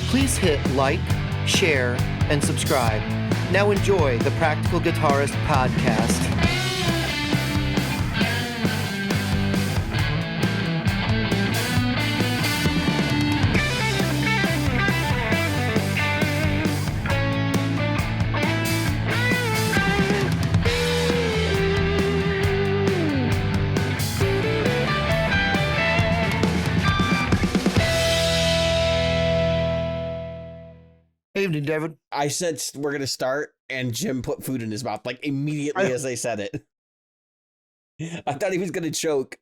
Please hit like, share, and subscribe. Now enjoy the Practical Guitarist podcast. Evening, David. I said we're going to start, and Jim put food in his mouth, like immediately as I said it. I thought he was going to choke.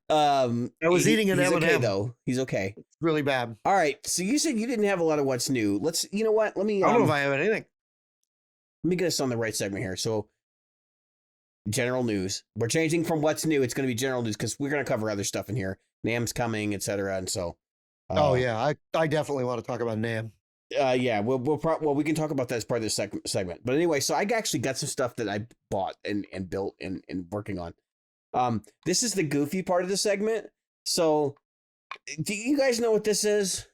I was eating an M&M. He's okay, though. He's okay. It's really bad. All right. So you said you didn't have a lot of what's new. You know what? Let me. I don't know if I have anything. Let me get us on the right segment here. So, general news. We're changing from what's new. It's going to be general news because we're going to cover other stuff in here. NAMM's coming, etc. And so. Oh yeah, I definitely want to talk about NAMM. Yeah, we can talk about that as part of this segment. But anyway, so I actually got some stuff that I bought and built and working on. This is the goofy part of the segment. So, do you guys know what this is?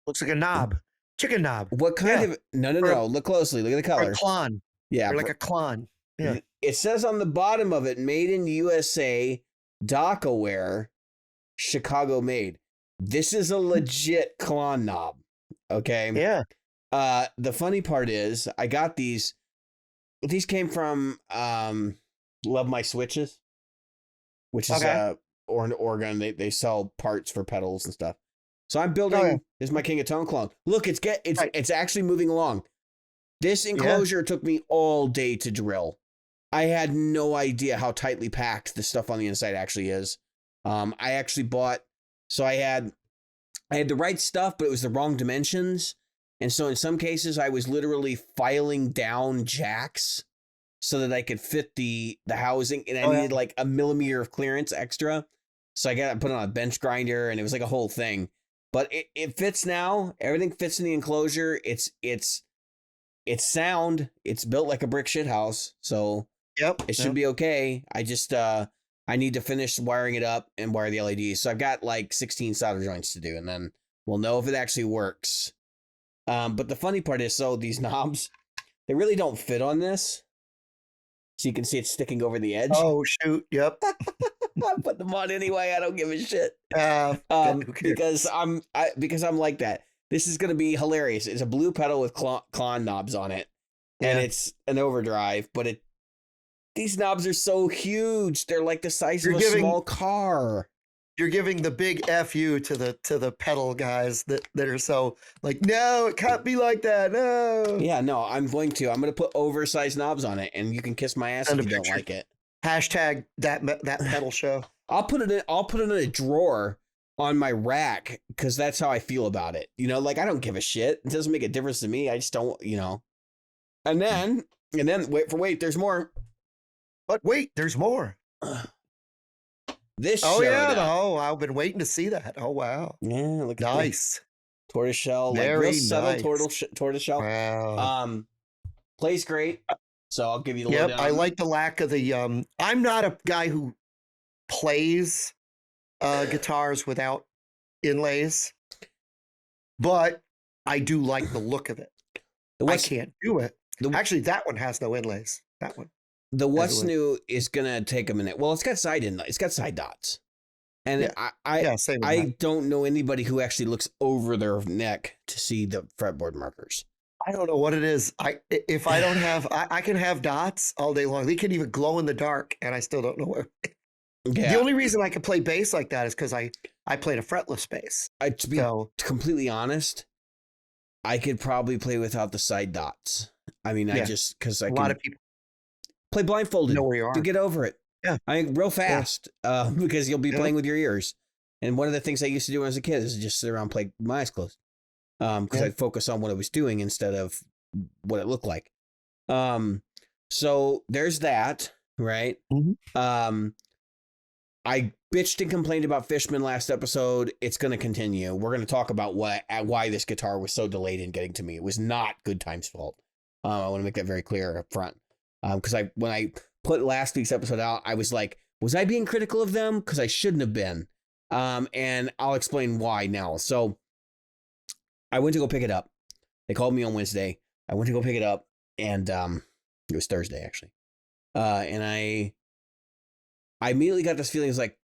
Looks like a knob, chicken knob. What kind of? No. Look closely. Look at the color. A clon. Yeah, or like a clon. Yeah. It says on the bottom of it, "Made in USA, Dockaware, Chicago made." This is a legit clon knob. Okay. Yeah. The funny part is I got these. These came from Love My Switches, which is or in Oregon. They sell parts for pedals and stuff. So I'm building. This is my King of Tone clone. Look, it's actually moving along. This enclosure took me all day to drill. I had no idea how tightly packed the stuff on the inside actually is. I actually bought. So I had the right stuff, but it was the wrong dimensions. And so in some cases, I was literally filing down jacks so that I could fit the housing. And I needed like a millimeter of clearance extra. So I got to put on a bench grinder, and it was like a whole thing. But it fits now. Everything fits in the enclosure. It's sound. It's built like a brick shit house. So it should be okay. I just... I need to finish wiring it up and wire the LEDs. So I've got like 16 solder joints to do, and then we'll know if it actually works. But the funny part is, so these knobs, they really don't fit on this. So you can see it's sticking over the edge. Oh, shoot. Yep. I put them on anyway. I don't give a shit. Because I'm like that. This is going to be hilarious. It's a blue pedal with clon knobs on it. And it's an overdrive, but these knobs are so huge. They're like the size of a small car. You're giving the big FU to the pedal guys that are so like, no, it can't be like that. No. Yeah, no, I'm going to put oversized knobs on it, and you can kiss my ass if you don't like it. Hashtag that pedal show. I'll put it in a drawer on my rack because that's how I feel about it. You know, like I don't give a shit. It doesn't make a difference to me. I just don't, you know. And then wait, there's more. But wait, there's more. This I've been waiting to see that. Oh, wow. Yeah, look at nice. Tortoiseshell, like real subtle tortoiseshell. Wow. Plays great. So I'll give you the lowdown. I like the lack of the I'm not a guy who plays guitars without inlays, but I do like the look of it. I can't do it. Actually, that one has no inlays. That one. The what's new is gonna take a minute. Well, it's got side dots, and I don't know anybody who actually looks over their neck to see the fretboard markers. I don't know what it is. If I don't have, I can have dots all day long. They can even glow in the dark, and I still don't know where. Yeah. The only reason I can play bass like that is because I played a fretless bass. To be completely honest, I could probably play without the side dots. I mean, because a lot of people play blindfolded. Know where you are. To get over it. Yeah. Real fast because you'll be playing with your ears. And one of the things I used to do when I was a kid is just sit around and play with my eyes closed. Because I'd focus on what I was doing instead of what it looked like. So there's that, right? Mm-hmm. I bitched and complained about Fishman last episode. It's going to continue. We're going to talk about why this guitar was so delayed in getting to me. It was not Good Time's fault. I want to make that very clear up front. Because when I put last week's episode out, I was like, was I being critical of them? Because I shouldn't have been. And I'll explain why now. So I went to go pick it up. They called me on Wednesday. I went to go pick it up, and it was Thursday actually. And I immediately got this feeling. It's like,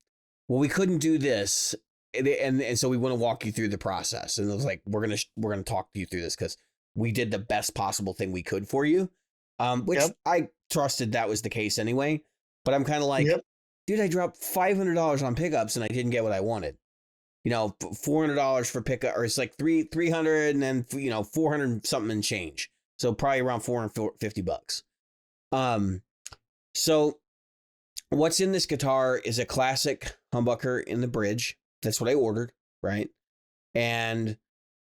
well, we couldn't do this, and so we want to walk you through the process. And it was like, we're gonna talk you through this because we did the best possible thing we could for you. Which I trusted that was the case anyway. But I'm kind of like, dude, I dropped $500 on pickups and I didn't get what I wanted. You know, $400 for pickup, or it's like 300 and then, you know, 400 something and change. So probably around $450. So what's in this guitar is a classic humbucker in the bridge. That's what I ordered, right? And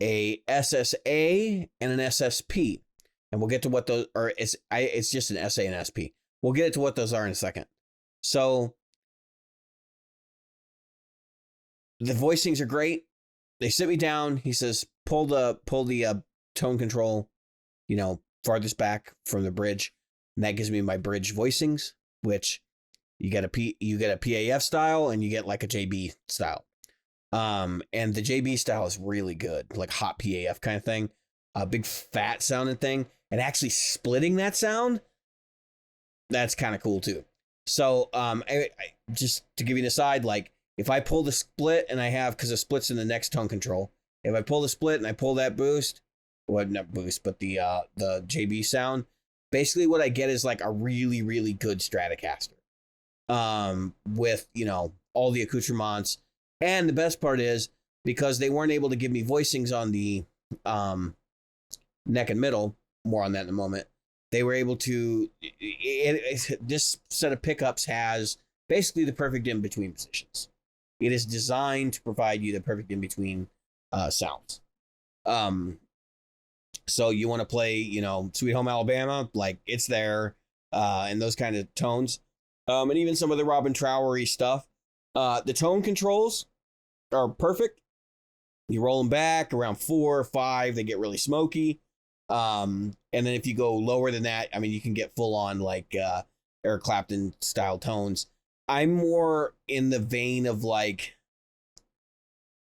a SSA and an SSP. And we'll get to what those are. It's just an SA and SP. We'll get to what those are in a second. So the voicings are great. They sit me down. He says, pull the tone control, you know, farthest back from the bridge. And that gives me my bridge voicings, which you get a PAF style and you get like a JB style. And the JB style is really good, like hot PAF kind of thing. A big fat sounding thing. And actually splitting that sound, that's kind of cool too. So I just to give you an aside, like if I pull the split and I have, because the split's in the next tone control, if I pull the split and I pull that boost, well, not boost, but the JB sound, basically what I get is like a really, really good Stratocaster. With, you know, all the accoutrements. And the best part is, because they weren't able to give me voicings on the neck and middle, more on that in a moment, they were able to, this set of pickups has basically the perfect in-between positions. It is designed to provide you the perfect in-between sounds. So you want to play, you know, Sweet Home Alabama, like it's there, and those kind of tones. And even some of the Robin Trowery stuff. The tone controls are perfect. You roll them back around 4 or 5, they get really smoky. And then if you go lower than that, I mean, you can get full on like Eric Clapton style tones. I'm more in the vein of like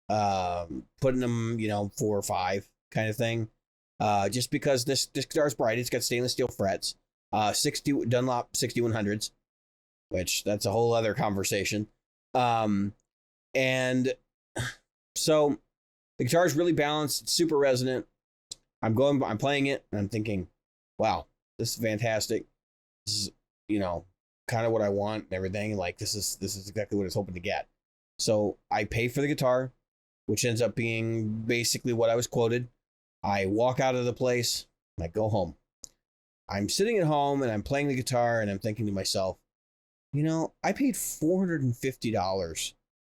putting them, you know, 4 or 5 kind of thing. Just because this guitar is bright, it's got stainless steel frets, 60 Dunlop 6100s, which that's a whole other conversation. And so the guitar is really balanced. It's super resonant. I'm playing it and I'm thinking, wow, this is fantastic. This is, you know, kind of what I want and everything. Like this is exactly what I was hoping to get. So I pay for the guitar, which ends up being basically what I was quoted. I walk out of the place and I go home. I'm sitting at home and I'm playing the guitar and I'm thinking to myself, you know, I paid $450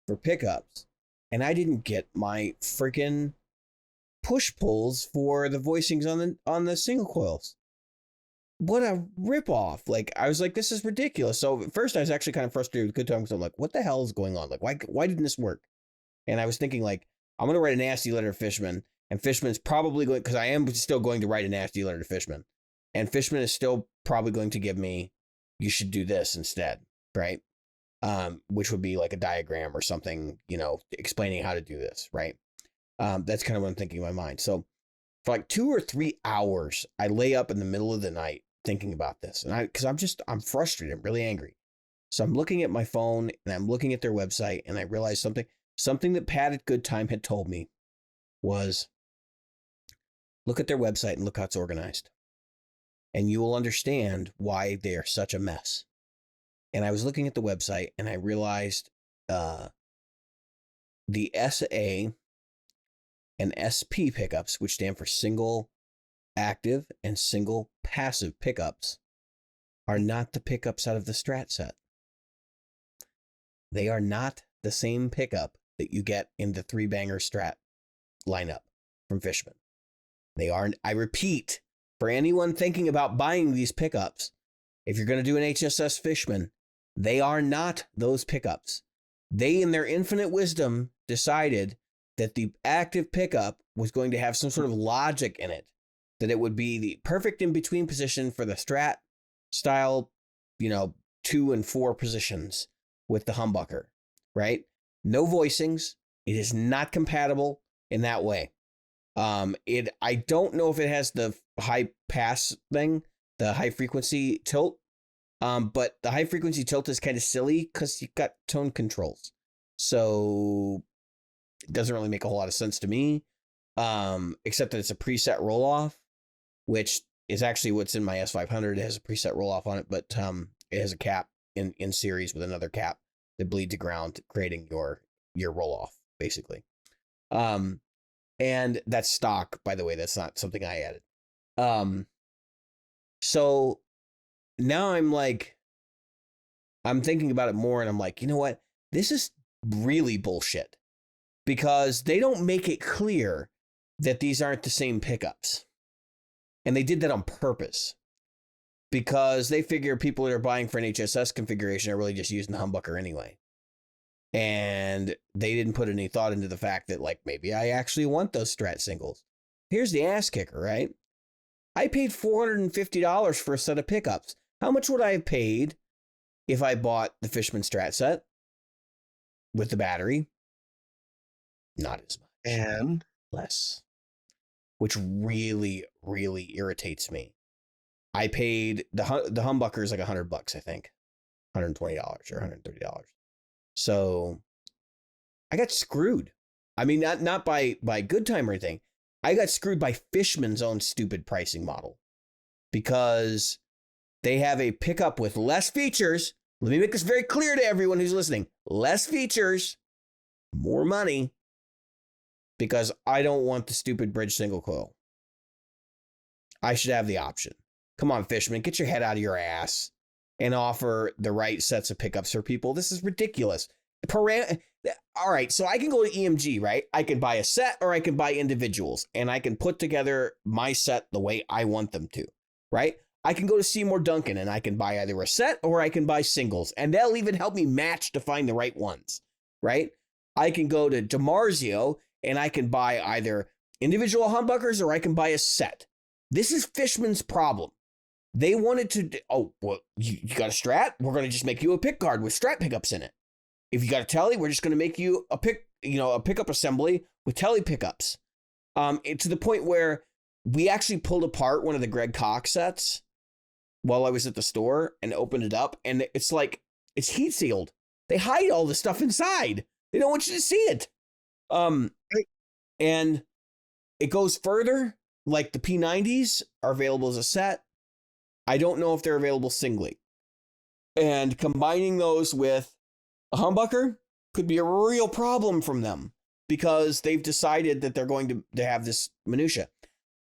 for pickups and I didn't get my freaking push pulls for the voicings on the single coils. What a ripoff. Like, I was like, this is ridiculous. So at first I was actually kind of frustrated with Good Time because I'm like, what the hell is going on? Like, why didn't this work? And I was thinking like, I'm going to write a nasty letter to Fishman, and Fishman's probably going, because I am still going to write a nasty letter to Fishman, and Fishman is still probably going to give me, you should do this instead, right? Which would be like a diagram or something, you know, explaining how to do this, right? That's kind of what I'm thinking in my mind. So for like 2 or 3 hours, I lay up in the middle of the night thinking about this. And I'm frustrated. I'm really angry. So I'm looking at my phone and I'm looking at their website and I realized something that Pat at Good Time had told me was, look at their website and look how it's organized. And you will understand why they are such a mess. And I was looking at the website and I realized the SA and SP pickups, which stand for single active and single passive pickups, are not the pickups out of the Strat set. They are not the same pickup that you get in the 3-banger Strat lineup from Fishman. They aren't, I repeat, for anyone thinking about buying these pickups, if you're going to do an HSS Fishman, they are not those pickups. They, in their infinite wisdom, decided that the active pickup was going to have some sort of logic in it, that it would be the perfect in-between position for the Strat style, you know, 2 and 4 positions with the humbucker, right? no voicings. It is not compatible in that way. I don't know if it has the high pass thing, the high frequency tilt. But the high frequency tilt is kind of silly because you've got tone controls. So it doesn't really make a whole lot of sense to me. Except that it's a preset roll off, which is actually what's in my S500. It has a preset roll off on it, but it has a cap in series with another cap that bleed to ground, creating your roll off, basically. And that's stock, by the way. That's not something I added. So now I'm thinking about it more, and I'm like, you know what? This is really bullshit, because they don't make it clear that these aren't the same pickups. And they did that on purpose, because they figure people that are buying for an HSS configuration are really just using the humbucker anyway. And they didn't put any thought into the fact that, like, maybe I actually want those Strat singles. Here's the ass kicker, right? I paid $450 for a set of pickups. How much would I have paid if I bought the Fishman Strat set with the battery? Not as much. And less. Which really, really irritates me. I paid the humbucker is like $100, I think. $120 or $130. So I got screwed. I mean, not by Good Time or anything. I got screwed by Fishman's own stupid pricing model, because they have a pickup with less features. Let me make this very clear to everyone who's listening. Less features, more money, because I don't want the stupid bridge single coil. I should have the option. Come on, Fishman, get your head out of your ass and offer the right sets of pickups for people. This is ridiculous. All right, so I can go to EMG, right? I can buy a set, or I can buy individuals, and I can put together my set the way I want them to, right? I can go to Seymour Duncan, and I can buy either a set or I can buy singles, and they'll even help me match to find the right ones, right? I can go to DiMarzio, and I can buy either individual humbuckers or I can buy a set. This is Fishman's problem. They wanted to, you got a Strat? We're going to just make you a pick guard with Strat pickups in it. If you got a Telly, we're just going to make you a pickup assembly with Telly pickups. To the point where we actually pulled apart one of the Greg Cox sets while I was at the store and opened it up, and it's heat sealed. They hide all the stuff inside. They don't want you to see it. And it goes further. Like the P90s are available as a set. I don't know if they're available singly. And combining those with a humbucker could be a real problem from them, because they've decided that they're going to have this minutia.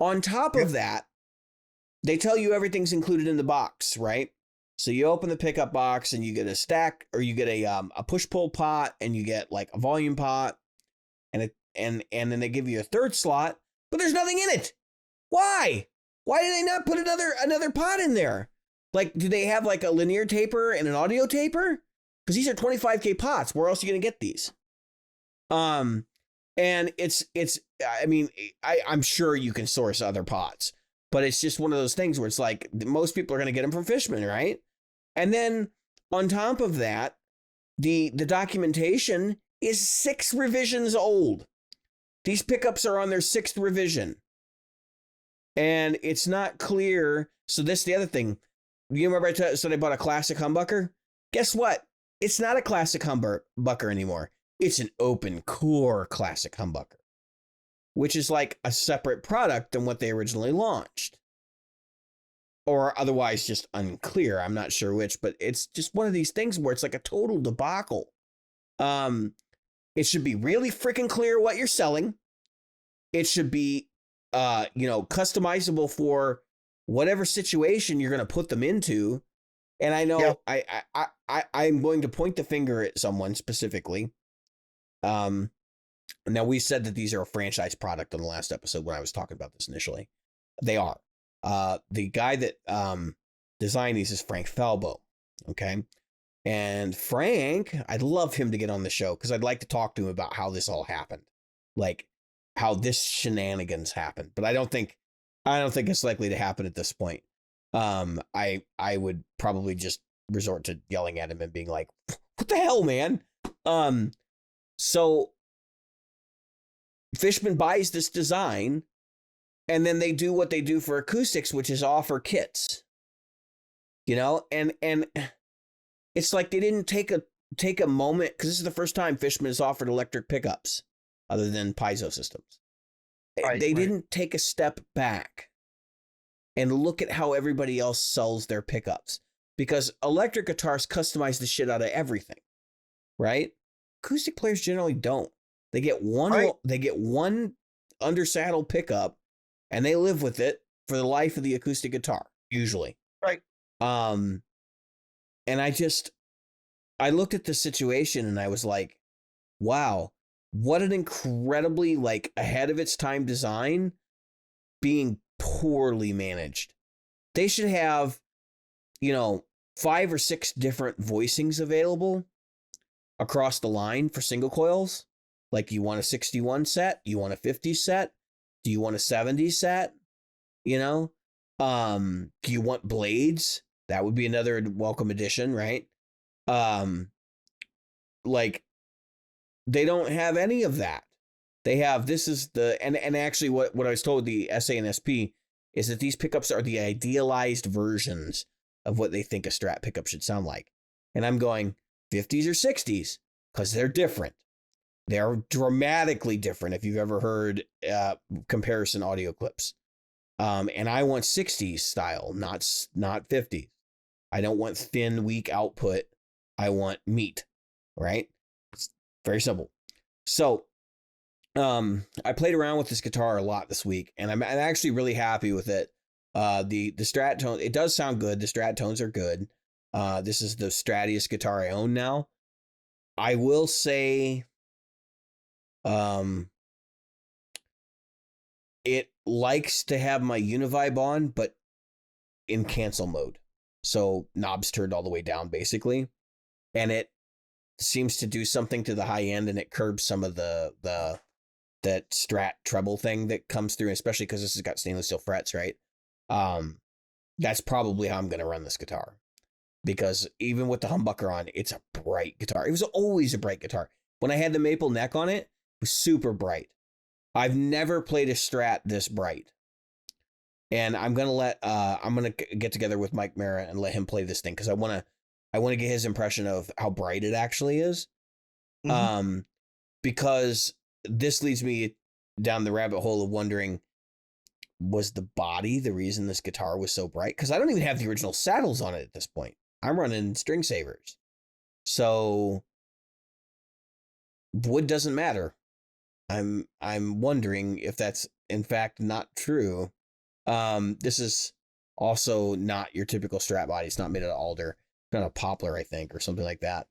On top of that, they tell you everything's included in the box, right? So you open the pickup box and you get a stack, or you get a push-pull pot, and you get like a volume pot, and then they give you a third slot, but there's nothing in it. Why? Why did they not put another pot in there? Like, do they have like a linear taper and an audio taper? Because these are 25K pots. Where else are you gonna get these? And it's I mean, I'm sure you can source other pots, but it's just one of those things where it's like most people are gonna get them from Fishman, right? And then on top of that, the documentation is 6 revisions old. These pickups are on their 6th revision. And it's not clear. So this is the other thing. You remember I said I bought a classic humbucker? Guess what? It's not a classic humbucker anymore. It's an open core classic humbucker, which is like a separate product than what they originally launched. Or otherwise just unclear. I'm not sure which, but it's just one of these things where it's like a total debacle. It should be really freaking clear what you're selling. It should be customizable for whatever situation you're going to put them into. And I know I'm going to point the finger at someone specifically. Now we said that these are a franchise product on the last episode when I was talking about this initially. They are. The guy that designed these is Frank Falbo. Okay. And Frank, I'd love him to get on the show because I'd like to talk to him about how this all happened. Like how this shenanigans happened. But I don't think it's likely to happen at this point. I would probably just resort to yelling at him and being like, what the hell, man? So Fishman buys this design, and then they do what they do for acoustics, which is offer kits. You know, and it's like they didn't take a moment, because this is the first time Fishman has offered electric pickups other than piezo systems. They didn't take a step back and look at how everybody else sells their pickups, because electric guitars customize the shit out of everything, right? Acoustic players generally don't. They get one under saddle pickup, and they live with it for the life of the acoustic guitar, usually. Right. And I looked at the situation and I was like, wow, what an incredibly like ahead of its time design being poorly managed. They should have, 5 or 6 different voicings available across the line for single coils. Like, you want a 61 set? You want a 50 set? Do you want a 70 set? Do you want blades? That would be another welcome addition, right? Like, they don't have any of that. They have, this is the, and actually what I was told, the SA and SP, is that these pickups are the idealized versions of what they think a Strat pickup should sound like. And I'm going 50s or 60s, because they're different. They're dramatically different if you've ever heard comparison audio clips. And I want 60s style, not 50s. I don't want thin, weak output. I want meat, right? It's very simple. So I played around with this guitar a lot this week, and I'm actually really happy with it. The Strat tone, it does sound good. The Strat tones are good. This is the Stratiest guitar I own now. I will say, it likes to have my Univibe on, but in cancel mode. So knobs turned all the way down, basically. And it seems to do something to the high end, and it curbs some of that Strat treble thing that comes through, especially because this has got stainless steel frets, right? That's probably how I'm going to run this guitar, because even with the humbucker on, it's a bright guitar. It was always a bright guitar. When I had the maple neck on it, it was super bright. I've never played a Strat this bright. And I'm going to get together with Mike Mara and let him play this thing, because I want to get his impression of how bright it actually is. Mm-hmm. Because this leads me down the rabbit hole of wondering, was the body the reason this guitar was so bright? Because I don't even have the original saddles on it at this point. I'm running string savers. So wood doesn't matter. I'm wondering if that's in fact not true. This is also not your typical Strat body. It's not made out of alder. It's kind of poplar, I think, or something like that,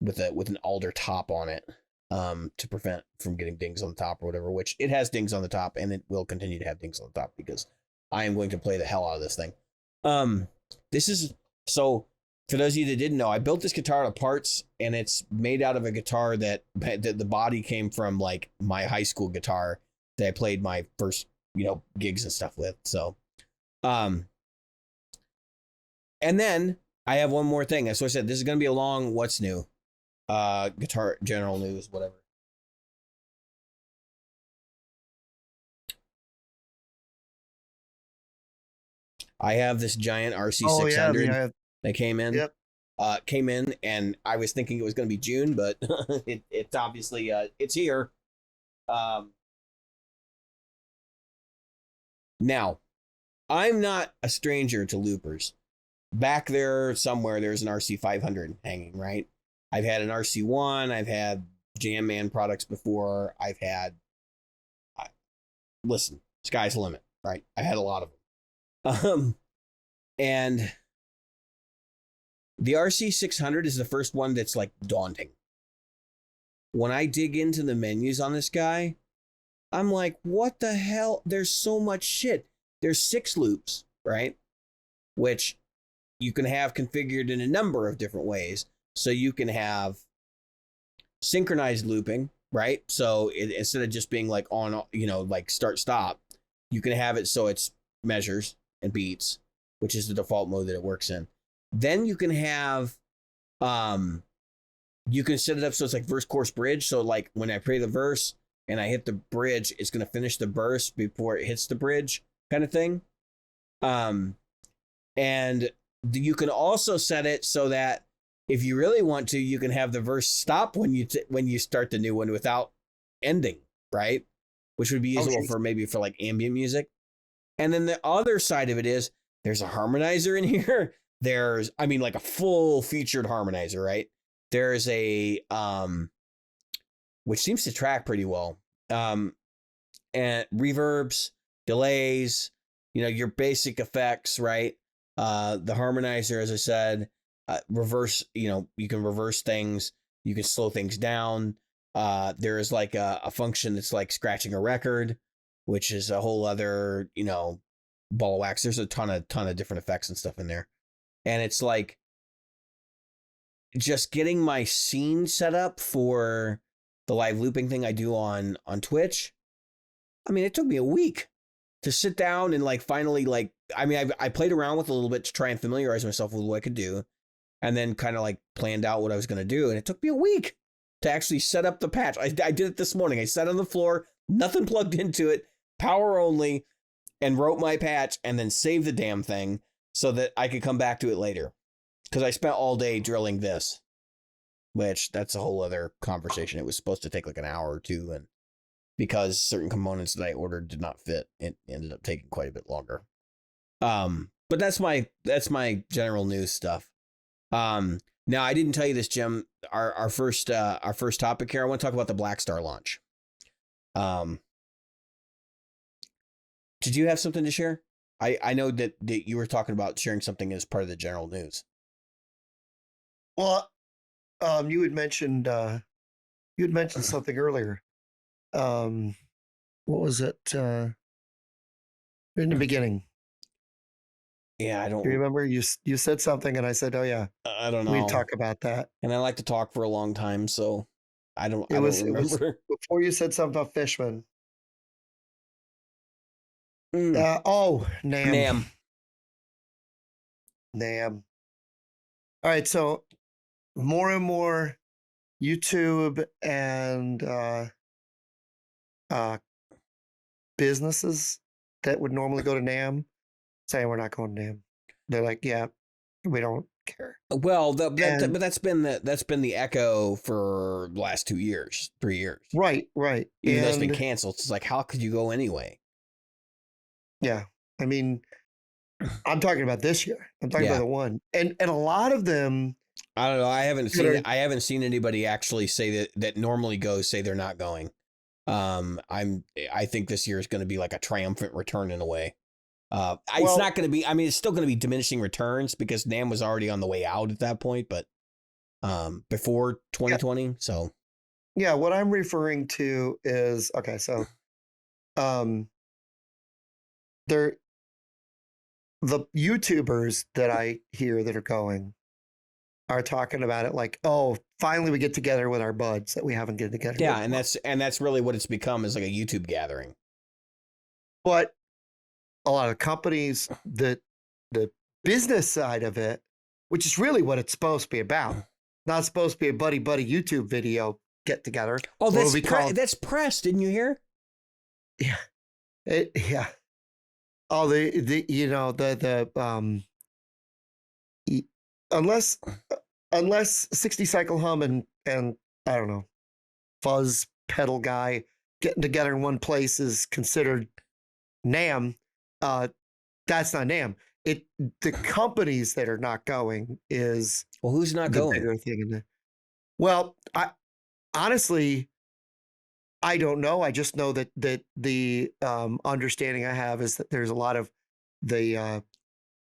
with an alder top on it, to prevent from getting dings on the top or whatever, which it has dings on the top, and it will continue to have dings on the top, because I am going to play the hell out of this thing. So for those of you that didn't know, I built this guitar out of parts, and it's made out of a guitar that the body came from like my high school guitar that I played my first, gigs and stuff with. So, and then I have one more thing. So I said, this is going to be a long, what's new, guitar general news, whatever. I have this giant RC600 that came in. Yep. Came in, and I was thinking it was going to be June, but it's obviously, it's here. Now, I'm not a stranger to loopers. Back there somewhere, there's an RC500 hanging, right? I've had an RC1. I've had Jam Man products before. Listen, sky's the limit, right? I had a lot of them. And the RC600 is the first one that's like daunting. When I dig into the menus on this guy, I'm like, what the hell? There's so much shit. There's 6 loops, right? Which you can have configured in a number of different ways. So you can have synchronized looping, right? So instead of just being like on, like start stop, you can have it so it's measures and beats, which is the default mode that it works in. Then you can have you can set it up so it's like verse, chorus, bridge. So like when I play the verse and I hit the bridge, it's going to finish the verse before it hits the bridge, kind of thing. And you can also set it so that if you really want to, you can have the verse stop when you start the new one without ending, right? Which would be useful for maybe for like ambient music. And then the other side of it is there's a harmonizer in here. There's, I mean, like a full featured harmonizer, right? There's a which seems to track pretty well. And reverbs, delays, your basic effects, right? The harmonizer, as I said, reverse, you can reverse things, you can slow things down. There is like a function that's like scratching a record, which is a whole other, ball of wax. There's a ton of different effects and stuff in there. And it's like just getting my scene set up for the live looping thing I do on Twitch. I mean, it took me a week to sit down and like finally like, I mean, I played around with it a little bit to try and familiarize myself with what I could do, and then kind of like planned out what I was going to do. And it took me a week to actually set up the patch. I did it this morning. I sat on the floor, nothing plugged into it, power only, and wrote my patch and then saved the damn thing so that I could come back to it later. Because I spent all day drilling this, which that's a whole other conversation. It was supposed to take like an hour or two, and because certain components that I ordered did not fit, it ended up taking quite a bit longer. But that's my general news stuff. Now I didn't tell you this, Jim. Our first topic here, I want to talk about the Blackstar launch. Did you have something to share? I know that you were talking about sharing something as part of the general news. Well, you had mentioned something earlier. What was it? In the beginning. Yeah, I don't. Do you remember? You said something, and I said, "Oh yeah." I don't know. We'd talk about that. And I like to talk for a long time, so I don't. It was before you said something about Fishman. NAMM. NAMM. All right, so more and more YouTube and businesses that would normally go to NAMM saying we're not going to NAMM. They're like, yeah, we don't care. Well, but that's been the echo for the last 2 years, 3 years. Right. Even though it's been canceled, it's like, how could you go anyway? Yeah, I mean, I'm talking about this year. I'm talking about the one, and a lot of them. I don't know. I haven't seen anybody actually say that normally goes say they're not going. I think this year is going to be like a triumphant return in a way. It's not going to be. I mean, it's still going to be diminishing returns because NAMM was already on the way out at that point, but before 2020. Yeah. So yeah, what I'm referring to is okay. So, the YouTubers that I hear that are going are talking about it like, oh, finally we get together with our buds that we haven't get together. Yeah, and that's really what it's become, is like a YouTube gathering. But a lot of companies, the business side of it, which is really what it's supposed to be about, not supposed to be a buddy YouTube video get together. Oh, that's press. Didn't you hear? Yeah, yeah. Oh, unless 60 cycle hum and I don't know, fuzz pedal guy getting together in one place is considered NAMM. That's not NAMM. The companies that are not going is who's not the going? bigger thing in there. Well, I honestly I don't know. I just know that the understanding I have is that there's a lot of the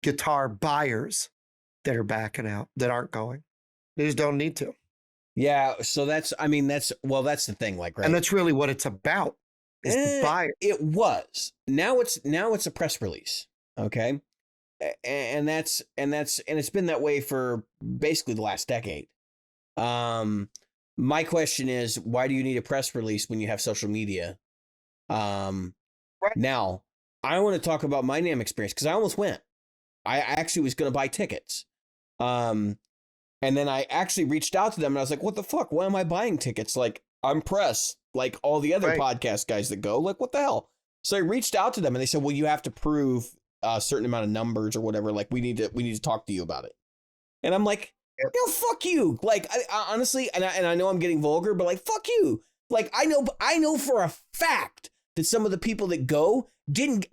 guitar buyers that are backing out, that aren't going. They just don't need to. Yeah, so that's the thing, like, right? And that's really what it's about, is the buyer. It was. Now it's a press release, okay? And it's been that way for basically the last decade. My question is, why do you need a press release when you have social media? Right. Now, I want to talk about my NAMM experience because I almost went. I actually was going to buy tickets. And then I actually reached out to them and I was like, what the fuck? Why am I buying tickets? Like, I'm press, like all the other podcast guys that go. Like, what the hell? So I reached out to them and they said, well, you have to prove a certain amount of numbers or whatever. Like, we need to talk to you about it. And I'm like, fuck you. Like, I honestly, and I know I'm getting vulgar, but like, fuck you. Like, I know for a fact that some of the people that go didn't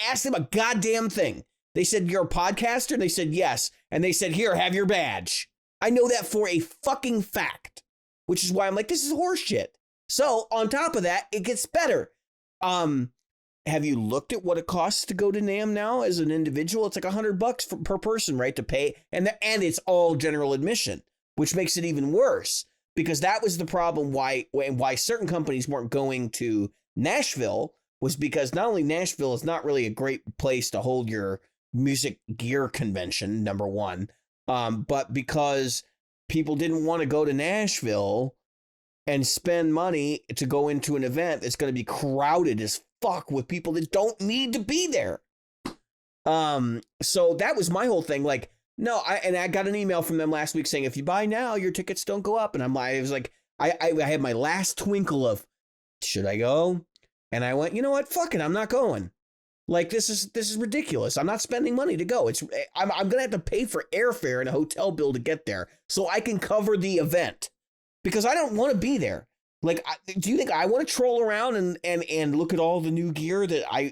ask them a goddamn thing. They said, you're a podcaster? And they said, yes. And they said, here, have your badge. I know that for a fucking fact, which is why I'm like, this is horseshit. So on top of that, it gets better. Have you looked at what it costs to go to NAMM now as an individual? It's like $100 per person, right? To pay. And it's all general admission, which makes it even worse because that was the problem why certain companies weren't going to Nashville was because not only Nashville is not really a great place to hold your music gear convention, number one, but because people didn't want to go to Nashville and spend money to go into an event that's going to be crowded as fuck with people that don't need to be there. So that was my whole thing. Like, no, I got an email from them last week saying, if you buy now, your tickets don't go up. And I was like, I had my last twinkle of, should I go? And I went, you know what? Fuck it. I'm not going. Like, this is ridiculous. I'm not spending money to go. I'm going to have to pay for airfare and a hotel bill to get there so I can cover the event because I don't want to be there. Like, do you think I want to troll around and look at all the new gear that I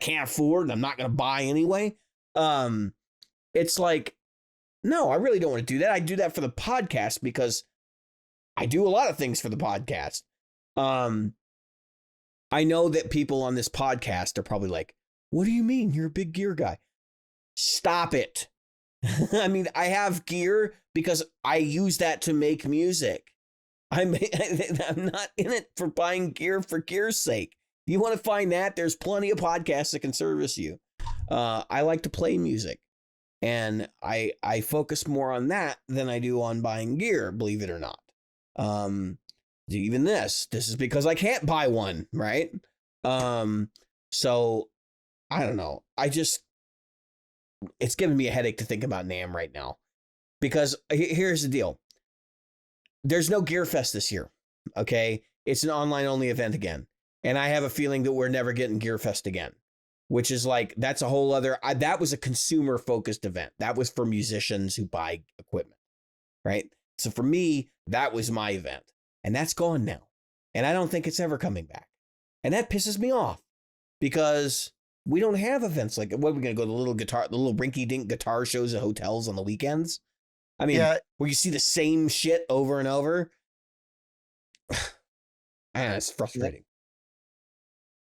can't afford and I'm not going to buy anyway? It's like, no, I really don't want to do that. I do that for the podcast because I do a lot of things for the podcast. I know that people on this podcast are probably like, what do you mean? You're a big gear guy. Stop it. I mean, I have gear because I use that to make music. I'm not in it for buying gear for gear's sake. You want to find that? There's plenty of podcasts that can service you. I like to play music and I focus more on that than I do on buying gear, believe it or not. Even this is because I can't buy one, right? So I don't know. It's giving me a headache to think about NAMM right now because here's the deal. There's no Gear Fest this year. Okay. It's an online only event again. And I have a feeling that we're never getting Gear Fest again, which is like, that's a whole other, that was a consumer focused event. That was for musicians who buy equipment, right? So for me, that was my event. And that's gone now. And I don't think it's ever coming back. And that pisses me off because we don't have events like, what are we going to go to the little rinky dink guitar shows at hotels on the weekends? I mean, where you see the same shit over and over. It's frustrating.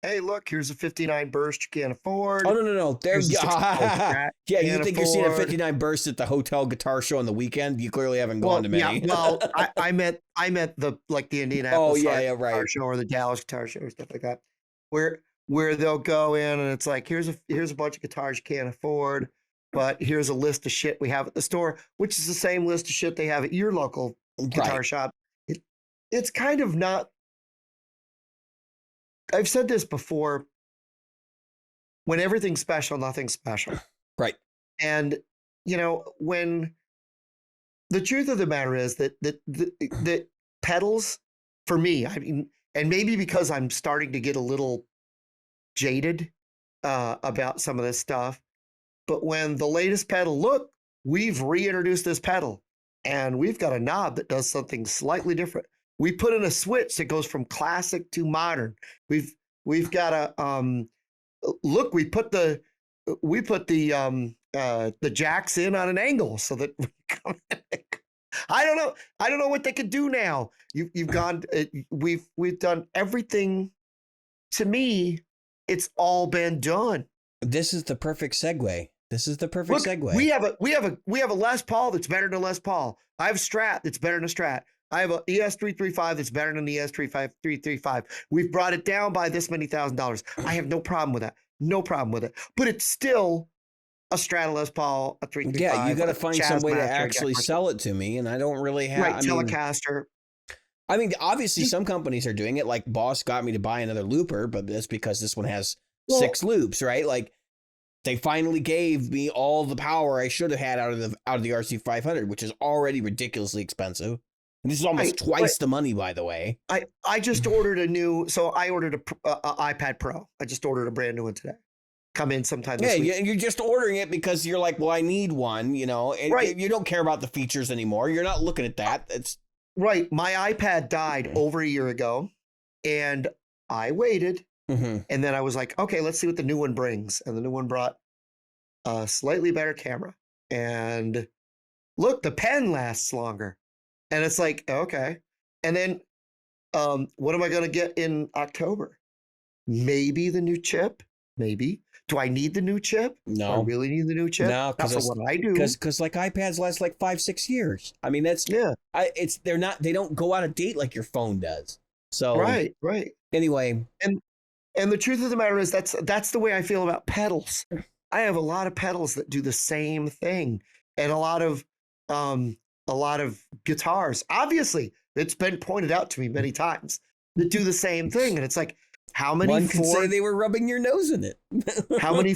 Hey, look, here's a 59 burst you can't afford. Oh, no. There's you think you're seeing a 59 burst at the hotel guitar show on the weekend? You clearly haven't gone to many. Yeah, well, I meant the Indianapolis guitar show or the Dallas guitar show or stuff like that, where they'll go in and it's like, here's a bunch of guitars you can't afford, but here's a list of shit we have at the store, which is the same list of shit they have at your local guitar shop. It's kind of not. I've said this before. When everything's special, nothing's special. Right. And, when the truth of the matter is that pedals, for me, I mean, and maybe because I'm starting to get a little jaded about some of this stuff, but when the latest pedal, look, we've reintroduced this pedal and we've got a knob that does something slightly different. We put in a switch that goes from classic to modern. We've got a look. We put the jacks in on an angle so that I don't know what they could do now. You've gone. We've done everything. To me, it's all been done. This is the perfect segue. Segue. We have a Les Paul that's better than a Les Paul. I have a Strat that's better than a Strat. I have an ES335 that's better than the ES335. We've brought it down by this many $1,000s. I have no problem with that. No problem with it. But it's still a Strat Les Paul, a 335. Yeah, you got to find some way to actually sell it to me, and I don't really have. Right, Telecaster. I mean, obviously, some companies are doing it. Like Boss got me to buy another looper, but that's because this one has 6 loops, right? Like, they finally gave me all the power I should have had out of the RC500, which is already ridiculously expensive. And this is almost twice the money, by the way. I just ordered I ordered a iPad Pro. I just ordered a brand new one today. Come in sometime this week. Yeah, you're just ordering it because you're like, well, I need one, you know, and right. You don't care about the features anymore. You're not looking at that. It's right. My iPad died over a year ago, and I waited, and then I was like, okay, let's see what the new one brings. And the new one brought a slightly better camera. And look, the pen lasts longer. And it's like, okay. And then what am I going to get in October? Maybe the new chip. Maybe. Do I need the new chip? No. Do I really need the new chip? No, that's what I do. Because like iPads last like 5-6 years. I mean, that's they don't go out of date like your phone does. So right. Anyway, and the truth of the matter is that's the way I feel about pedals. I have a lot of pedals that do the same thing, and a lot of guitars. Obviously, it's been pointed out to me many times that do the same thing, and it's like, how many? One could say they were rubbing your nose in it. how many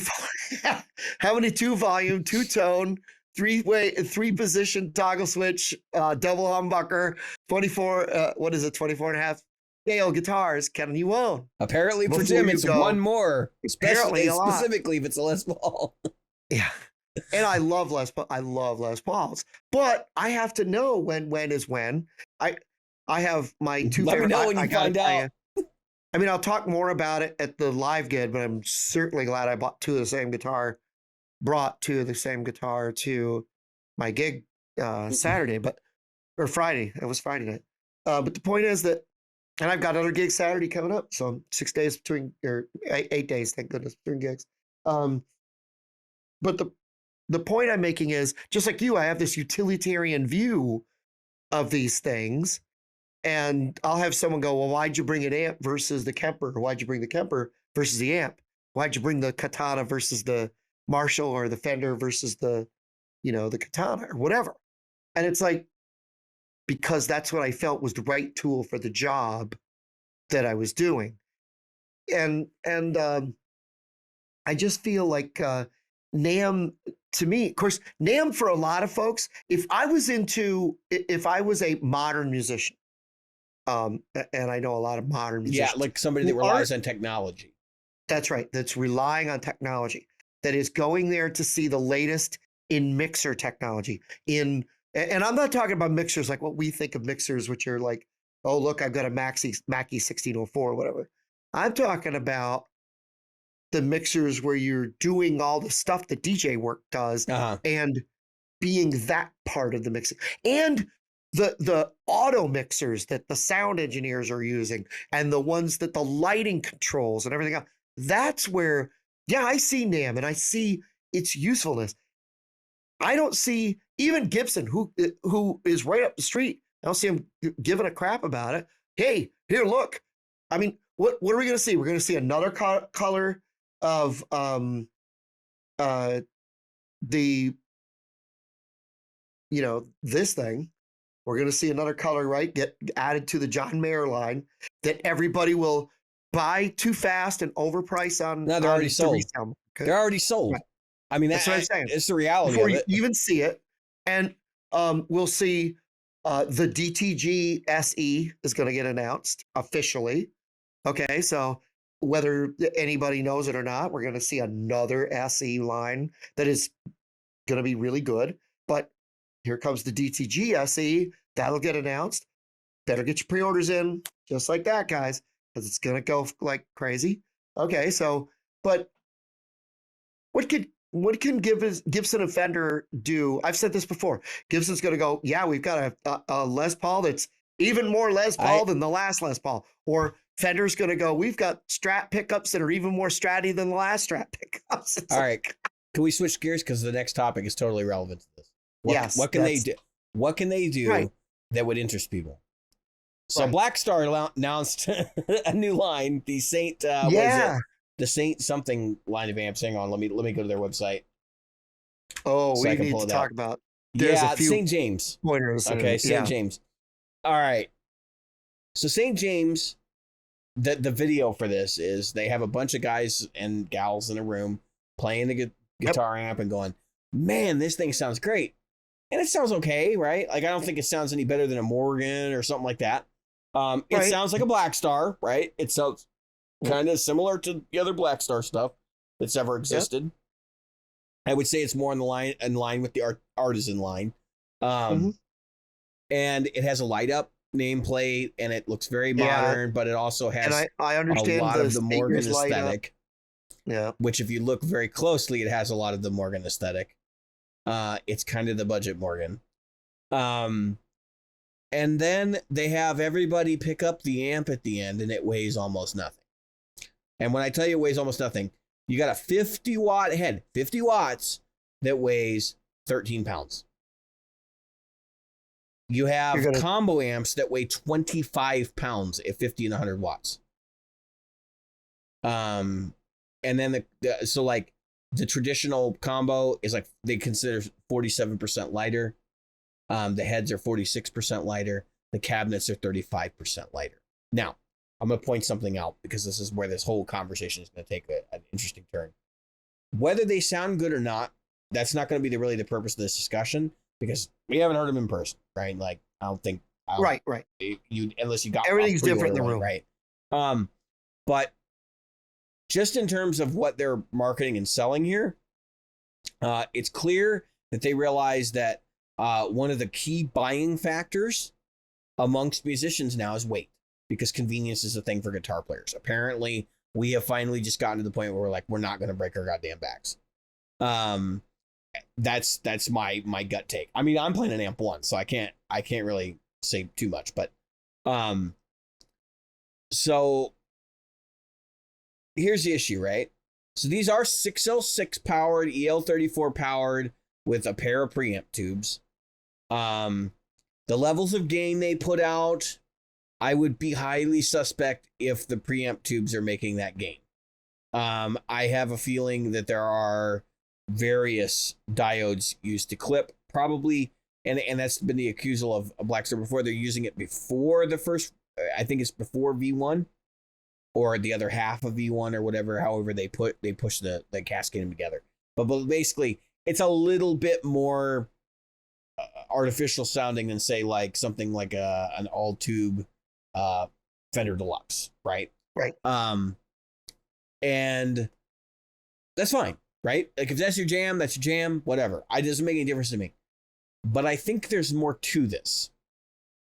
2-volume, 2-tone, 3-position toggle switch, double humbucker, 24, 24 and a half scale guitars can you own? Apparently for Jim, it's one more, specifically if it's a Les Paul. Yeah. And I love Les Paul. I love Les Pauls, but I have to know when is when. I have my two Let favorite. Me know when you find out. I mean, I'll talk more about it at the live gig, but I'm certainly glad I brought two of the same guitar to my gig Saturday, or Friday. It was Friday night. But the point is that, and I've got other gigs Saturday coming up, so 6 days or 8 days, thank goodness, between gigs. But the point I'm making is, just like you, I have this utilitarian view of these things. And I'll have someone go, well, why'd you bring an amp versus the Kemper? Or why'd you bring the Kemper versus the amp? Why'd you bring the Katana versus the Marshall, or the Fender versus the Katana, or whatever? And it's like, because that's what I felt was the right tool for the job that I was doing. And I just feel like NAMM, to me, of course, NAMM for a lot of folks, if I was a modern musician, and I know a lot of modern musicians. Yeah, like somebody that relies on technology. That's right. That's relying on technology. That is going there to see the latest in mixer technology. And I'm not talking about mixers like what we think of mixers, which are like, oh, look, I've got a Mackie 1604 or whatever. I'm talking about the mixers where you're doing all the stuff that DJ work does, and being that part of the mixing. And the auto mixers that the sound engineers are using, and the ones that the lighting controls and everything else. That's where, I see NAMM and I see its usefulness. I don't see even Gibson, who is right up the street. I don't see him giving a crap about it. Hey, here, look. I mean, what are we going to see? We're going to see another color of this thing. We're going to see another color, right, get added to the John Mayer line that everybody will buy too fast and overprice on. No, they're already sold. Okay? They're already sold. Right. I mean, that's what I'm saying. It's the reality before of it. You even see it. And we'll see the DTG SE is going to get announced officially. Okay, so whether anybody knows it or not, we're going to see another SE line that is going to be really good. But here comes the DTG SE. That'll get announced. Better get your pre-orders in, just like that, guys, because it's going to go like crazy. Okay, so, but what can Gibson and Fender do? I've said this before. Gibson's going to go, yeah, we've got a Les Paul that's even more Les Paul than the last Les Paul. Or Fender's going to go, we've got Strat pickups that are even more Stratty than the last Strat pickups. All right. Can we switch gears? Because the next topic is totally relevant to this. What can they do? What can they do that would interest people? So Blackstar announced a new line, the Saint. What is it? The Saint something line of amps. Hang on, let me go to their website. Oh, so we need to talk about. There's a few St. James pointers. Okay, St. James. All right. So St. James, the video for this is they have a bunch of guys and gals in a room. playing the guitar amp and going, man, this thing sounds great. And it sounds okay, right? Like, I don't think it sounds any better than a Morgan or something like that. It sounds like a Blackstar, right? It sounds kind of similar to the other Blackstar stuff that's ever existed. I would say it's more in line with the artisan line. And it has a light up nameplate, and it looks very modern, but it also has I understand a lot of the Morgan aesthetic. Yeah. Which, if you look very closely, it has a lot of the Morgan aesthetic. It's kind of the budget Morgan. And then they have everybody pick up the amp at the end, and it weighs almost nothing. And when I tell you it weighs almost nothing, you got a 50 watt head, 50 watts, that weighs 13 pounds. You have combo amps that weigh 25 pounds at 50 and 100 watts. And then so like the traditional combo is like, they consider 47% lighter. The heads are 46% lighter. The cabinets are 35% lighter. Now, I'm going to point something out, because this is where this whole conversation is going to take an interesting turn. Whether they sound good or not, that's not going to be really the purpose of this discussion, because we haven't heard them in person, right? Like, I don't think. Right. Unless you got everything's different in the room, right? But just in terms of what they're marketing and selling here, it's clear that they realize that one of the key buying factors amongst musicians now is weight, because convenience is a thing for guitar players. Apparently, we have finally just gotten to the point where we're like, we're not going to break our goddamn backs. That's my gut take. I mean, I'm playing an amp 1, so I can't really say too much, but so here's the issue, right? So these are 6L6 powered, EL34 powered, with a pair of preamp tubes. The levels of gain they put out, I would be highly suspect if the preamp tubes are making that gain. I have a feeling that there are various diodes used to clip, probably, and that's been the accusal of Blackstar before. They're using it before the first, I think it's before V1, or the other half of V1, or whatever, however they push the cascade together. But basically, it's a little bit more artificial sounding than, say, like something like an all tube Fender Deluxe, right? Right. And that's fine, right? Like, if that's your jam, that's your jam, whatever. It doesn't make any difference to me. But I think there's more to this,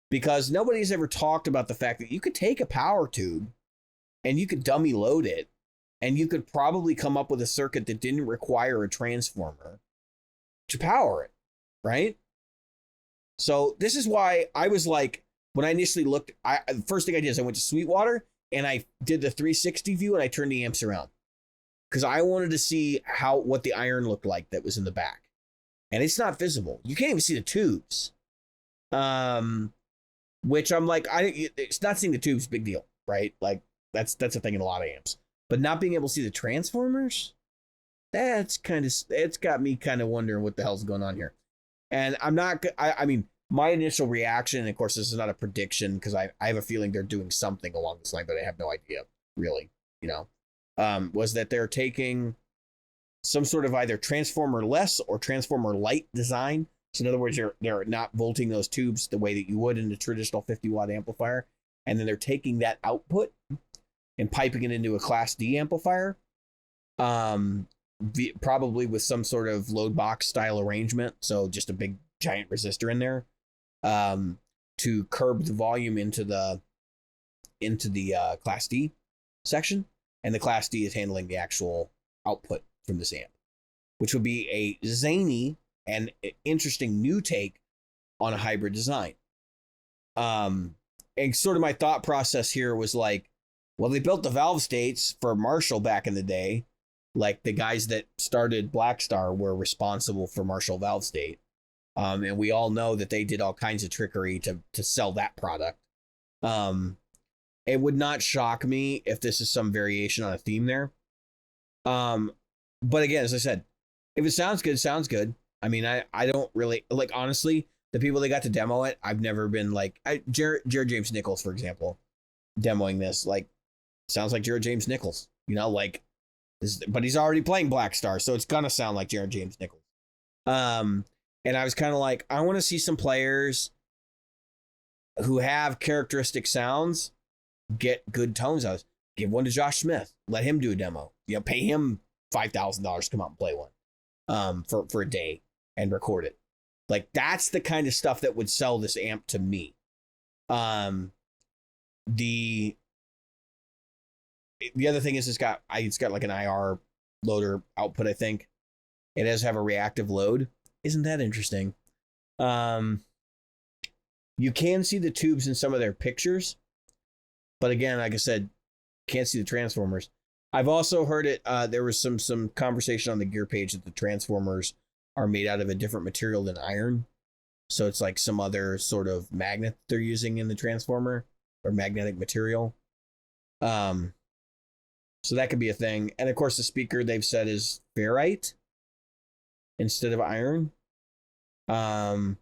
because nobody's ever talked about the fact that you could take a power tube and you could dummy load it, and you could probably come up with a circuit that didn't require a transformer to power it, right? So this is why I was like, when I initially looked, the first thing I did is I went to Sweetwater and I did the 360 view, and I turned the amps around, because I wanted to see what the iron looked like that was in the back. And it's not visible. You can't even see the tubes. Which I'm like, it's not seeing the tubes, big deal, right? Like, that's a thing in a lot of amps. But not being able to see the transformers, it's got me kind of wondering what the hell's going on here. And I mean, my initial reaction, and of course this is not a prediction, because I have a feeling they're doing something along this line, but I have no idea, really, was that they're taking some sort of either transformer less or transformer light design. So in other words, they're not volting those tubes the way that you would in a traditional 50 watt amplifier. And then they're taking that output and piping it into a Class D amplifier, probably with some sort of load box style arrangement. So just a big giant resistor in there, to curb the volume into the Class D section. And the Class D is handling the actual output from this amp, which would be a zany and interesting new take on a hybrid design. And sort of my thought process here was like, well, they built the valve states for Marshall back in the day. Like, the guys that started Blackstar were responsible for Marshall valve state. And we all know that they did all kinds of trickery to sell that product. It would not shock me if this is some variation on a theme there. But again, as I said, if it sounds good, it sounds good. I mean, I don't really, like, honestly, the people that got to demo it, I've never been like, Jared James Nichols, for example, demoing this, like, sounds like Jared James Nichols, like, But he's already playing Blackstar, so it's gonna sound like Jared James Nichols. And I was kind of like, I want to see some players who have characteristic sounds get good tones out. Give one to Josh Smith. Let him do a demo. Pay him $5,000 to come out and play one for a day and record it. Like, that's the kind of stuff that would sell this amp to me. The other thing is it's got like an IR loader output, I think. It does have a reactive load. Isn't that interesting? You can see the tubes in some of their pictures, but again, like I said, can't see the transformers. I've also heard it. There was some conversation on the gear page that the transformers are made out of a different material than iron, so it's like some other sort of magnet they're using in the transformer or magnetic material. So that could be a thing. And of course, the speaker they've said is ferrite instead of iron. And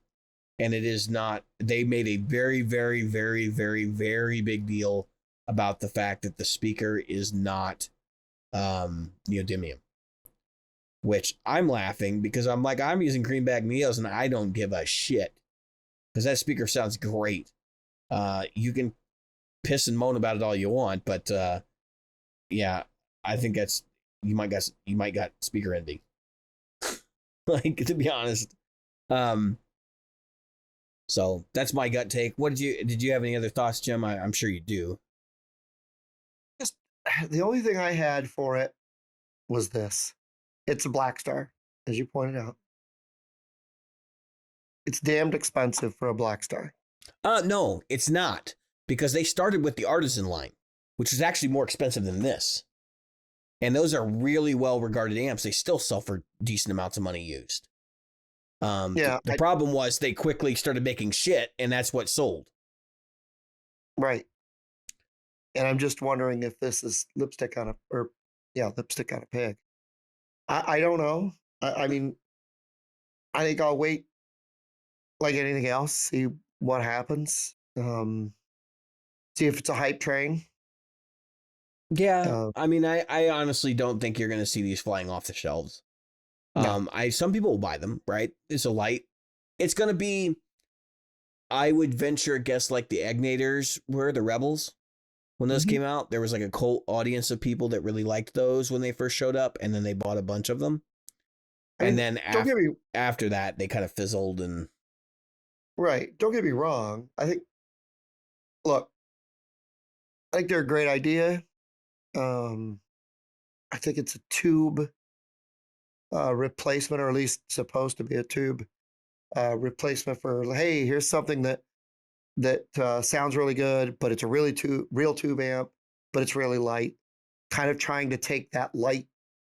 it is not, they made a very, very, very, very, very big deal about the fact that the speaker is not neodymium, which I'm laughing because I'm like, I'm using greenback neos and I don't give a shit because that speaker sounds great. You can piss and moan about it all you want, but yeah, I think that's, you might got speaker envy. Like, to be honest. So that's my gut take. Did you have any other thoughts, Jim? I'm sure you do. Just the only thing I had for it was this. It's a Blackstar, as you pointed out. It's damned expensive for a Blackstar. No, it's not, because they started with the Artisan line, which is actually more expensive than this. And those are really well-regarded amps. They still sell for decent amounts of money used. The problem was they quickly started making shit, and that's what sold. Right. And I'm just wondering if this is lipstick on a pig. I don't know. I mean, I think I'll wait like anything else, see what happens. See if it's a hype train. Yeah. I mean, I honestly don't think you're going to see these flying off the shelves. No. Some people will buy them, right? It's a light. It's going to be, I would venture a guess, like the Agnators were, the Rebels. When those came out, there was like a cult audience of people that really liked those when they first showed up, and then they bought a bunch of them. And then after that, they kind of fizzled and... Right. Don't get me wrong. I think they're a great idea. I think it's a tube replacement, or at least supposed to be a tube replacement for, hey, here's something that sounds really good, but it's a real tube amp, but it's really light. Kind of trying to take that light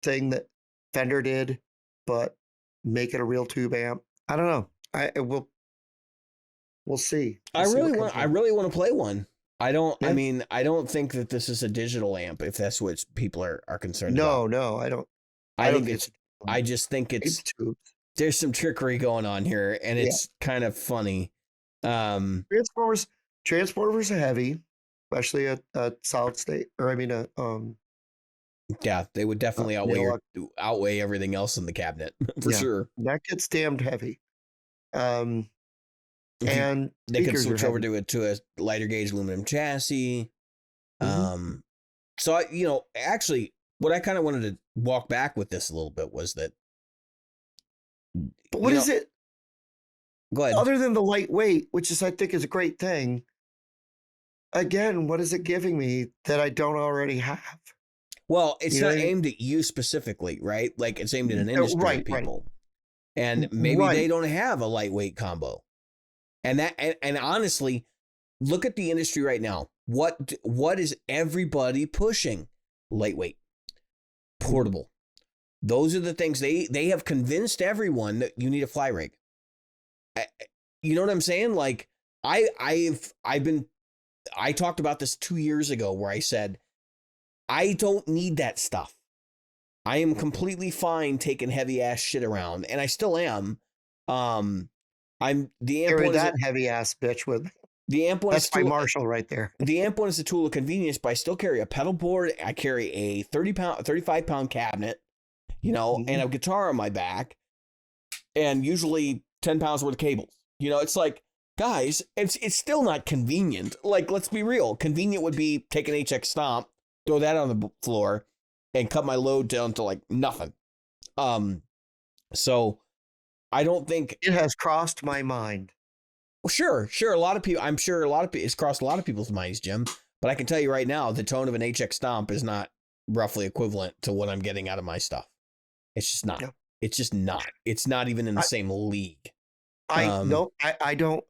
thing that Fender did, but make it a real tube amp. I don't know. We'll see. I really want to play one. I don't think that this is a digital amp, if that's what people are concerned about. No, I don't. I just think there's some trickery going on here, and it's kind of funny. Transformers are heavy, especially at solid state, or I mean, yeah, they would definitely outweigh everything else in the cabinet for sure. That gets damned heavy. And they can switch over to a lighter gauge aluminum chassis. So actually, what I kind of wanted to walk back with this a little bit was that. But what is it? Go ahead. Other than the lightweight, which I think is a great thing. Again, what is it giving me that I don't already have? Well, it's not aimed at you specifically, right? Like, it's aimed at an industry of people. Right. And maybe they don't have a lightweight combo. And honestly, look at the industry right now. What is everybody pushing? Lightweight, portable. Those are the things they have convinced everyone that you need a fly rig. You know what I'm saying? Like, I talked about this 2 years ago where I said, I don't need that stuff. I am completely fine taking heavy ass shit around, and I still am. I'm the amp carry that heavy ass bitch with me. The amp one That's is my tool. Marshall right there. The amp one is a tool of convenience, but I still carry a pedal board. I carry a 35 pound cabinet, and a guitar on my back, and usually 10 pounds worth of cables. It's like, guys, it's still not convenient. Like, let's be real. Convenient would be take an HX Stomp, throw that on the floor, and cut my load down to like nothing. So I don't think it has crossed my mind. Well, sure. A lot of people, I'm sure it's crossed a lot of people's minds, Jim. But I can tell you right now, the tone of an HX Stomp is not roughly equivalent to what I'm getting out of my stuff. It's just not. No. It's just not. It's not even in the same league. I don't.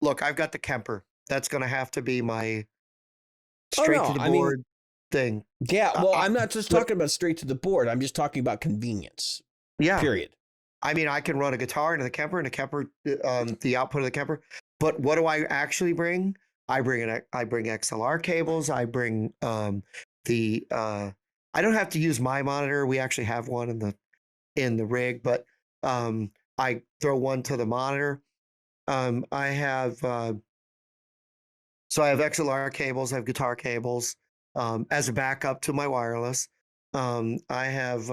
Look, I've got the Kemper. That's going to have to be my straight to the board thing. Yeah, well, I'm not just talking about straight to the board. I'm just talking about convenience. Yeah. Period. I mean, I can run a guitar into the Kemper and the output of the Kemper. But what do I actually bring? I bring XLR cables. I bring I don't have to use my monitor. We actually have one in the rig, but I throw one to the monitor. I have XLR cables. I have guitar cables as a backup to my wireless. I have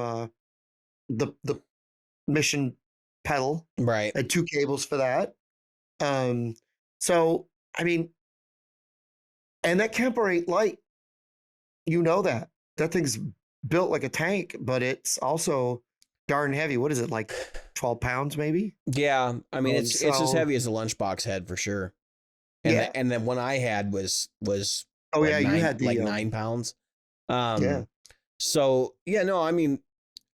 the Mission pedal, right, and 2 cables for that. So I mean, and that Kemper ain't light. That thing's built like a tank, but it's also darn heavy. What is it, like 12 pounds maybe? Yeah, I mean it's as heavy as a lunchbox head for sure. And and then one I had was you had like 9 pounds. Yeah. So yeah, no, I mean,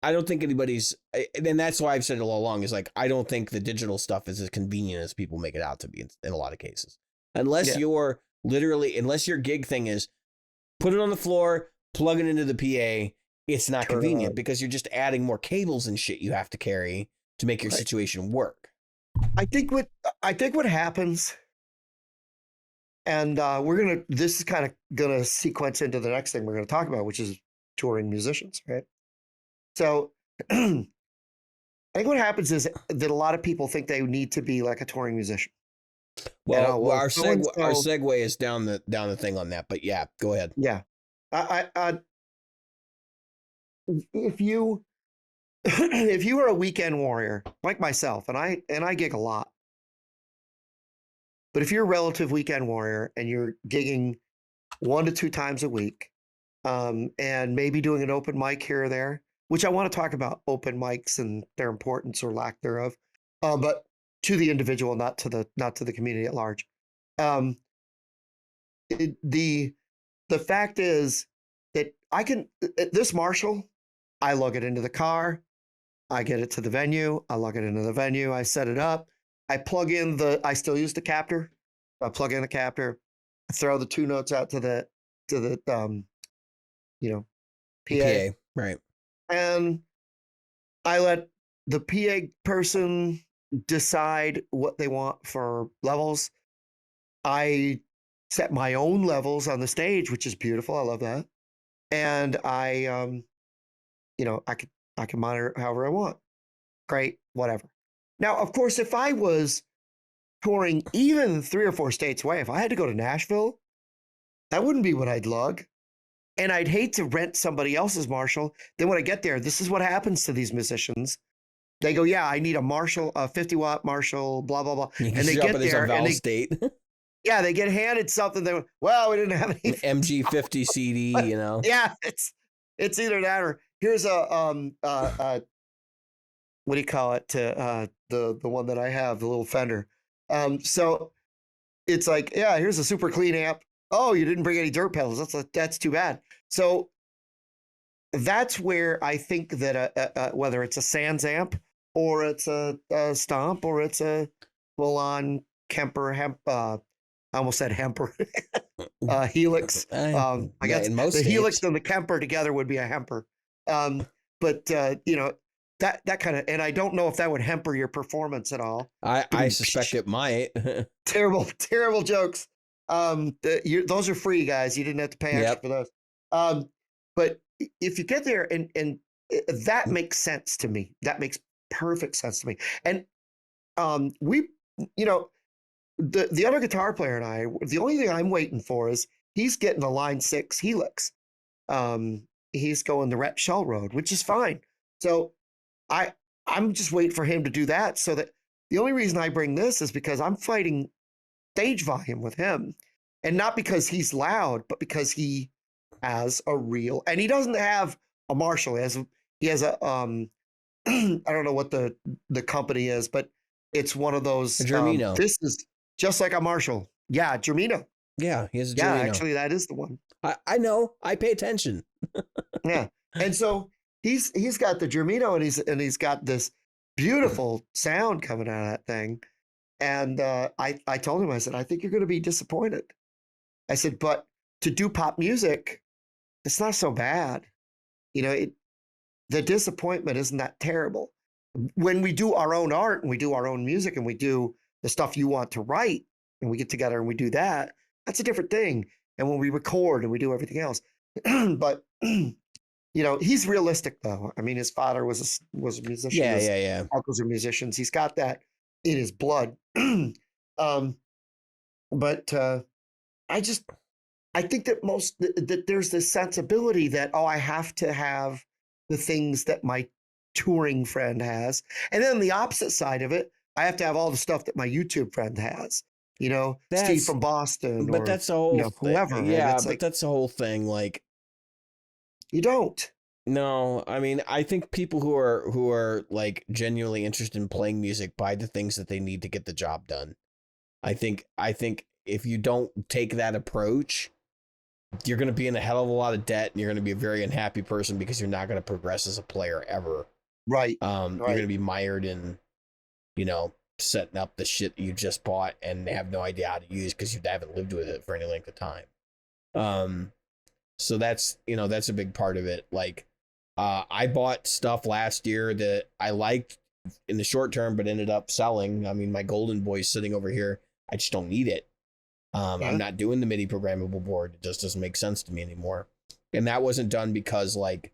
I don't think anybody's, and that's why I've said it all along, is like, I don't think the digital stuff is as convenient as people make it out to be in a lot of cases. Unless your gig thing is put it on the floor, plug it into the PA, it's not convenient because you're just adding more cables and shit you have to carry to make your situation work. I think what happens, and this is kind of gonna sequence into the next thing we're gonna talk about, which is touring musicians, right? So I think what happens is that a lot of people think they need to be like a touring musician. Well, our segue is down the thing on that, but yeah, go ahead. Yeah, if you if you are a weekend warrior like myself, and I gig a lot, but if you're a relative weekend warrior and you're gigging 1 to 2 times a week, and maybe doing an open mic here or there, which I want to talk about open mics and their importance or lack thereof, but to the individual, not to the community at large. The fact is that this Marshall, I lug it into the car, I get it to the venue, I lug it into the venue, I set it up, I still use the captor, I plug in the captor, I throw the 2 notes out to the PA, right. And I let the PA person decide what they want for levels. I set my own levels on the stage, which is beautiful. I love that. And I can monitor however I want. Great, whatever. Now, of course, if I was touring even 3 or 4 states away, if I had to go to Nashville, that wouldn't be what I'd lug. And I'd hate to rent somebody else's Marshall. Then when I get there, this is what happens to these musicians. They go, yeah, I need a Marshall, a 50-watt Marshall, blah, blah, blah. And they get there and they get handed something. We didn't have any MG50 CD, Yeah, it's either that or here's a what do you call it? The one that I have, the little Fender. So it's like, yeah, here's a super clean amp. Oh, you didn't bring any dirt pedals. That's too bad. So that's where I think that whether it's a Sans amp or it's a Stomp or it's a full-on Kemper I almost said Hemper Helix. I guess the Helix and the Kemper together would be a Hemper. But that kind of, and I don't know if that would hamper your performance at all. I suspect it might. Terrible jokes. Those are free, guys. You didn't have to pay extra for those. But if you get there and that makes sense to me. That makes perfect sense to me. And we, the other guitar player and I, the only thing I'm waiting for is he's getting a Line 6 Helix. He's going the Rhett Shell Road, which is fine. So I'm just waiting for him to do that. So that the only reason I bring this is because I'm fighting stage volume with him, and not because he's loud, but because he has a real, and he doesn't have a Marshall. He has a I don't know what the company is, but it's one of those. A Germino. This is just like a Marshall. Yeah, Germino. Yeah, he has a Germino. Yeah, actually, that is the one. I know. I pay attention. Yeah, and so he's got the Germino, and he's got this beautiful sound coming out of that thing. And I told him, I said, I think you're going to be disappointed. I said, but to do pop music, it's not so bad. You know, the disappointment isn't that terrible. When we do our own art and we do our own music and we do the stuff you want to write and we get together and we do that, that's a different thing. And when we record and we do everything else, but you know, he's realistic though. I mean, his father was a musician. Yeah. Uncles are musicians. He's got that in his blood. But I think that there's this sensibility that, oh, I have to have the things that my touring friend has. And then the opposite side of it, I have to have all the stuff that my YouTube friend has, you know, Steve from Boston. But that's the whole whoever. Yeah, but that's the whole thing. Like, you don't. No, I mean, I think people who are like genuinely interested in playing music buy the things that they need to get the job done. I think if you don't take that approach, you're going to be in a hell of a lot of debt, and you're going to be a very unhappy person because you're not going to progress as a player ever. Right. You're going to be mired in, you know, setting up the shit that you just bought and have no idea how to use because you haven't lived with it for any length of time. So that's, you know, that's a big part of it. Like, I bought stuff last year that I liked in the short term, but ended up selling. I mean, my Golden Boy's sitting over here. I just don't need it. I'm not doing the MIDI programmable board. It just doesn't make sense to me anymore. And that wasn't done because, like,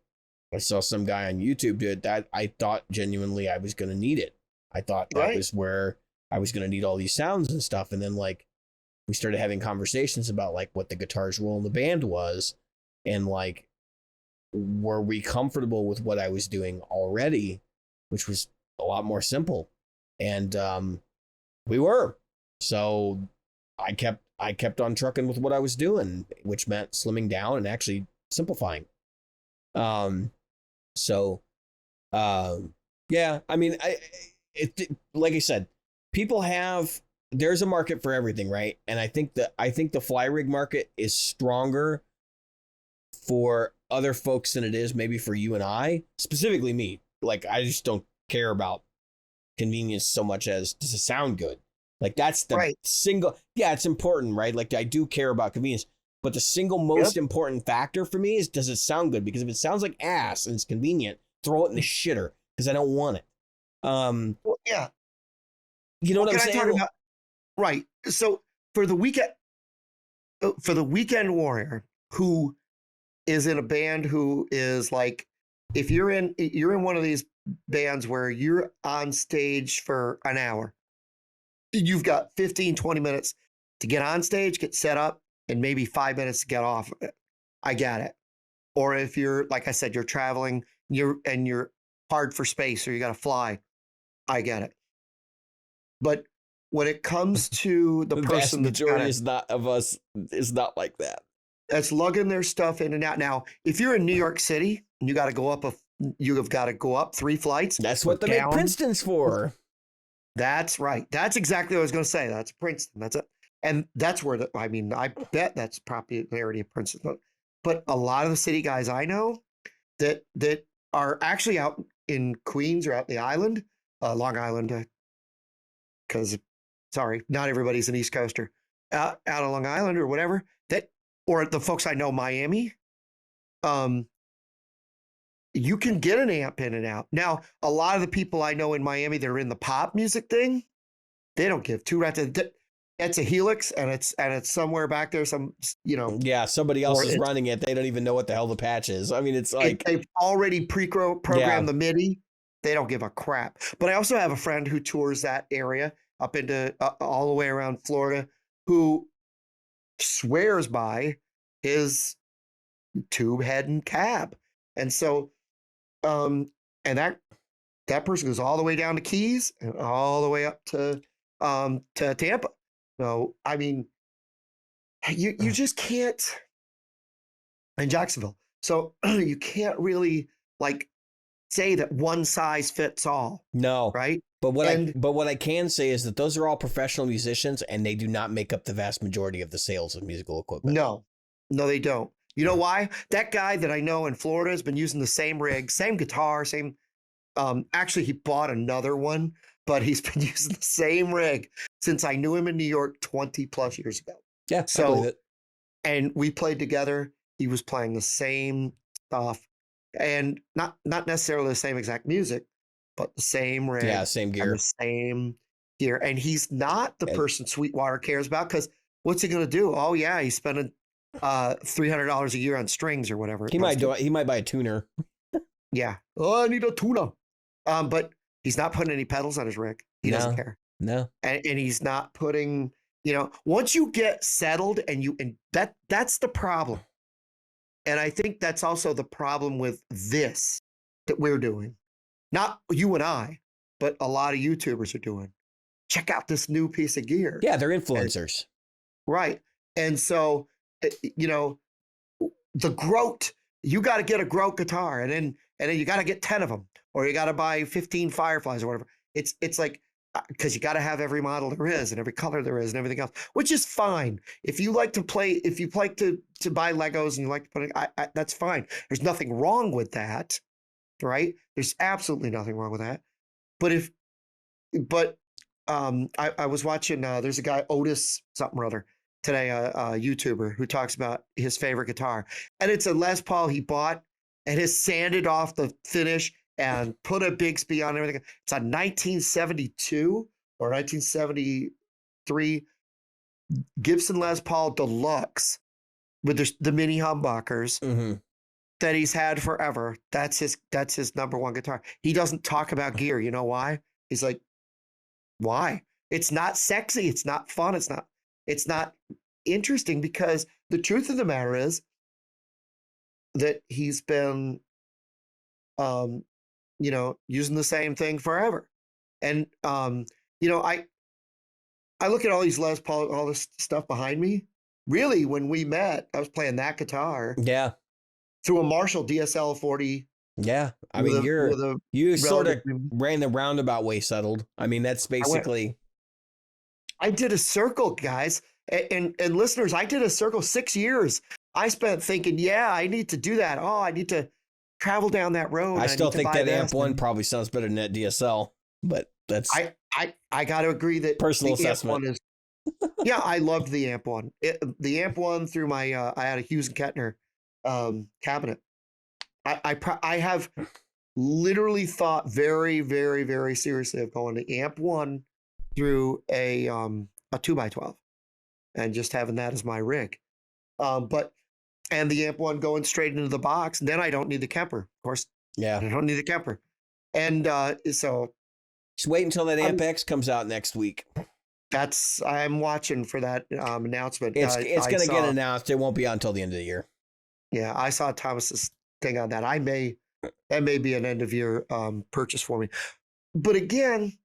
I saw some guy on YouTube do it. That I thought genuinely I was going to need it. I thought that was where I was going to need all these sounds and stuff. And then, like, we started having conversations about, like, what the guitar's role in the band was. And, like, were we comfortable with what I was doing already, which was a lot more simple. And we were. So I kept on trucking with what I was doing, which meant slimming down and actually simplifying. Yeah, I mean, like I said, there's a market for everything, right? And I think the flyrig market is stronger for other folks than it is maybe for you and I, specifically me. Like, I just don't care about convenience so much as, does it sound good? Like, that's the single, yeah, it's important, right? Like, I do care about convenience, but the single most important factor for me is, does it sound good? Because if it sounds like ass and it's convenient, throw it in the shitter, because I don't want it. Well, yeah. You know what I'm saying? About, right. So for the weekend warrior who is in a band who is like, if you're in one of these bands where you're on stage for an hour, you've got 15, 20 minutes to get on stage, get set up, and maybe 5 minutes to get off of it. I get it. Or if you're, like I said, you're traveling, you're hard for space, or you got to fly, I get it. But when it comes to the person, vast majority is not like that. That's lugging their stuff in and out. Now, if you're in New York City and you have got to go up 3 flights. That's what the make Princeton's for. That's right. That's exactly what I was going to say. That's Princeton. That's it. And that's where I bet that's popularity of Princeton. But a lot of the city guys I know that are actually out in Queens or out the island, Long Island, because sorry, not everybody's an East Coaster, out on Long Island or whatever, or the folks I know, Miami, you can get an amp in and out. Now, a lot of the people I know in Miami that are in the pop music thing, they don't give two rats. It's a Helix, and it's somewhere back there. Yeah, somebody else is running it. They don't even know what the hell the patch is. I mean, it's like they've already programmed the MIDI. They don't give a crap. But I also have a friend who tours that area, up into all the way around Florida, who swears by his tube head and cab. And so, and that person goes all the way down to Keys and all the way up to Tampa. So, I mean, you just can't, in Jacksonville. So you can't really like say that one size fits all. No. Right. But what I can say is that those are all professional musicians, and they do not make up the vast majority of the sales of musical equipment. No, they don't. You know why? That guy that I know in Florida has been using the same rig, same guitar, same. Actually, he bought another one, but he's been using the same rig since I knew him in New York 20 plus years ago. Yeah, so, I believe it. And we played together. He was playing the same stuff, and not necessarily the same exact music, but the same rig. Yeah, same gear. The same gear. And he's not the person Sweetwater cares about, because what's he going to do? Oh, yeah, he's spending $300 a year on strings or whatever. He might buy a tuner. Yeah. Oh, I need a tuner. But he's not putting any pedals on his rig. He doesn't care. No. And he's not putting, once you get settled and that's the problem. And I think that's also the problem with this that we're doing. Not you and I, but a lot of YouTubers are doing. Check out this new piece of gear. Yeah, they're influencers. Right. And so, the Groat, you got to get a Groat guitar, and then you got to get 10 of them, or you got to buy 15 Fireflies or whatever. It's like, because you got to have every model there is and every color there is and everything else, which is fine. If you like to play, if you like to buy Legos and you like to put it, that's fine. There's nothing wrong with that, right? There's absolutely nothing wrong with that. But I was watching, there's a guy, Otis something or other, today, a YouTuber who talks about his favorite guitar. And it's a Les Paul he bought and has sanded off the finish and put a Bixby on everything. It's a 1972 or 1973 Gibson Les Paul Deluxe with the mini humbuckers that he's had forever. That's his number one guitar. He doesn't talk about gear. You know why? He's like, why? It's not sexy. It's not fun. It's not interesting, because the truth of the matter is that he's been, using the same thing forever. And, I look at all these Les Paul, all this stuff behind me. Really, when we met, I was playing that guitar. Yeah. Through a Marshall DSL 40. Yeah. I mean, you sort of ran the roundabout way settled. I mean, that's basically. I did a circle, guys. And listeners, I did a circle 6 years. I spent thinking, yeah, I need to do that. Oh, I need to travel down that road. I still think that Amp 1 probably sounds better than that DSL, but that's. I got to agree that personal assessment. Amp 1 is, yeah, I loved the Amp 1. The Amp 1 through my, I had a Hughes and Kettner cabinet. I have literally thought very, very, very seriously of going to Amp 1 through a 2x12 and just having that as my rig. And the Amp 1 going straight into the box. And then I don't need the Kemper, of course. Yeah. I don't need the Kemper. And so. Just wait until that Amp X comes out next week. I'm watching for that announcement. It's going to get announced. It won't be out until the end of the year. Yeah, I saw Thomas's thing on that. That may be an end of year purchase for me. But again,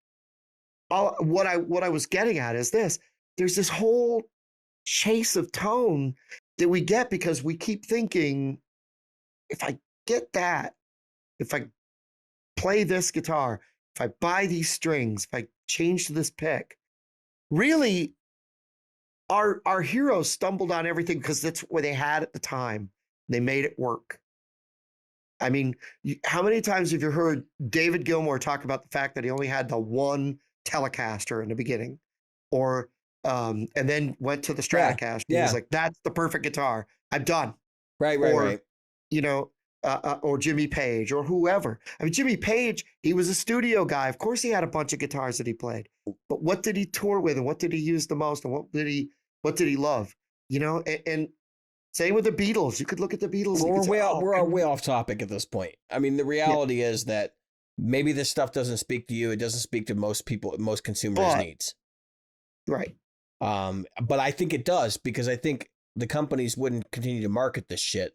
what I was getting at is this: there's this whole chase of tone that we get because we keep thinking, if I get that, if I play this guitar, if I buy these strings, if I change to this pick, really, our heroes stumbled on everything because that's what they had at the time. They made it work. I mean, how many times have you heard David Gilmour talk about the fact that he only had the one Telecaster in the beginning, or and then went to the Stratocaster? Yeah. He was like, "That's the perfect guitar. I'm done." Right. Or Jimmy Page or whoever. I mean, Jimmy Page, he was a studio guy. Of course, he had a bunch of guitars that he played. But what did he tour with, and what did he use the most, and what did he love? And same with the Beatles. You could look at the Beatles. Well, we're way off topic at this point. I mean, the reality is that maybe this stuff doesn't speak to you. It doesn't speak to most people, most consumers' needs. Right. But I think it does, because I think the companies wouldn't continue to market this shit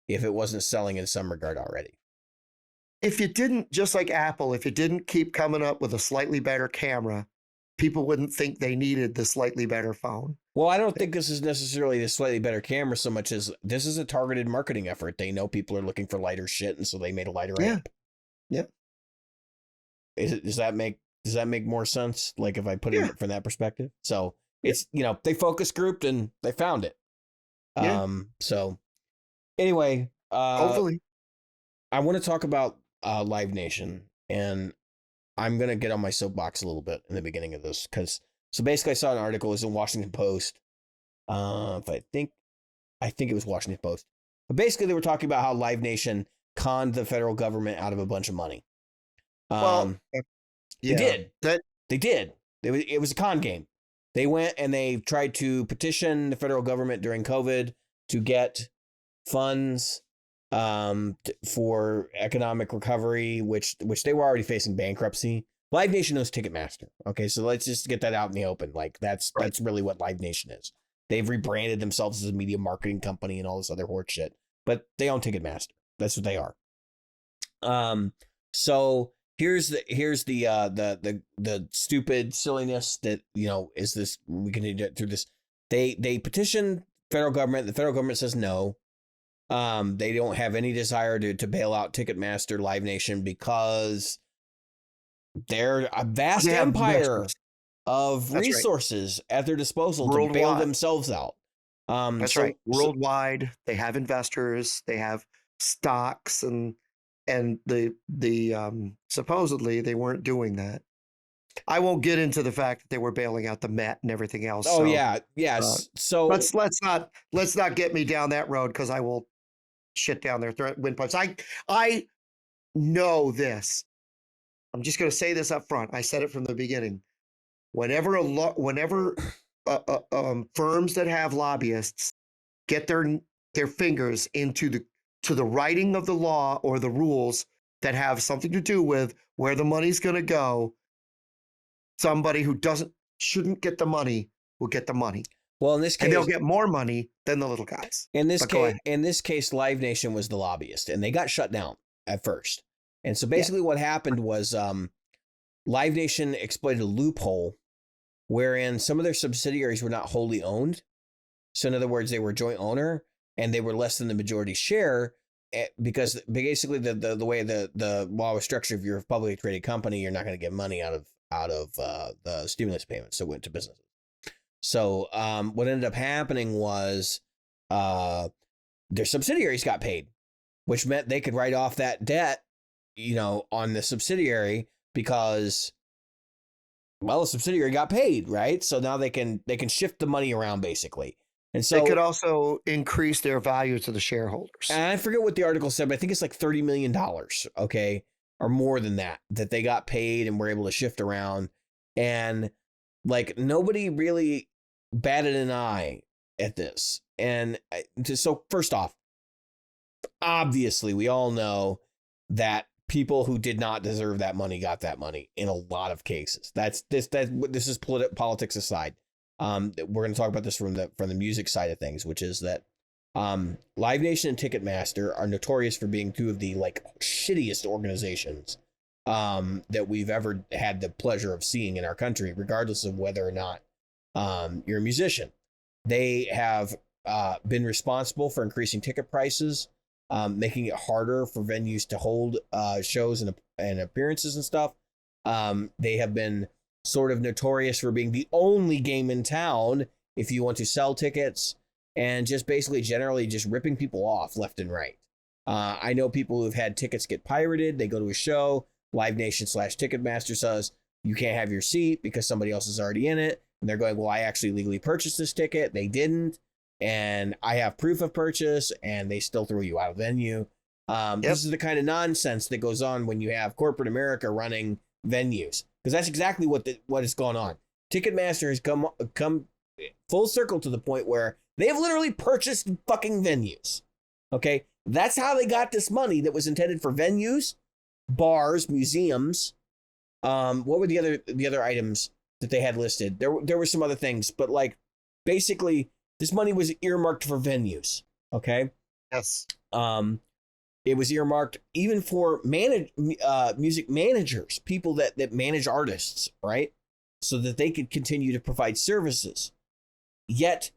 if it wasn't selling in some regard already. If you didn't, just like Apple, if you didn't keep coming up with a slightly better camera, people wouldn't think they needed the slightly better phone. Well, I don't think this is necessarily the slightly better camera so much as this is a targeted marketing effort. They know people are looking for lighter shit, and so they made a lighter amp. Yeah. Does that make more sense? Like if I put it from that perspective? So it's, they focus grouped and they found it. So anyway, Hopefully. I want to talk about Live Nation, and I'm going to get on my soapbox a little bit in the beginning of this, so basically I saw an article, it was in Washington Post. I think it was Washington Post. But basically they were talking about how Live Nation conned the federal government out of a bunch of money. They did. They did. It was a con game. They went and they tried to petition the federal government during COVID to get funds for economic recovery, which they were already facing bankruptcy. Live Nation knows Ticketmaster. Okay, so let's just get that out in the open. Like that's really what Live Nation is. They've rebranded themselves as a media marketing company and all this other horse shit, but they own Ticketmaster. That's what they are. So here's the stupid silliness that is this. We can get through this. They petition federal government. The federal government says no. They don't have any desire to bail out Ticketmaster, Live Nation, because they're a vast empire of resources at their disposal to bail themselves out. That's right. Worldwide, they have investors, they have stocks, and the supposedly they weren't doing that. I won't get into the fact that they were bailing out the Met and everything else. Oh, so, yes. So let's not get me down that road, because I will shit down their windpipes. I know this. I'm just going to say this up front. I said it from the beginning. Whenever firms that have lobbyists get their fingers into the writing of the law or the rules that have something to do with where the money's going to go, somebody who shouldn't get the money will get the money. Well, in this case, and they'll get more money than the little guys. In this case, Live Nation was the lobbyist, and they got shut down at first. And so basically what happened was Live Nation exploited a loophole wherein some of their subsidiaries were not wholly owned. So in other words, they were joint owner and they were less than the majority share, because basically the way the law was structured, if you're a publicly traded company, you're not going to get money out of the stimulus payments that went to businesses. So what ended up happening was their subsidiaries got paid, which meant they could write off that debt, on the subsidiary, because, well, the subsidiary got paid, right? So now they can shift the money around, basically. And so they could also increase their value to the shareholders. And I forget what the article said, but I think it's like $30 million, okay, or more than that they got paid and were able to shift around. And like nobody really batted an eye at this. And so first off, obviously we all know that people who did not deserve that money got that money in a lot of cases. This is politics aside. We're going to talk about this from the music side of things, which is that Live Nation and Ticketmaster are notorious for being two of the shittiest organizations that we've ever had the pleasure of seeing in our country, regardless of whether or not you're a musician. They have been responsible for increasing ticket prices, making it harder for venues to hold shows and appearances and stuff. They have been sort of notorious for being the only game in town if you want to sell tickets, and just basically generally just ripping people off left and right. I know people who've had tickets get pirated. They go to a show, Live Nation / Ticketmaster says you can't have your seat because somebody else is already in it. And they're going, well, I actually legally purchased this ticket. They didn't. And I have proof of purchase, and they still throw you out of venue. This is the kind of nonsense that goes on when you have corporate America running venues, because that's exactly what has gone on. Ticketmaster has come full circle to the point where they've literally purchased fucking venues. Okay, that's how they got this money that was intended for venues, bars, museums. What were the other items that they had listed. There were some other things, but like basically this money was earmarked for venues. Okay. Yes. It was earmarked even for music managers, people that manage artists, right? So that they could continue to provide services. Yet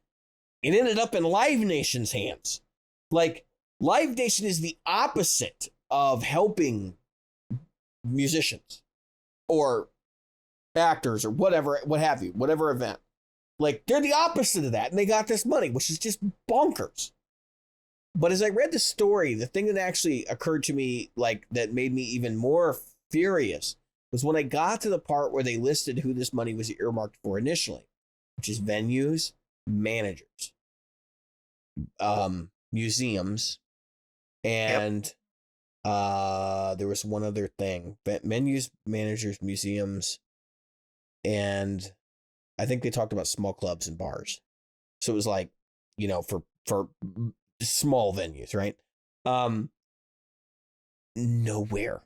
it ended up in Live Nation's hands. Like, Live Nation is the opposite of helping musicians or actors or whatever, what have you, whatever event. Like, they're the opposite of that, and they got this money, which is just bonkers. But as I read the story, the thing that actually occurred to me, like, that made me even more furious was when I got to the part where they listed who this money was earmarked for initially, which is venues, managers, museums, and there was one other thing: venues, managers, museums, and I think they talked about small clubs and bars. So it was like, you know, for small venues, right? Nowhere.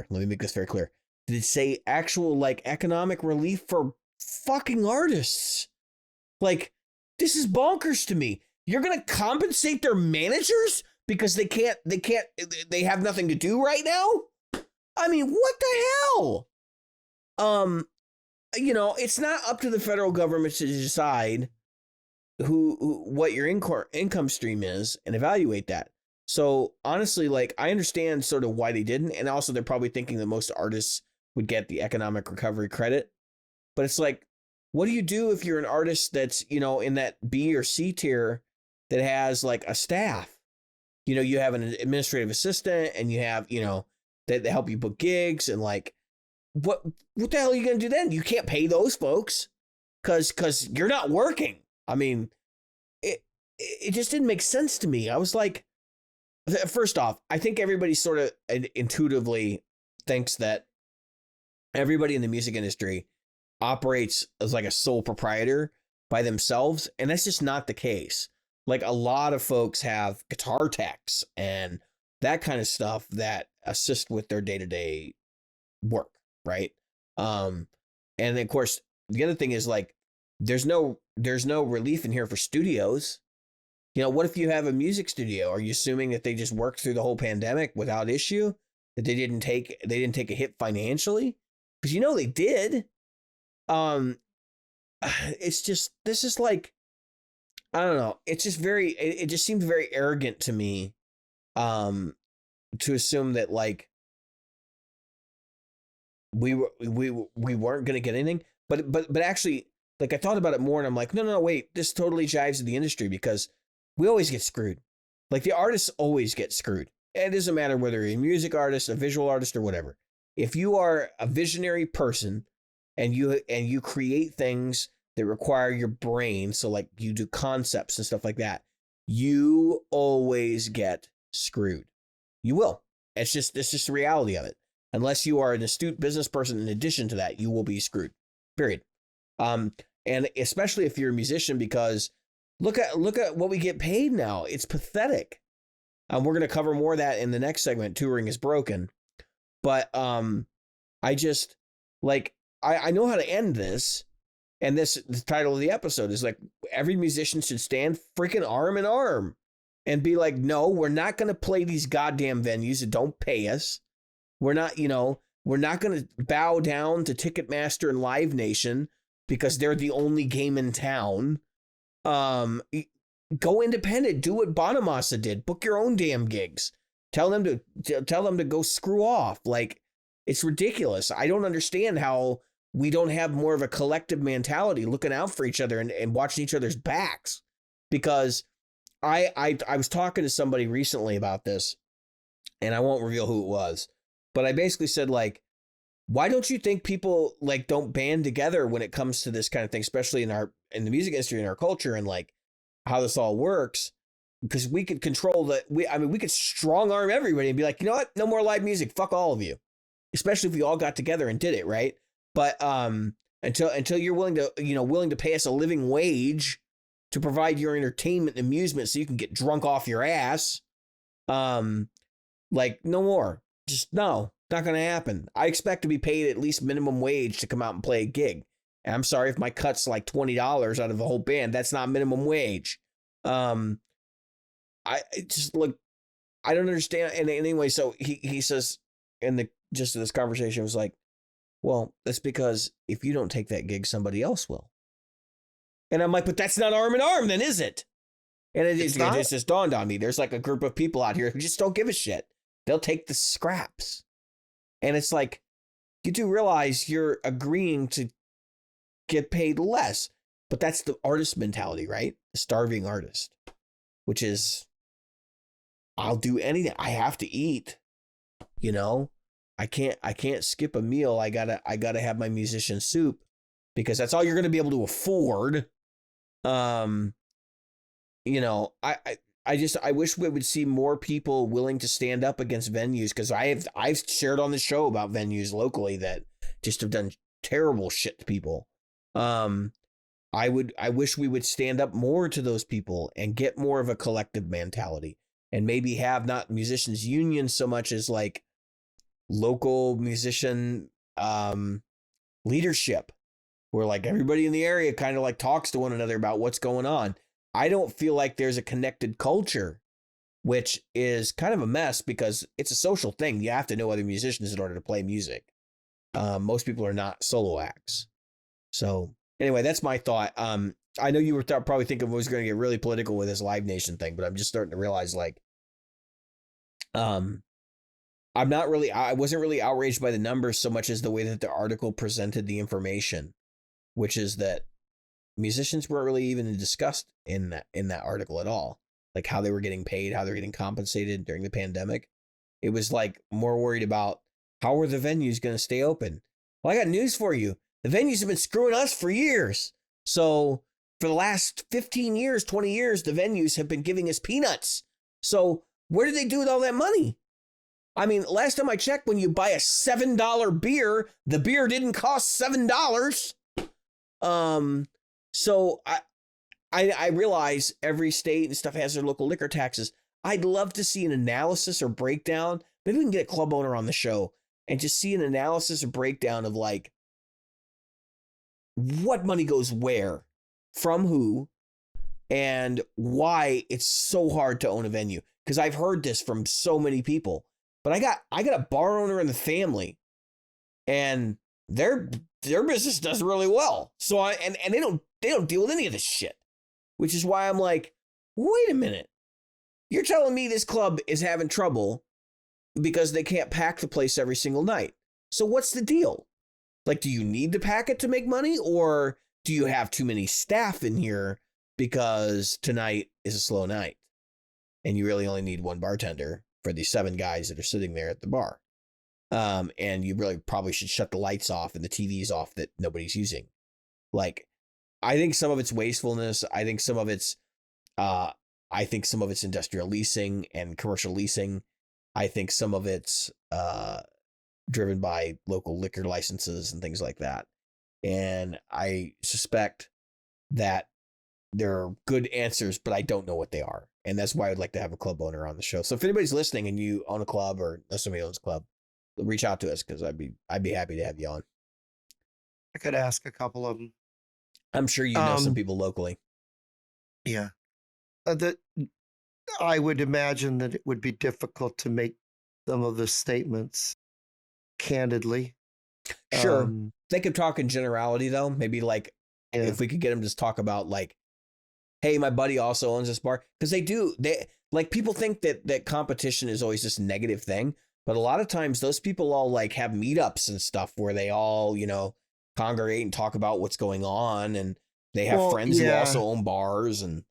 Let me make this very clear. Did it say actual like economic relief for fucking artists? Like, this is bonkers to me. You're going to compensate their managers because they have nothing to do right now? I mean, what the hell? You know, it's not up to the federal government to decide what your income stream is and evaluate that. So honestly, like, I understand sort of why they didn't. And also they're probably thinking that most artists would get the economic recovery credit. But it's like, what do you do if you're an artist that's, you know, in that B or C tier that has like a staff? You know, you have an administrative assistant and you have, you know, that help you book gigs, and like, what the hell are you going to do then? You can't pay those folks because you're not working. I mean, it just didn't make sense to me. I was like, first off, I think everybody sort of intuitively thinks that everybody in the music industry operates as like a sole proprietor by themselves. And that's just not the case. Like, a lot of folks have guitar techs and that kind of stuff that assist with their day-to-day work. Right. And of course, the other thing is like, there's no relief in here for studios. You know, what if you have a music studio? Are you assuming that they just worked through the whole pandemic without issue? That they didn't take a hit financially? Because, you know, they did. It's just, this is like, I don't know. It's just it just seems very arrogant to me, to assume that like we weren't going to get anything. But actually, like, I thought about it more and I'm like, no, wait, this totally jives with the industry because we always get screwed. Like, the artists always get screwed. It doesn't matter whether you're a music artist, a visual artist, or whatever. If you are a visionary person and you create things that require your brain, so like you do concepts and stuff like that, you always get screwed. You will. It's just the reality of it. Unless you are an astute business person, in addition to that, you will be screwed. Period. And especially if you're a musician, because look at what we get paid now. It's pathetic. We're going to cover more of that in the next segment. Touring is broken. But I just, like, I know how to end this. And the title of the episode is like, every musician should stand freaking arm in arm and be like, no, we're not going to play these goddamn venues that don't pay us. We're not, you know, we're not going to bow down to Ticketmaster and Live Nation because they're the only game in town. Go independent. Do what Bonamassa did. Book your own damn gigs. Tell them to go screw off. Like, it's ridiculous. I don't understand how we don't have more of a collective mentality, looking out for each other and watching each other's backs. Because I was talking to somebody recently about this, and I won't reveal who it was, but I basically said, like, why don't you think people like don't band together when it comes to this kind of thing, especially in the music industry and our culture and like how this all works? Because we could control we could strong arm everybody and be like, you know what? No more live music. Fuck all of you. Especially if we all got together and did it, right? But until you're willing to pay us a living wage to provide your entertainment and amusement so you can get drunk off your ass, like, no more. Just no, not going to happen. I expect to be paid at least minimum wage to come out and play a gig. And I'm sorry if my cut's like $20 out of the whole band. That's not minimum wage. I just look, I don't understand. And anyway, so he says in the just of this conversation was like, well, that's because if you don't take that gig, somebody else will. And I'm like, but that's not arm in arm, then, is it? And it just dawned on me. There's like a group of people out here who just don't give a shit. They'll take the scraps. And it's like, you do realize you're agreeing to get paid less. But that's the artist mentality, right? The starving artist, which is, I'll do anything. I have to eat, you know? I can't skip a meal. I gotta have my musician soup because that's all you're gonna be able to afford. You know, I wish we would see more people willing to stand up against venues, because I've shared on the show about venues locally that just have done terrible shit to people. I wish we would stand up more to those people and get more of a collective mentality, and maybe have not musicians unions so much as like local musician leadership, where like everybody in the area kind of like talks to one another about what's going on. I don't feel like there's a connected culture, which is kind of a mess because it's a social thing. You have to know other musicians in order to play music. Most people are not solo acts. So anyway, that's my thought. I know you were probably thinking I was going to get really political with this Live Nation thing, but I'm just starting to realize like, I wasn't really outraged by the numbers so much as the way that the article presented the information, which is that musicians weren't really even discussed in that article at all. Like how they were getting paid, how they're getting compensated during the pandemic. It was like more worried about how are the venues going to stay open. Well, I got news for you. The venues have been screwing us for years. So for the last 15 years, 20 years, the venues have been giving us peanuts. So where did they do with all that money? I mean, last time I checked, when you buy a $7 beer, the beer didn't cost $7. So I realize every state and stuff has their local liquor taxes. I'd love to see an analysis or breakdown. Maybe we can get a club owner on the show and just see an analysis or breakdown of like what money goes where, from who, and why it's so hard to own a venue. Because I've heard this from so many people. But I got a bar owner in the family, and their business does really well. So and they don't deal with any of this shit, which is why I'm like, wait a minute, you're telling me this club is having trouble because they can't pack the place every single night. So what's the deal? Like, do you need to pack it to make money, or do you have too many staff in here because tonight is a slow night, and you really only need one bartender for the 7 guys that are sitting there at the bar. And you really probably should shut the lights off and the TVs off that nobody's using. Like, I think some of it's wastefulness. I think some of it's industrial leasing and commercial leasing. I think some of it's driven by local liquor licenses and things like that. And I suspect that there are good answers, but I don't know what they are. And that's why I'd like to have a club owner on the show. So if anybody's listening and you own a club or know somebody owns a club, reach out to us, because I'd be happy to have you on. I could ask a couple of them. I'm sure you know some people locally. Yeah. I would imagine that it would be difficult to make some of the statements candidly. Sure. They could talk in generality, though. Maybe like if we could get them to talk about like, hey, my buddy also owns this bar. Because they like, people think that competition is always this negative thing. But a lot of times those people all like have meetups and stuff where they all, you know, congregate and talk about what's going on. And they have friends who also own bars, and,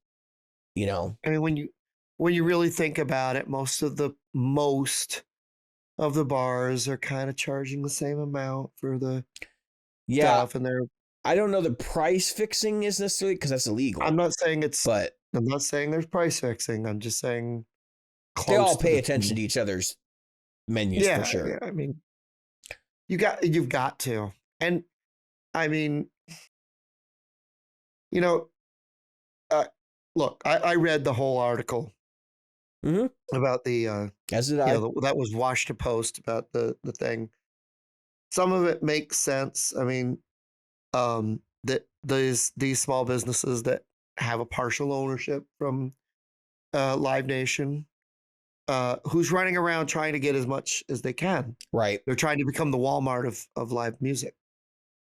you know. I mean, when you really think about it, most of the bars are kind of charging the same amount for the stuff, and I don't know the price fixing is necessarily, because that's illegal. I'm not saying I'm not saying there's price fixing. I'm just saying they all pay attention to each other's menus for sure. Yeah, I mean, you've got to. And I mean, you know, look, I read the whole article, about the As did I. that was Washington Post about the thing. Some of it makes sense. I mean, that these small businesses that have a partial ownership from Live Nation, who's running around trying to get as much as they can. Right. They're trying to become the Walmart of live music.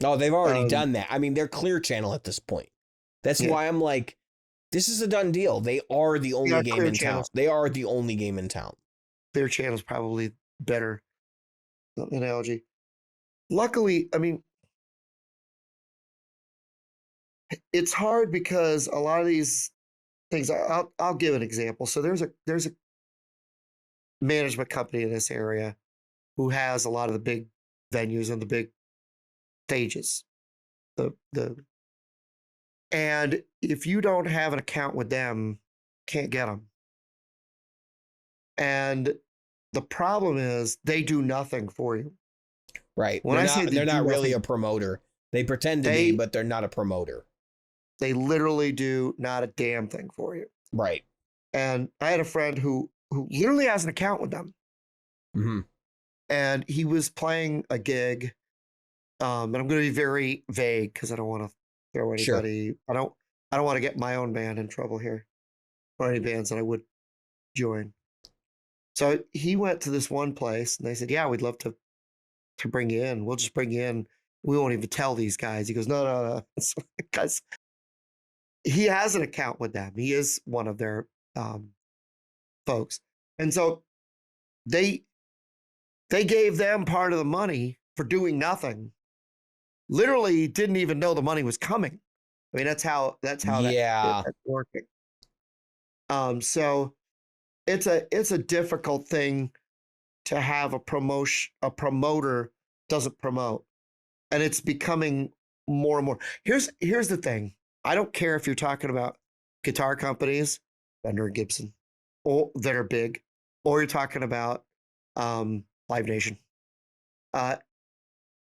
Oh, they've already done that. I mean, they're Clear Channel at this point. That's why I'm like, this is a done deal. They are the only game in town. They are the only game in town. Clear Channel's probably better analogy. Luckily, I mean, it's hard because a lot of these things. I'll give an example. So there's a management company in this area who has a lot of the big venues and the big stages. And if you don't have an account with them, can't get them. And the problem is they do nothing for you. Right. They're not really a promoter. They pretend to be, but they're not a promoter. They literally do not a damn thing for you. Right. And I had a friend who literally has an account with them. Mm-hmm. And he was playing a gig. And I'm going to be very vague because I don't want to throw anybody. Sure. I don't want to get my own band in trouble here, or any bands that I would join. So he went to this one place, and they said, "Yeah, we'd love to bring you in. We'll just bring you in. We won't even tell these guys." He goes, "No, because he has an account with them. He is one of their folks, and so they gave them part of the money for doing nothing." Literally didn't even know the money was coming. I mean, that's how that's working. So it's a difficult thing to have a promoter doesn't promote, and it's becoming more and more. Here's the thing. I don't care if you're talking about guitar companies, Fender and Gibson, or that are big, or you're talking about Live Nation.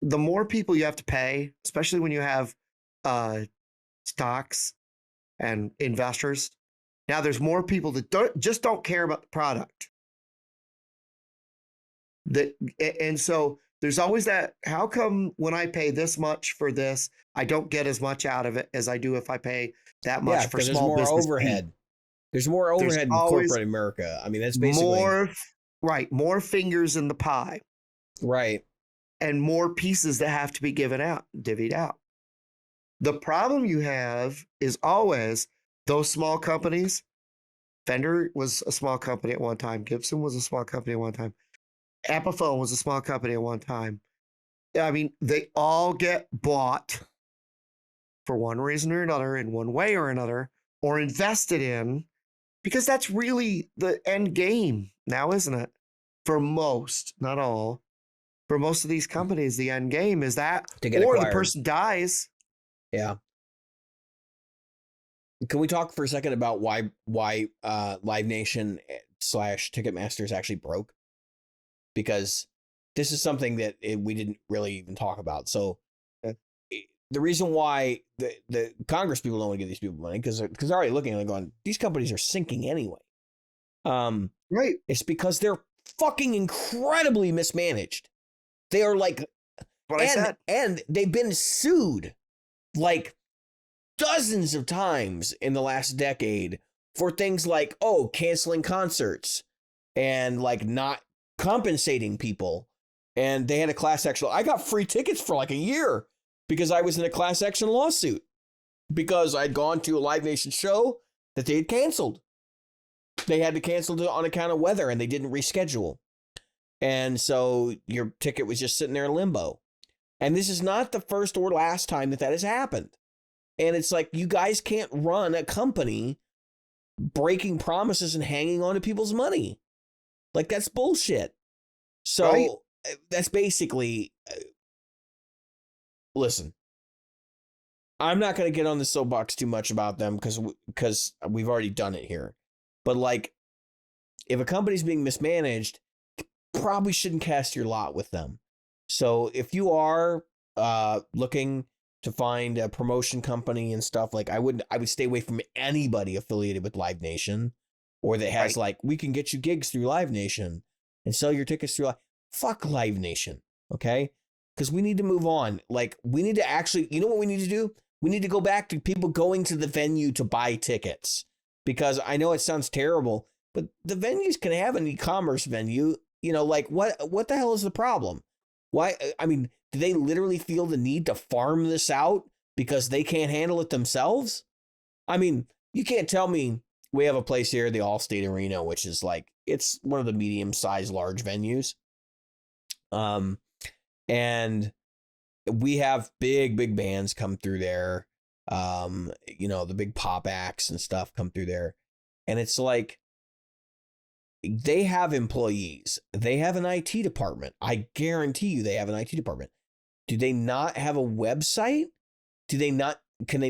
The more people you have to pay, especially when you have stocks and investors. Now there's more people that don't care about the product. And so there's always that. How come when I pay this much for this, I don't get as much out of it as I do if I pay that much for small business? There's more overhead. There's more overhead in corporate America. I mean, that's basically more fingers in the pie. Right. And more pieces that have to be divvied out. The problem you have is always those small companies. Fender was a small company at one time. Gibson was a small company at one time. Epiphone was a small company at one time. I mean, they all get bought for one reason or another, in one way or another, or invested in, because that's really the end game now, isn't it? For most, not all. For most of these companies, the end game is that, or the person dies. Yeah. Can we talk for a second about why Live Nation / Ticketmaster is actually broke? Because this is something that we didn't really even talk about. So the reason why the Congress people don't want to give these people money, because they're already looking and going, these companies are sinking anyway. Right. It's because they're fucking incredibly mismanaged. They are like, what I said. And they've been sued like dozens of times in the last decade for things like, canceling concerts and like not compensating people. And they had a class action. I got free tickets for like a year because I was in a class action lawsuit because I'd gone to a Live Nation show that they had canceled. They had to cancel it on account of weather and they didn't reschedule. And so your ticket was just sitting there in limbo. And this is not the first or last time that has happened. And it's like, you guys can't run a company breaking promises and hanging on to people's money. Like, that's bullshit. So that's basically, listen, I'm not going to get on the soapbox too much about them because we've already done it here. But like, if a company's being mismanaged, probably shouldn't cast your lot with them. So if you are looking to find a promotion company and stuff, like I would stay away from anybody affiliated with Live Nation or that has Right. like, we can get you gigs through Live Nation and sell your tickets through fuck Live Nation. Okay. Because we need to move on. Like, we need to actually, you know what we need to do? We need to go back to people going to the venue to buy tickets, because I know it sounds terrible, but the venues can have an e-commerce venue. You know, like what the hell is the problem? Why? I mean, do they literally feel the need to farm this out because they can't handle it themselves? I mean, you can't tell me. We have a place here, the Allstate Arena, which is like, it's one of the medium-sized large venues. And we have big bands come through there. You know, the big pop acts and stuff come through there. And it's like, they have employees. They have an IT department. I guarantee you they have an IT department. Do they not have a website? Can they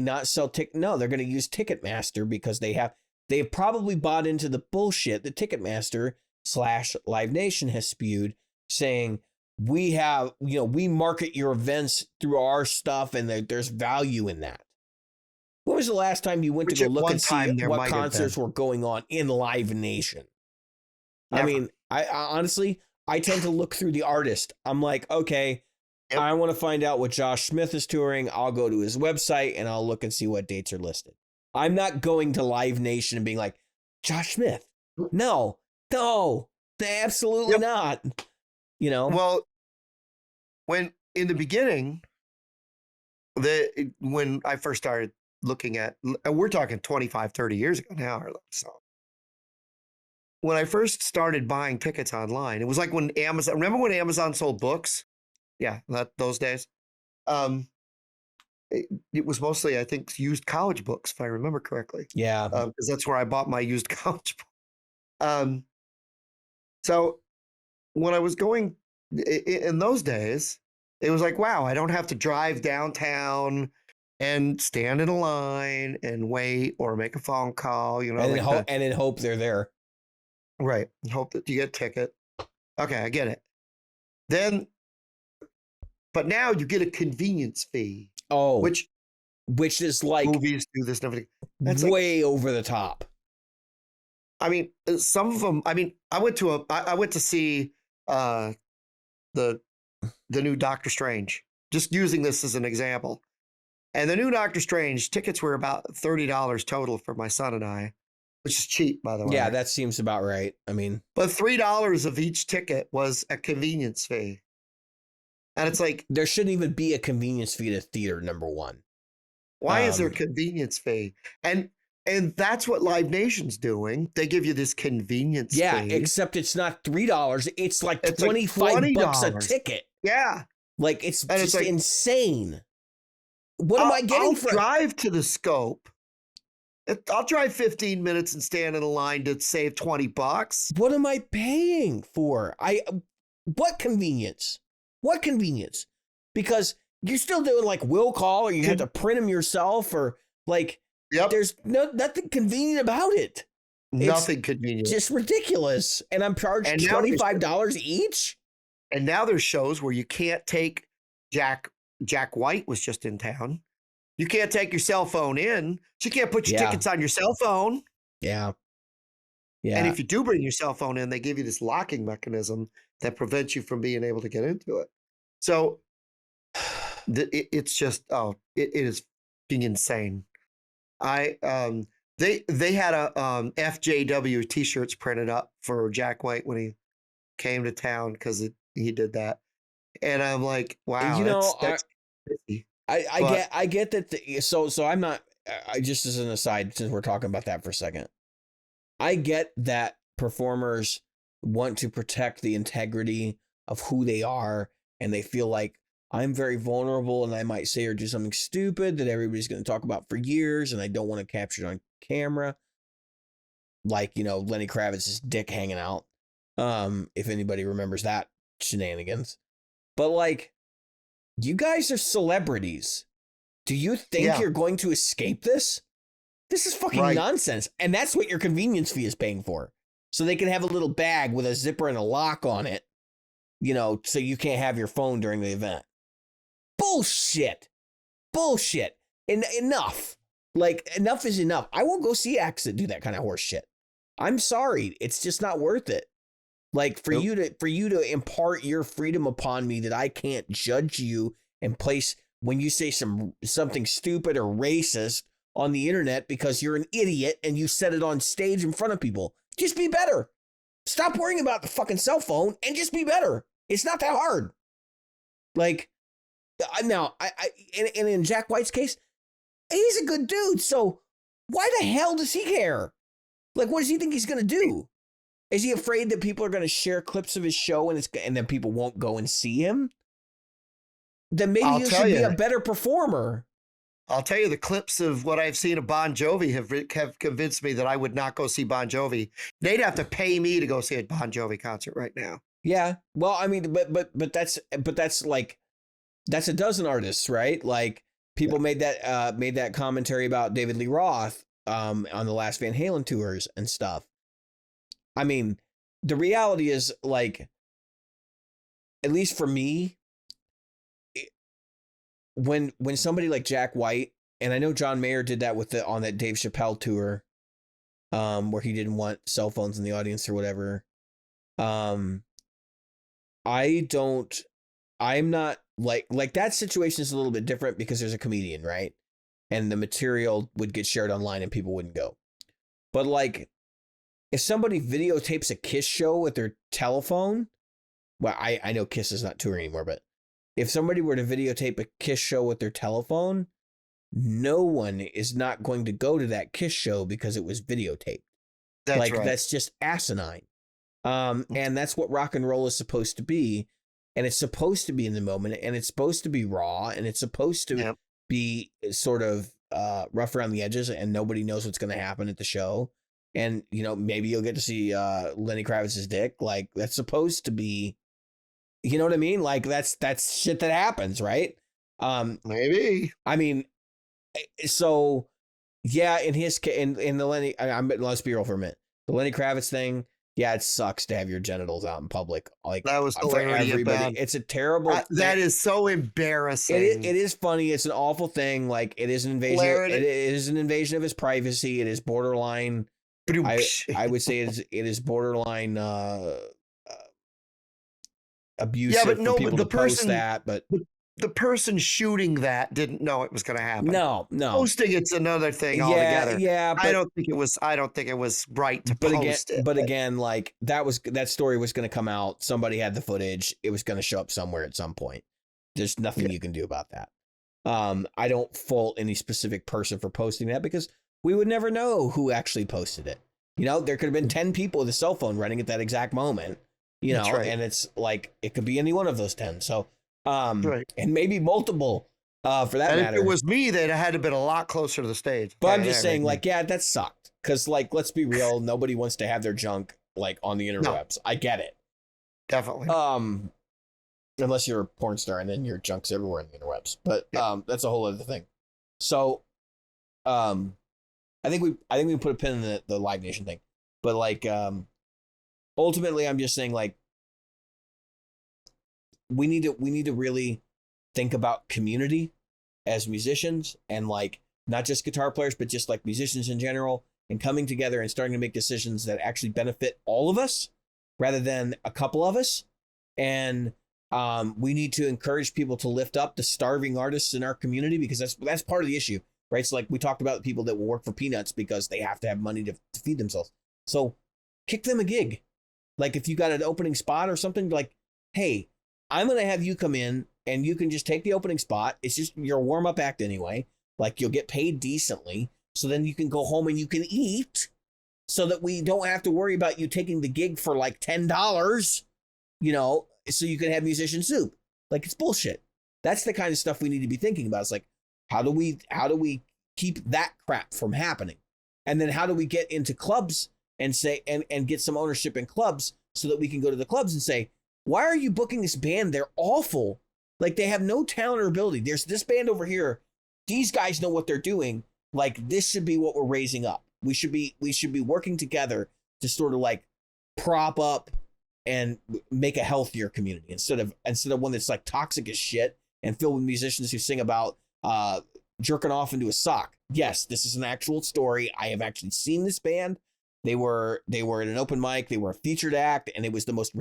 not sell tickets? No, they're going to use Ticketmaster because they've probably bought into the bullshit that Ticketmaster / Live Nation has spewed, saying, we market your events through our stuff and there's value in that. When was the last time you went to go look and see what concerts were going on in Live Nation? Never. I mean, I honestly, I tend to look through the artist. I'm like, okay, yep. I want to find out what Josh Smith is touring. I'll go to his website and I'll look and see what dates are listed. I'm not going to Live Nation and being like, Josh Smith. No, absolutely yep. not. You know? Well, when in the beginning, when I first started looking at, we're talking 25, 30 years ago now, or so. When I first started buying tickets online, it was like when Amazon, remember when Amazon sold books? Yeah, those days. It was mostly, I think, used college books, if I remember correctly. Yeah. Because that's where I bought my used college book. So when I was going in those days, it was like, wow, I don't have to drive downtown and stand in a line and wait or make a phone call, you know. And then hope they're there. Right. Hope that you get a ticket. Okay, I get it. But now you get a convenience fee. Oh, which is like movies do this and everything. That's way over the top. I mean, some of them. I mean, I went to see the new Doctor Strange. Just using this as an example, and the new Doctor Strange tickets were about $30 total for my son and I, which is cheap, by the way. Yeah, that seems about right. I mean, but $3 of each ticket was a convenience fee. And it's like, there shouldn't even be a convenience fee to theater, number one. Why is there a convenience fee? And that's what Live Nation's doing. They give you this convenience fee. Yeah, except it's not $3. It's like $25 a ticket. Yeah. Like, it's just like, insane. What am I getting for? I'll drive to the Scope. I'll drive 15 minutes and stand in a line to save $20. What am I paying for? What convenience? What convenience? Because you're still doing like will call, or you have to print them yourself, or like, yep. There's nothing convenient about it. Nothing convenient. Just ridiculous. And I'm charged $25 each. And now there's shows where you can't take Jack White was just in town. You can't take your cell phone in. So you can't put your tickets on your cell phone. Yeah. Yeah. And if you do bring your cell phone in, they give you this locking mechanism that prevents you from being able to get into it. So it's just, it is being insane. They had a FJW t-shirts printed up for Jack White when he came to town, because he did that. And I'm like, wow, you know, that's crazy. I get that. So I'm not, just as an aside, since we're talking about that for a second, I get that performers want to protect the integrity of who they are, and they feel like, I'm very vulnerable and I might say or do something stupid that everybody's going to talk about for years, and I don't want to capture it on camera. Like, you know, Lenny Kravitz's dick hanging out. If anybody remembers that shenanigans. But like, you guys are celebrities. Do you think you're going to escape this? This is fucking nonsense. And that's what your convenience fee is paying for. So they can have a little bag with a zipper and a lock on it, you know, so you can't have your phone during the event. Bullshit. Enough. Like, enough is enough. I won't go see acts that do that kind of horse shit. I'm sorry, it's just not worth it. Like for you to impart your freedom upon me that I can't judge you and place when you say something stupid or racist on the internet because you're an idiot and you said it on stage in front of people. Just be better. Stop worrying about the fucking cell phone and just be better. It's not that hard. Like now, and in Jack White's case, he's a good dude. So why the hell does he care? Like, what does he think he's gonna do? Is he afraid that people are going to share clips of his show and then people won't go and see him? Then maybe you should be a better performer. I'll tell you, the clips of what I've seen of Bon Jovi have convinced me that I would not go see Bon Jovi. They'd have to pay me to go see a Bon Jovi concert right now. Yeah. Well, I mean, but that's like, that's a dozen artists, right? Like people made that commentary about David Lee Roth on the last Van Halen tours and stuff. I mean, the reality is, like, at least for me, when somebody like Jack White, and I know John Mayer did that on that Dave Chappelle tour, where he didn't want cell phones in the audience or whatever. I'm not like that situation is a little bit different because there's a comedian, right? And the material would get shared online and people wouldn't go. But like, if somebody videotapes a Kiss show with their telephone, well, I know Kiss is not touring anymore, but if somebody were to videotape a Kiss show with their telephone, no one is not going to go to that Kiss show because it was videotaped. That's right. That's just asinine. And that's what rock and roll is supposed to be. And it's supposed to be in the moment, and it's supposed to be raw, and it's supposed to be sort of rough around the edges, and nobody knows what's going to happen at the show. And, you know, maybe you'll get to see Lenny Kravitz's dick. Like, that's supposed to be, you know what I mean? Like, that's shit that happens, right? Maybe. I mean, so, yeah, in the Lenny, let's be real for a minute. The Lenny Kravitz thing, yeah, it sucks to have your genitals out in public. Like, that was for everybody. It's a terrible that is so embarrassing. It is funny. It's an awful thing. Like, it is an invasion. It is an invasion of his privacy. It is borderline. I would say it is borderline abusive. Yeah, but no, people the person post that, but the person shooting that didn't know it was going to happen. No. Posting it's another thing altogether. Yeah, but I don't think it was right to post it. But again, like that story was going to come out. Somebody had the footage. It was going to show up somewhere at some point. There's nothing you can do about that. I don't fault any specific person for posting that because we would never know who actually posted it. You know, there could have been 10 people with a cell phone running at that exact moment, you know, right. And it's like, it could be any one of those 10. So, right. And maybe multiple, for that matter. If it was me, they'd have had to been a lot closer to the stage. But I'm just saying, like, yeah, that sucked. Cause like, let's be real. Nobody wants to have their junk like on the interwebs. No. I get it. Definitely. Unless you're a porn star and then your junk's everywhere in the interwebs, but, that's a whole other thing. So, I think we put a pin in the Live Nation thing, but like, ultimately I'm just saying, like, we need to really think about community as musicians, and like, not just guitar players, but just like musicians in general, and coming together and starting to make decisions that actually benefit all of us rather than a couple of us. And, we need to encourage people to lift up the starving artists in our community, because that's part of the issue. Right. So like we talked about the people that will work for peanuts because they have to have money to feed themselves. So kick them a gig. Like if you got an opening spot or something, like, hey, I'm going to have you come in and you can just take the opening spot. It's just your warm up act anyway. Like you'll get paid decently. So then you can go home and you can eat, so that we don't have to worry about you taking the gig for like $10, you know, so you can have musician soup. Like it's bullshit. That's the kind of stuff we need to be thinking about. It's like, how do we keep that crap from happening? And then how do we get into clubs and say, and get some ownership in clubs so that we can go to the clubs and say, why are you booking this band? They're awful. Like they have no talent or ability. There's this band over here. These guys know what they're doing. Like this should be what we're raising up. We should be working together to sort of like prop up and make a healthier community instead of one that's like toxic as shit and filled with musicians who sing about jerking off into a sock. Yes, this is an actual story. I have actually seen this band. They were at an open mic. They were a featured act, and it was the most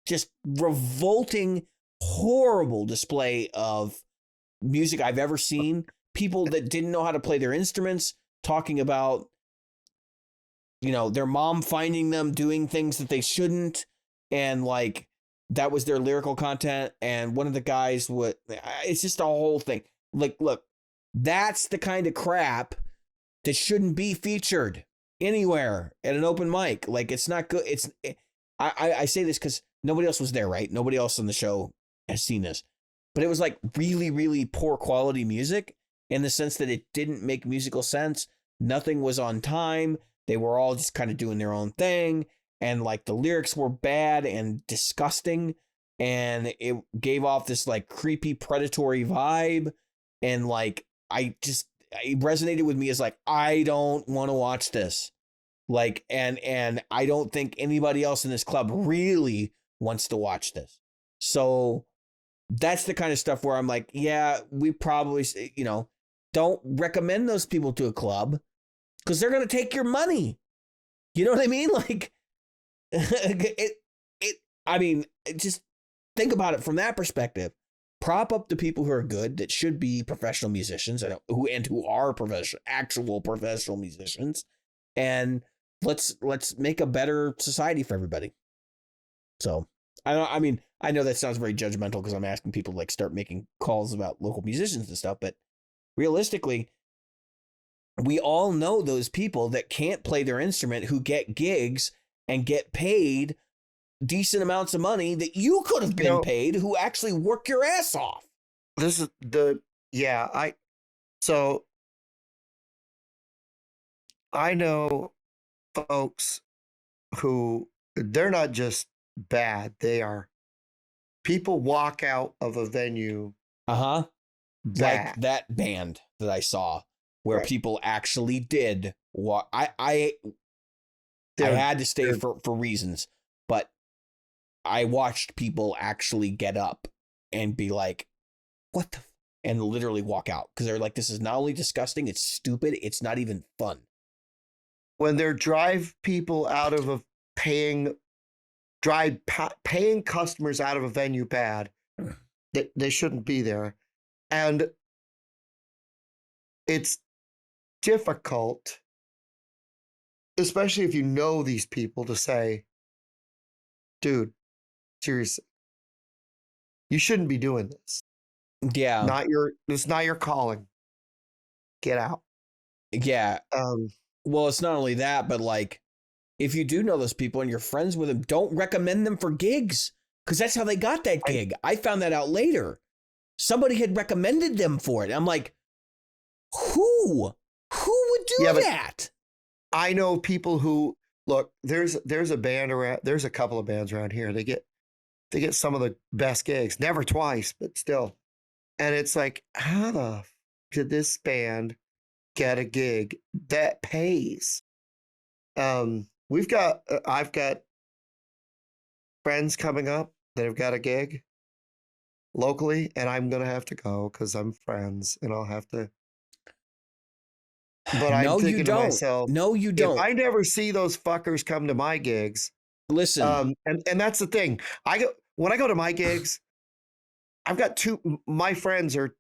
just revolting, horrible display of music I've ever seen. People that didn't know how to play their instruments, talking about, their mom finding them doing things that they shouldn't, and like that was their lyrical content. And one of the guys it's just a whole thing. Like, look, that's the kind of crap that shouldn't be featured anywhere at an open mic. Like, it's not good. I say this because nobody else was there, right? Nobody else on the show has seen this, but it was like really, really poor quality music in the sense that it didn't make musical sense. Nothing was on time. They were all just kind of doing their own thing. And like the lyrics were bad and disgusting. And it gave off this like creepy predatory vibe. And like, it resonated with me as like, I don't want to watch this. Like, and I don't think anybody else in this club really wants to watch this. So that's the kind of stuff where I'm like, yeah, we probably, don't recommend those people to a club because they're going to take your money. You know what I mean? Like, just think about it from that perspective. Prop up the people who are good, that should be professional musicians and who are actual professional musicians. And let's make a better society for everybody. So I know that sounds very judgmental because I'm asking people to like start making calls about local musicians and stuff, but realistically, we all know those people that can't play their instrument who get gigs and get paid decent amounts of money that you could have been paid, who actually work your ass off. This is I know folks who, they're not just bad, they are, people walk out of a venue. Like that band that I saw where people actually did walk. I had to stay for reasons, but I watched people actually get up and be like, what the and literally walk out because they're like, this is not only disgusting, it's stupid, it's not even fun. When they're drive people out of a paying customers out of a venue bad, they shouldn't be there. And it's difficult, especially if you know these people, to say, dude, seriously, you shouldn't be doing this. Yeah. It's not your calling. Get out. Yeah. Well, it's not only that, but like, if you do know those people and you're friends with them, don't recommend them for gigs because that's how they got that gig. I found that out later. Somebody had recommended them for it. I'm like, who would do that? I know people who, look, there's a band around, there's a couple of bands around here. They get some of the best gigs, never twice, but still. And it's like, how the f did this band get a gig that pays? I've got friends coming up that have got a gig locally, and I'm going to have to go because I'm friends and I'll have to. But I'm thinking to myself, no, you don't. If I never see those fuckers come to my gigs, listen, and that's the thing. When I go to my gigs, I've got my friends are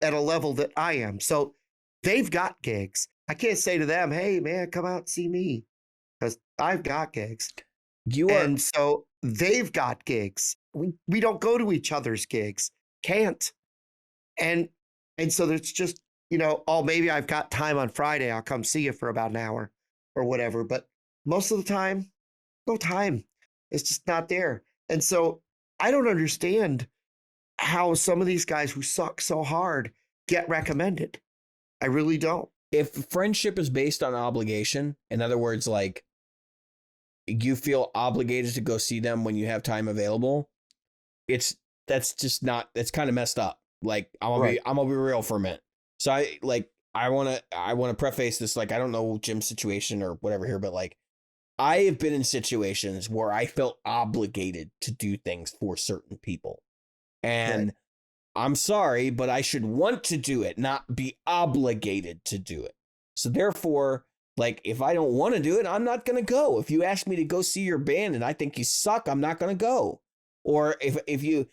at a level that I am. So they've got gigs. I can't say to them, hey man, come out and see me, because I've got gigs. And so they've got gigs. We don't go to each other's gigs. Can't. And so there's just, oh, maybe I've got time on Friday. I'll come see you for about an hour or whatever. But most of the time, no time. It's just not there. And so I don't understand how some of these guys who suck so hard get recommended. I really don't. If friendship is based on obligation, in other words, like you feel obligated to go see them when you have time available, that's kind of messed up. Like I'm gonna be real for a minute. So I want to preface this, like, I don't know Jim's situation or whatever here, but like I have been in situations where I felt obligated to do things for certain people. And I'm sorry, but I should want to do it, not be obligated to do it. So therefore, Like, if I don't want to do it, I'm not going to go. If you ask me to go see your band and I think you suck, I'm not going to go. Or if you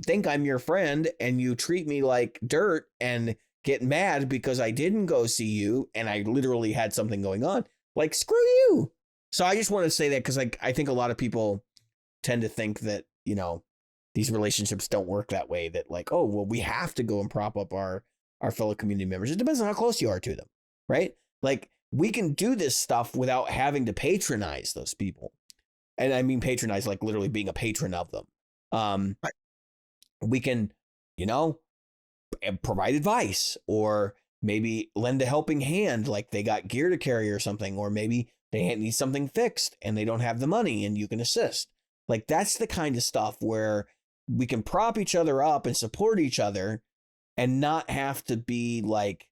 think I'm your friend and you treat me like dirt and get mad because I didn't go see you and I literally had something going on, like, screw you. So I just want to say that because I think a lot of people tend to think that, you know, these relationships don't work that way, that like, oh, well, we have to go and prop up our fellow community members. It depends on how close you are to them, right? Like, we can do this stuff without having to patronize those people. And I mean patronize, like literally being a patron of them. Right. We can, you know, provide advice, or maybe lend a helping hand, like they got gear to carry or something, or maybe they need something fixed and they don't have the money and you can assist. Like, that's the kind of stuff where we can prop each other up and support each other and not have to be like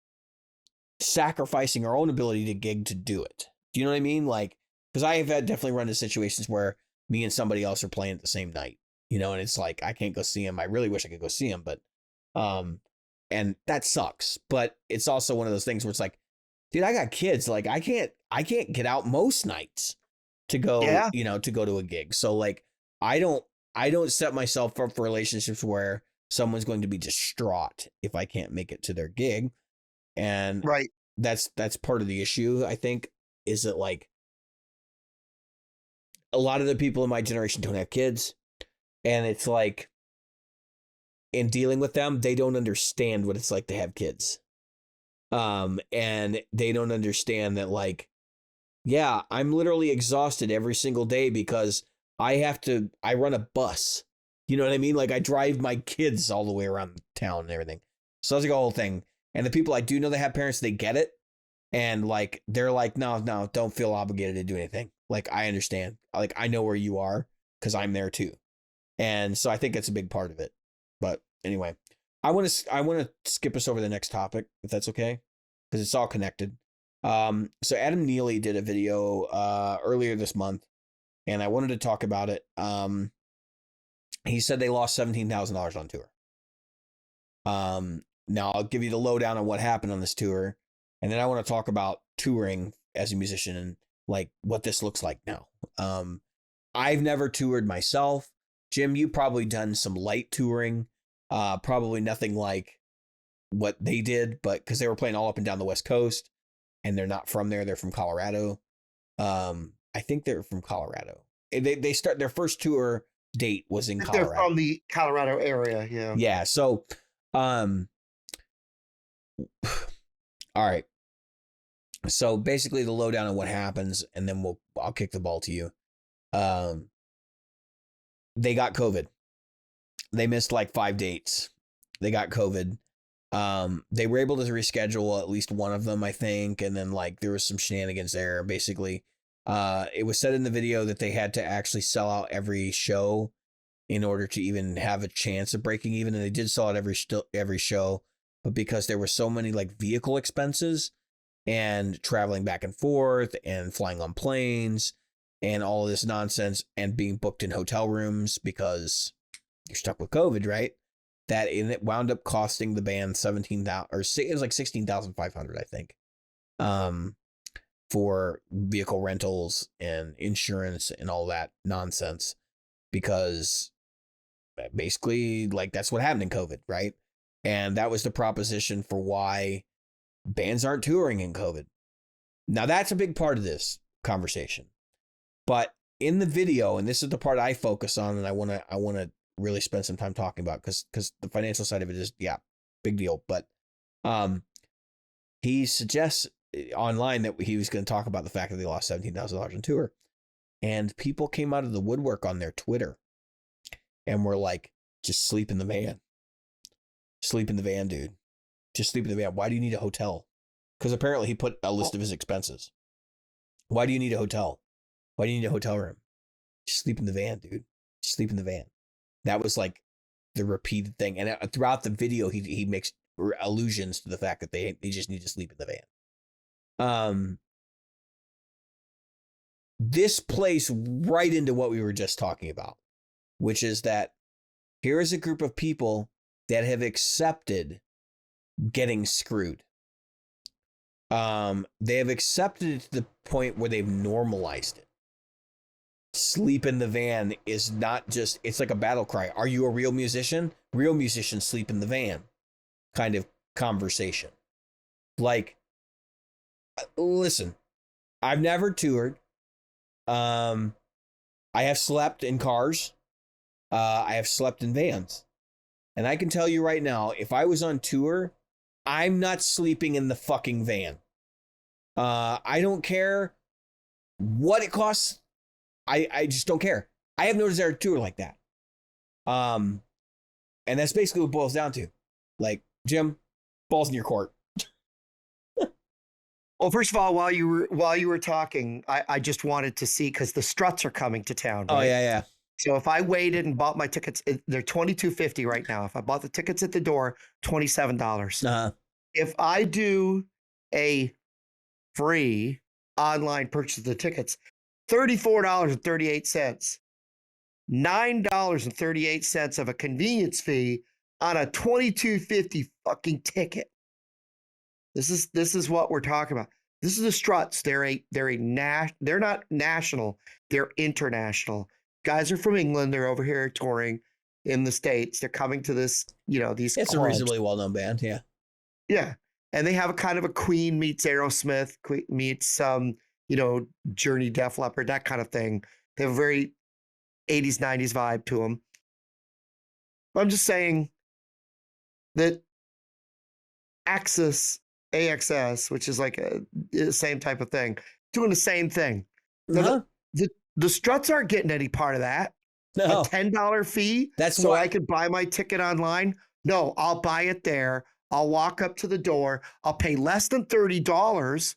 sacrificing our own ability to gig to do it. Do you know what I mean? Like, because I have definitely run into situations where me and somebody else are playing at the same night, you know, and it's like, I can't go see him. I really wish I could go see him, but, and that sucks. But it's also one of those things where it's like, dude, I got kids. Like, I can't get out most nights to go, you know, to go to a gig. So like, I don't set myself up for relationships where someone's going to be distraught if I can't make it to their gig. And right. That's part of the issue, I think, is that like a lot of the people in my generation don't have kids. And it's like, in dealing with them, they don't understand what it's like to have kids. And they don't understand that, like, yeah, I'm literally exhausted every single day because I run a bus. You know what I mean? Like, I drive my kids all the way around town and everything. So that's like a whole thing. And the people I do know that have parents, they get it. And like, they're like, no, don't feel obligated to do anything. Like, I understand. Like, I know where you are because I'm there too. And so I think that's a big part of it. But anyway, I want to skip us over the next topic, if that's okay, because it's all connected. So Adam Neely did a video earlier this month, and I wanted to talk about it. He said they lost $17,000 on tour. Now I'll give you the lowdown on what happened on this tour, and then I want to talk about touring as a musician and like what this looks like now. I've never toured myself. Jim, you probably done some light touring, probably nothing like what they did, but because they were playing all up and down the West Coast, and they're not from there, they're from Colorado. I think they're from Colorado. They start their first tour date was in Colorado. They're from the Colorado area, yeah. Yeah, so all right. So basically the lowdown on what happens, and then I'll kick the ball to you. They got COVID. They missed like 5 dates. They got COVID. They were able to reschedule at least one of them, I think, and then like there was some shenanigans there. Basically, it was said in the video that they had to actually sell out every show in order to even have a chance of breaking even, and they did sell out every show, but because there were so many like vehicle expenses and traveling back and forth and flying on planes and all of this nonsense and being booked in hotel rooms because you're stuck with COVID, right? That it wound up costing the band $17,000, or it was like $16,500, I think, for vehicle rentals and insurance and all that nonsense, because basically, like, that's what happened in COVID, right? And that was the proposition for why bands aren't touring in COVID. Now, that's a big part of this conversation. But in the video, and this is the part I focus on, and I want to really spend some time talking about, because the financial side of it is, yeah, big deal. But he suggests online that he was going to talk about the fact that they lost $17,000 on tour, and people came out of the woodwork on their Twitter and were like, just sleep in the van. Sleep in the van, dude. Just sleep in the van. Why do you need a hotel? Because apparently he put a list of his expenses. Why do you need a hotel? Why do you need a hotel room? Just sleep in the van, dude. Just sleep in the van. That was like the repeated thing. And throughout the video, he makes allusions to the fact that they just need to sleep in the van. This plays right into what we were just talking about, which is that here is a group of people that have accepted getting screwed. They have accepted it to the point where they've normalized it. Sleep in the van is not just, it's like a battle cry. Are you a real musician? Real musicians sleep in the van kind of conversation. Like, listen, I've never toured. I have slept in cars. I have slept in vans. And I can tell you right now, if I was on tour, I'm not sleeping in the fucking van. I don't care what it costs. I just don't care. I have no desire to tour like that. And that's basically what it boils down to. Like, Jim, balls in your court. Well, first of all, while you were talking, I just wanted to see, because the Struts are coming to town. Right? Oh, yeah. So if I waited and bought my tickets, they're $22.50 right now. If I bought the tickets at the door, $27. Uh-huh. If I do a free online purchase of the tickets, $34.38, $9.38 of a convenience fee on a $22.50 fucking ticket. This is what we're talking about. This is the Struts. They're not national. They're international. Guys are from England. They're over here touring in the States. They're coming to this, these It's clubs. a reasonably well-known band, yeah. Yeah. And they have a kind of a Queen meets Aerosmith, Queen meets Journey, Def Leppard, that kind of thing. They have a very 80s, 90s vibe to them. I'm just saying that AXS, which is like the same type of thing, doing the same thing. Uh-huh. The Struts aren't getting any part of that. No. A $10 fee so I could buy my ticket online? No, I'll buy it there. I'll walk up to the door. I'll pay less than $30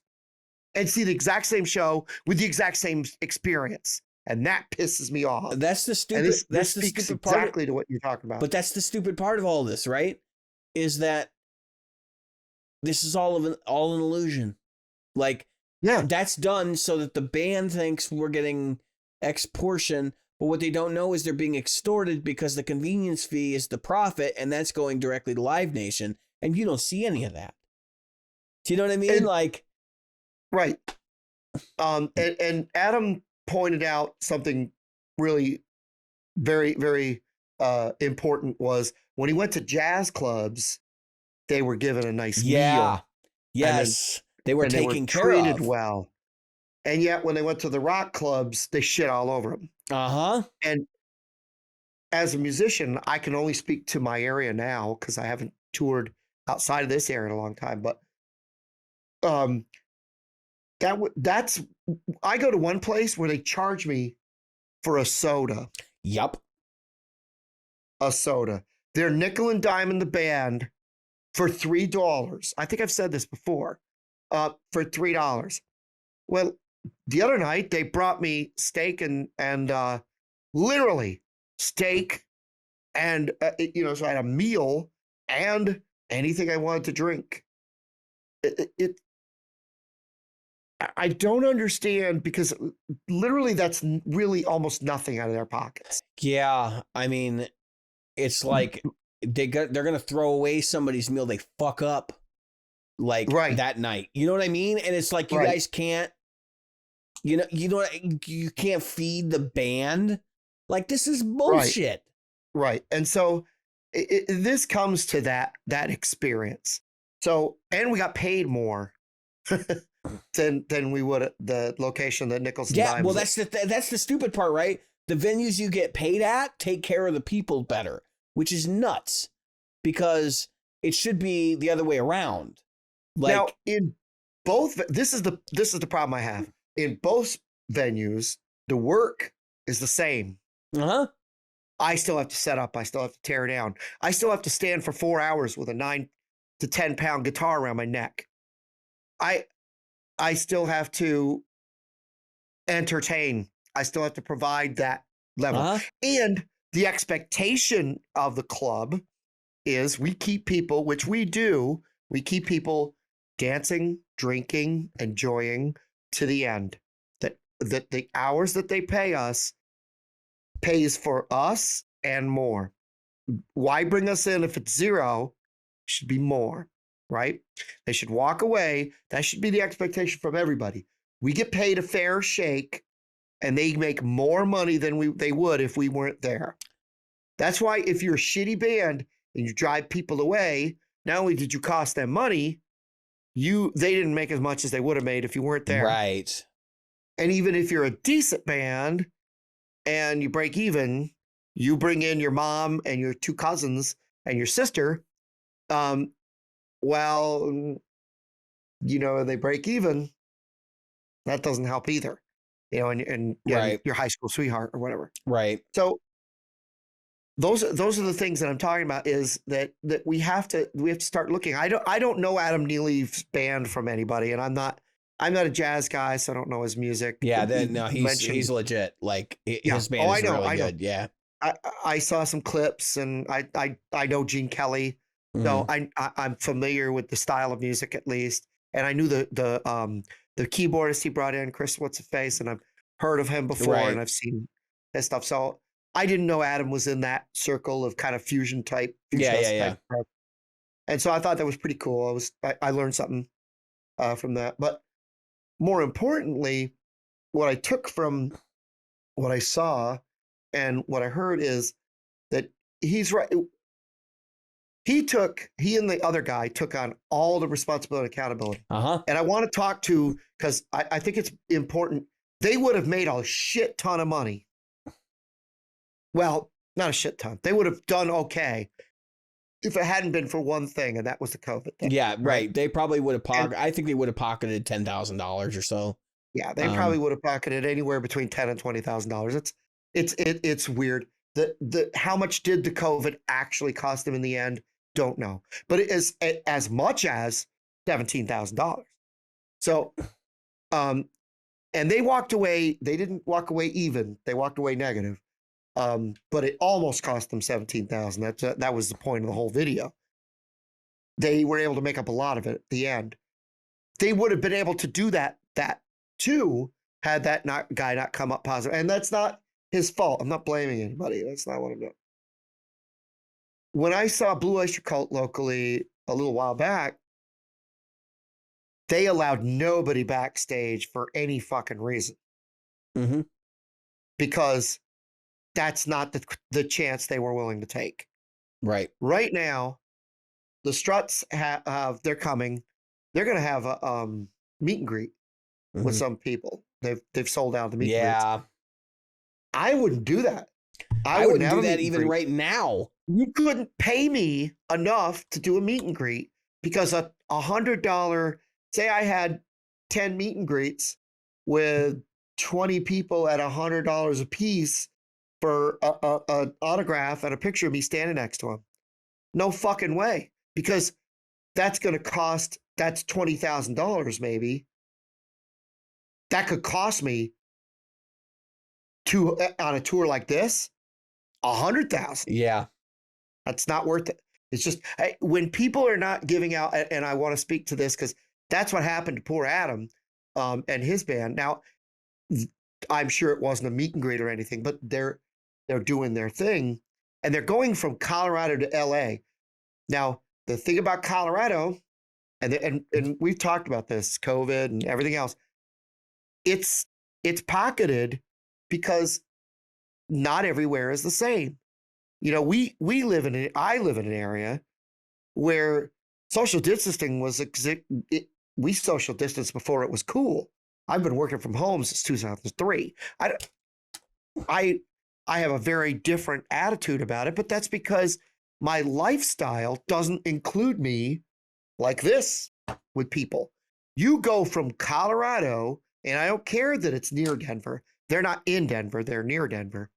and see the exact same show with the exact same experience. And that pisses me off. That's the stupid. This speaks stupid part exactly to what you're talking about. But that's the stupid part of all this, right? Is that this is all an illusion. Like, yeah, that's done so that the band thinks we're getting X portion, but what they don't know is they're being extorted because the convenience fee is the profit, and that's going directly to Live Nation, and you don't see any of that. Do you know what I mean? Right. And Adam pointed out something really very, very important was when he went to jazz clubs, they were given a nice meal. Yes. They were taken care of. Treated well. And yet when they went to the rock clubs, they shit all over them. Uh-huh. And as a musician, I can only speak to my area now because I haven't toured outside of this area in a long time. But that's I go to one place where they charge me for a soda. Yep. A soda. They're nickel and diming the band for $3. I think I've said this before. For $3. Well, the other night they brought me steak and literally steak and so I had a meal and anything I wanted to drink. I don't understand because literally that's really almost nothing out of their pockets. Yeah, I mean, it's like they're gonna throw away somebody's meal they fuck up that night. You know what I mean? And it's like you guys can't, you can't feed the band. Like, this is bullshit. Right. And so this comes to that experience. So, and we got paid more than we would at the location that Nichols and Dimes. Well, that's the stupid part, right? The venues you get paid at take care of the people better, which is nuts because it should be the other way around. Like, now, in both, this is the problem I have. In both venues, the work is the same. Uh-huh. I still have to set up. I still have to tear down. I still have to stand for 4 hours with a 9 to 10 pound guitar around my neck. I still have to entertain. I still have to provide that level. Uh-huh. And the expectation of the club is we keep people, which we do, we keep people dancing, drinking, enjoying to the end. That the hours that they pay us pays for us and more. Why bring us in if it's zero? It should be more, right? They should walk away. That should be the expectation from everybody. We get paid a fair shake, and they make more money than they would if we weren't there. That's why if you're a shitty band and you drive people away, not only did you cost them money, they didn't make as much as they would have made if you weren't there. Right. And even if you're a decent band and you break even, you bring in your mom and your 2 cousins and your sister. Well, they break even. That doesn't help either. And Right. your high school sweetheart or whatever. Right. So those are the things that I'm talking about, is that we have to start looking. I don't know Adam Neely's band from anybody, and I'm not a jazz guy, so I don't know his music. Yeah, he's legit. Like his band is really good. Yeah. I saw some clips, and I know Gene Kelly, so I'm familiar with the style of music at least, and I knew the keyboardist he brought in, Chris What's-His-Face, and I've heard of him before, and I've seen his stuff. So I didn't know Adam was in that circle of kind of fusion type. Yeah. Type. And so I thought that was pretty cool. I learned something from that. But more importantly, what I took from what I saw and what I heard is that he's right. He and the other guy took on all the responsibility and accountability. And I want to talk because I think it's important. They would have made a shit ton of money. Well, not a shit ton. They would have done okay if it hadn't been for one thing, and that was the COVID thing. Yeah, right. They probably would have I think they would have pocketed $10,000 or so. Yeah, they probably would have pocketed anywhere between $10,000 and $20,000. It's weird. How much did the COVID actually cost them in the end? Don't know. But it is as much as $17,000. So, and they walked away. They didn't walk away even. They walked away negative. But it almost cost them $17,000. That was the point of the whole video. They were able to make up a lot of it at the end. They would have been able to do that too, had that guy not come up positive. And that's not his fault. I'm not blaming anybody. That's not what I'm doing. When I saw Blue Oyster Cult locally a little while back, they allowed nobody backstage for any fucking reason. Because that's not the chance they were willing to take. Right. Right now, the Struts they're coming. They're going to have a meet and greet with some people. They've sold out the meet and greets. I wouldn't do that. I wouldn't do that even right now. You couldn't pay me enough to do a meet and greet, because a $100, say I had 10 meet and greets with 20 people at $100 a piece for an autograph and a picture of me standing next to him. No fucking way. Because that's going to cost, that's $20,000 maybe. That could cost me on a tour like this, $100,000. Yeah. That's not worth it. It's just, when people are not giving out, and I want to speak to this because that's what happened to poor Adam and his band. Now, I'm sure it wasn't a meet and greet or anything, but they're doing their thing, and they're going from Colorado to LA. Now, the thing about Colorado, and we've talked about this, COVID and everything else, it's pocketed because not everywhere is the same. I live in an area where social distancing was we social distanced before it was cool. I've been working from home since 2003. I have a very different attitude about it, but that's because my lifestyle doesn't include me like this with people. You go from Colorado, and I don't care that it's near Denver. They're not in Denver. They're near Denver.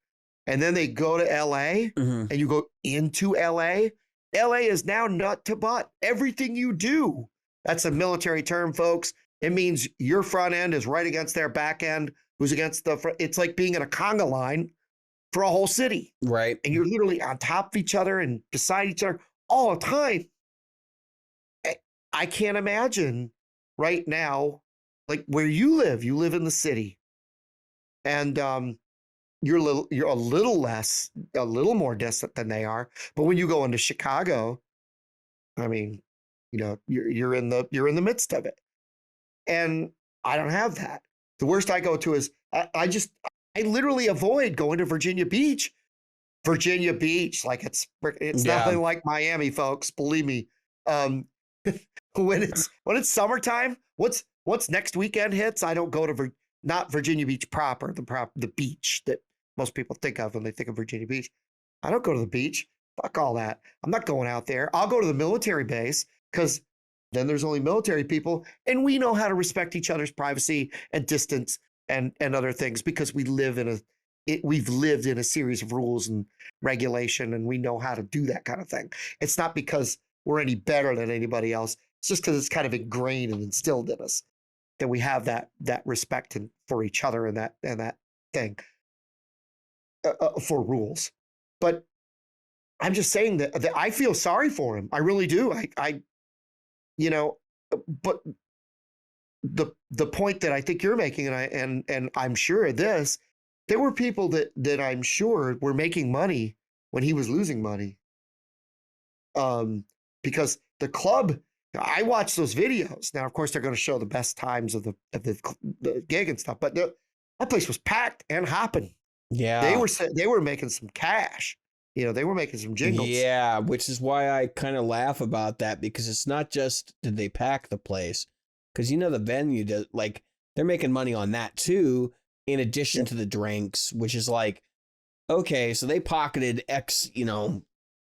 And then they go to LA, and you go into LA. LA is now nut to butt. Everything you do. That's a military term, folks. It means your front end is right against their back end, who's against the front. It's like being in a conga line for a whole city. Right. And you're literally on top of each other and beside each other all the time. I can't imagine right now, like where you live in the city. And you're a little more distant than they are. But when you go into Chicago, I mean, You know, you're in the midst of it. And I don't have that. The worst I go to is I literally avoid going to Virginia Beach. Virginia Beach, like it's Yeah. nothing like Miami, folks. Believe me. Um, when it's summertime, what's next weekend hits, I don't go to not Virginia Beach proper, the beach that most people think of when they think of Virginia Beach. I don't go to the beach. Fuck all that. I'm not going out there. I'll go to the military base because then there's only military people, and we know how to respect each other's privacy and distance and other things because we've lived in a series of rules and regulation, and we know how to do that kind of thing. It's not because we're any better than anybody else. It's just because it's kind of ingrained and instilled in us that we have that respect for each other and that thing for rules. But I'm just saying that I feel sorry for him. I really do. I you know, but the point that I think you're making, and I'm sure of this, there were people that I'm sure were making money when he was losing money. Because the club, I watched those videos. Now, of course, they're going to show the best times of the gig and stuff, but that place was packed and hopping. Yeah. They were making some cash. You know, they were making some jingles. Yeah, which is why I kind of laugh about that, because it's not just did they pack the place, because you know the venue does, like, they're making money on that too, in addition to the drinks, which is like, okay, so they pocketed X, you know,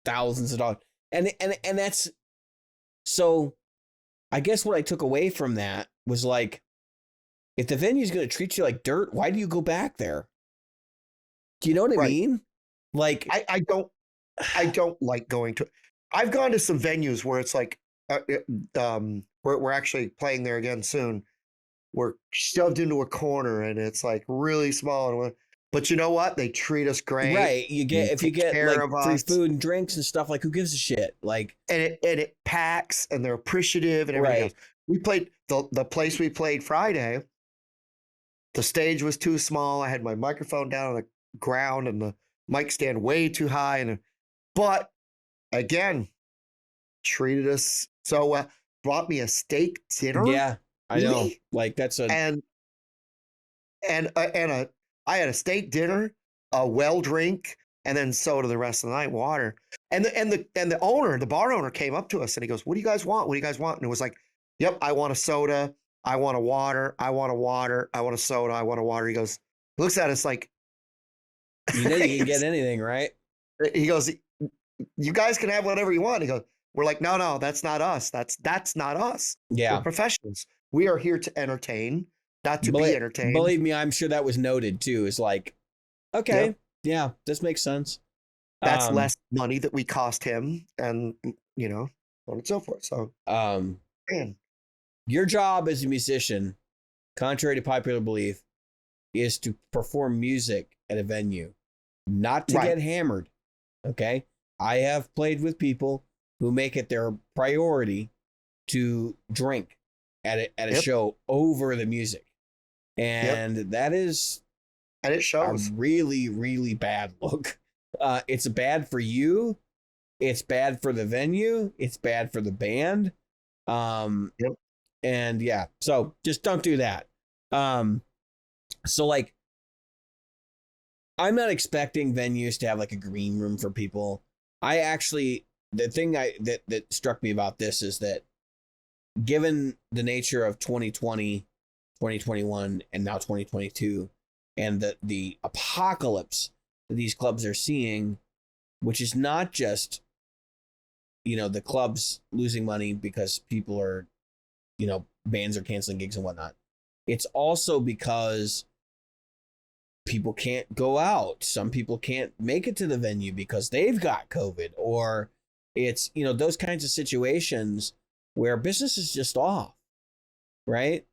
thousands of dollars, and that's, so I guess what I took away from that was like, if the venue's going to treat you like dirt, why do you go back there? Do you know what I mean? Like, I don't like going to. I've gone to some venues where it's like, we're actually playing there again soon. We're shoved into a corner and it's like really small, but you know what? They treat us great. right? You get, if you get like free us, food and drinks and stuff, like, who gives a shit? Like, and it packs, and they're appreciative and everything else. We played the place we played Friday. The stage was too small. I had my microphone down on the ground and the mic stand way too high, but again, treated us so well. Brought me a steak dinner. Yeah, I know. Like, that's a and I had a steak dinner, a well drink, and then soda the rest of the night, water. And the owner, the bar owner, came up to us and he goes, "What do you guys want? What do you guys want?" And it was like, "Yep, I want a soda. I want a water. I want a water. I want a soda. I want a water." He goes, looks at us like, you know, you can get anything, right? He goes, "You guys can have whatever you want." He goes, "We're like, no, that's not us. That's not us. Yeah, we're professionals. We are here to entertain, not to be entertained." Believe me, I'm sure that was noted too. It's like, okay, yeah, this makes sense. That's less money that we cost him, and you know, so on and so forth. So, man, your job as a musician, contrary to popular belief, is to perform music at a venue, not to get hammered. Okay, I have played with people who make it their priority to drink at a show over the music, and that is, and it shows, a really, really bad look. It's bad for you. It's bad for the venue. It's bad for the band. And yeah, so just don't do that. So like, I'm not expecting venues to have like a green room for people. I actually, the thing that struck me about this is that, given the nature of 2020, 2021, and now 2022, and the apocalypse that these clubs are seeing, which is not just, you know, the clubs losing money because people are, you know, bands are canceling gigs and whatnot. It's also because people can't go out. Some people can't make it to the venue because they've got COVID, or it's, you know, those kinds of situations where business is just off, right?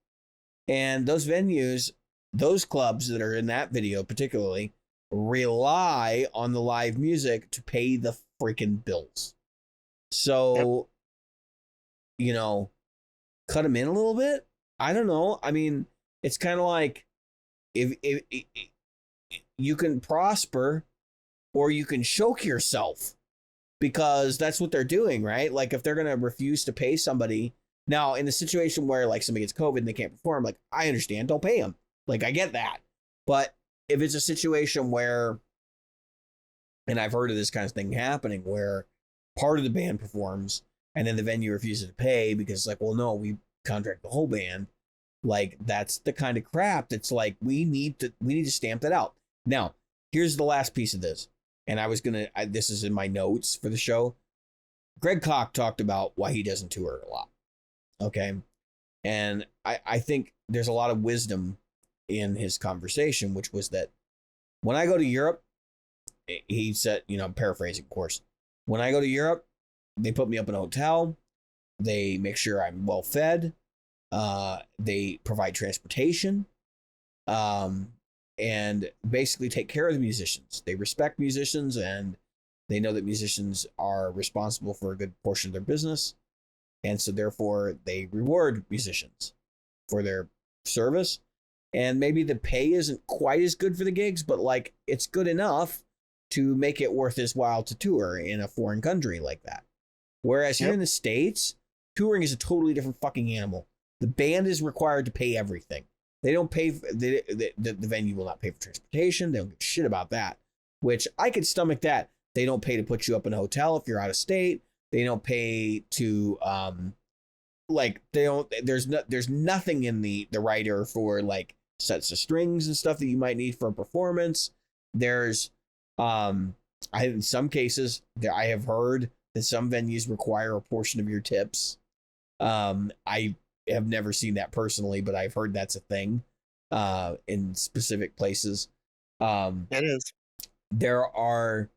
And those venues, those clubs that are in that video particularly, rely on the live music to pay the freaking bills. So, you know, cut them in a little bit. I don't know. I mean, it's kind of like, if you can prosper or you can choke yourself. because that's what they're doing, right? Like if they're going to refuse to pay somebody now in a situation where like somebody gets COVID and they can't perform, like I understand, don't pay them. Like I get that. But if it's a situation where, and I've heard of this kind of thing happening where part of the band performs and then the venue refuses to pay because it's like, well, no, we contract the whole band. Like that's the kind of crap that's like, we need to stamp that out. Now, here's the last piece of this. And this is in my notes for the show. Greg Koch talked about why he doesn't tour a lot. Okay. And I think there's a lot of wisdom in his conversation, which was that when I go to Europe, he said, I'm paraphrasing, of course. When I go to Europe, they put me up in a hotel. They make sure I'm well fed. They provide transportation. And basically take care of the musicians. They respect musicians and they know that musicians are responsible for a good portion of their business. And so therefore they reward musicians for their service. And maybe the pay isn't quite as good for the gigs, but like it's good enough to make it worth his while to tour in a foreign country like that. Whereas here in the States, touring is a totally different fucking animal. The band is required to pay everything. They don't pay, the venue will not pay for transportation. They don't give a shit about that, which I could stomach that. They don't pay to put you up in a hotel if you're out of state. They don't pay to, there's nothing in the writer for like sets of strings and stuff that you might need for a performance. There's, in some cases I have heard that some venues require a portion of your tips. I have never seen that personally, but I've heard that's a thing in specific places. It is. There are,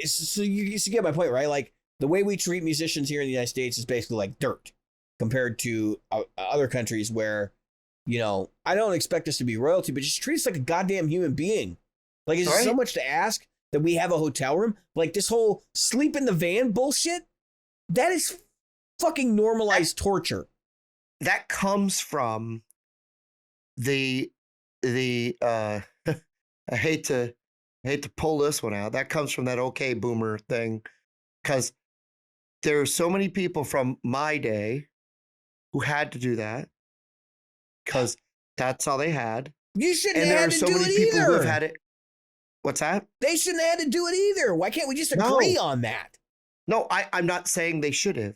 so you get my point, right? Like the way we treat musicians here in the United States is basically like dirt compared to other countries where, I don't expect us to be royalty, but just treat us like a goddamn human being. Like it's so much to ask that we have a hotel room. Like this whole sleep in the van bullshit, that is fucking normalized torture. That comes from the I hate to pull this one out. That comes from that okay boomer thing, because there are so many people from my day who had to do that because that's all they had. You shouldn't and have there had are to so do many it people either. who have had it. What's that? They shouldn't have had to do it either. Why can't we just agree on that? No, I'm not saying they should have.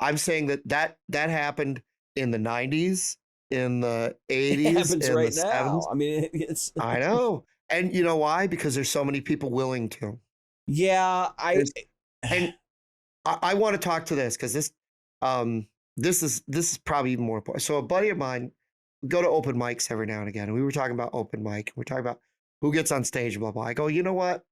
I'm saying that happened in the 90s, in the 80s, it happens in right the now. 70s. I mean, it's. I know. And you know why? Because there's so many people willing to. Yeah, and I want to talk to this because this is probably even more important. So a buddy of mine, we go to open mics every now and again, and we were talking about open mic. We're talking about who gets on stage, blah blah. I go, you know what?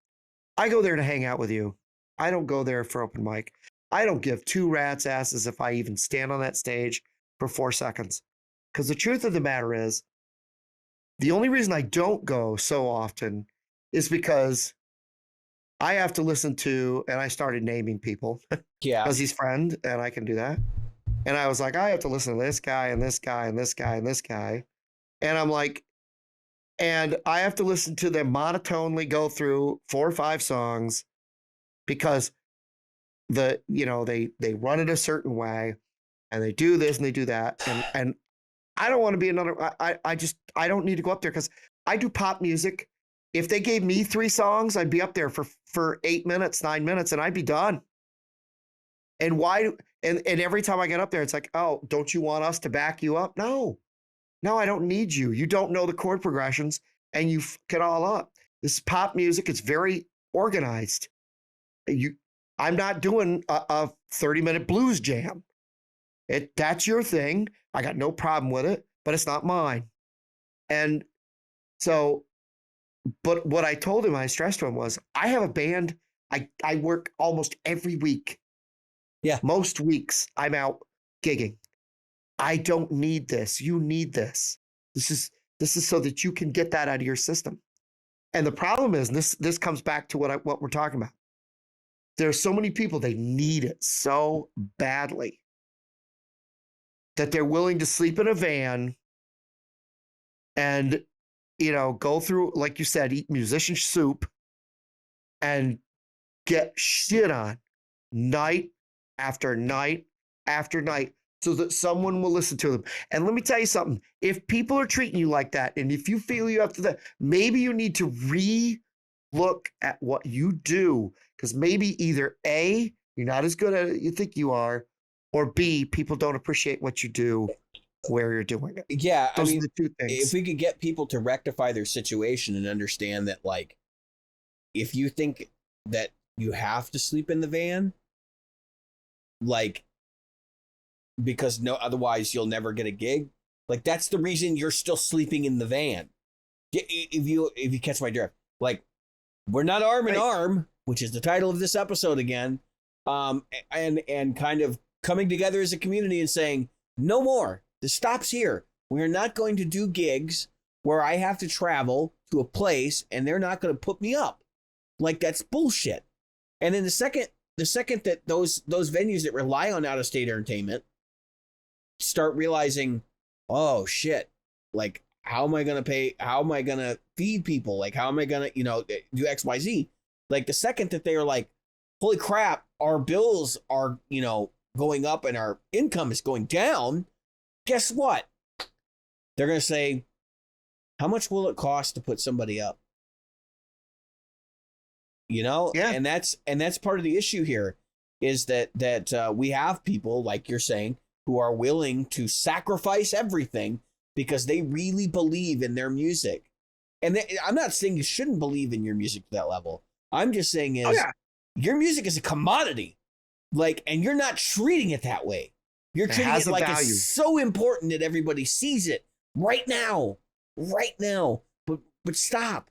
I go there to hang out with you. I don't go there for open mic. I don't give two rats asses if I even stand on that stage for 4 seconds. Because the truth of the matter is, the only reason I don't go so often is because I have to listen to, and I started naming people. Yeah. Because he's friend, and I can do that. And I was like, I have to listen to this guy, and this guy, and this guy, and this guy. And I'm like, and I have to listen to them monotonely go through 4 or 5 songs because they run it a certain way and they do this and they do that. And I don't want to be another, I don't need to go up there because I do pop music. If they gave me 3 songs, I'd be up there for 8 minutes, 9 minutes, and I'd be done. And why? And every time I get up there, it's like, oh, don't you want us to back you up? No, I don't need you. You don't know the chord progressions and you fuck it all up. This is pop music. It's very organized. I'm not doing a 30-minute blues jam. That's your thing. I got no problem with it, but it's not mine. And so, but what I told him, I stressed to him was, I have a band. I work almost every week. Yeah. Most weeks I'm out gigging. I don't need this. You need this. This is so that you can get that out of your system. And the problem is, and this comes back to what we're talking about. There are so many people, they need it so badly that they're willing to sleep in a van and, go through, like you said, eat musician soup and get shit on night after night after night so that someone will listen to them. And let me tell you something. If people are treating you like that, and if you feel you have to, maybe you need to re-look at what you do, because maybe either A, you're not as good at it you think you are, or B, people don't appreciate what you do where you're doing it. Yeah, Those I mean, are the two things. if we could get people to rectify their situation and understand that, like, if you think that you have to sleep in the van, like, because otherwise you'll never get a gig, like, that's the reason you're still sleeping in the van. If you catch my drift, like, we're not arm in arm, which is the title of this episode again, and kind of coming together as a community and saying, no more. This stops here. We're not going to do gigs where I have to travel to a place and they're not going to put me up. Like, that's bullshit. And then the second that those venues that rely on out-of-state entertainment start realizing, oh shit, like, how am I going to pay? How am I going to feed people? Like, how am I going to, do X, Y, Z? Like, the second that they are like, holy crap, our bills are, going up and our income is going down, guess what? They're going to say, how much will it cost to put somebody up? Yeah. And that's part of the issue here, is that we have people, like you're saying, who are willing to sacrifice everything because they really believe in their music. And I'm not saying you shouldn't believe in your music to that level. I'm just saying your music is a commodity, like, and you're not treating it that way. You're treating it like value. It's so important that everybody sees it right now. But stop.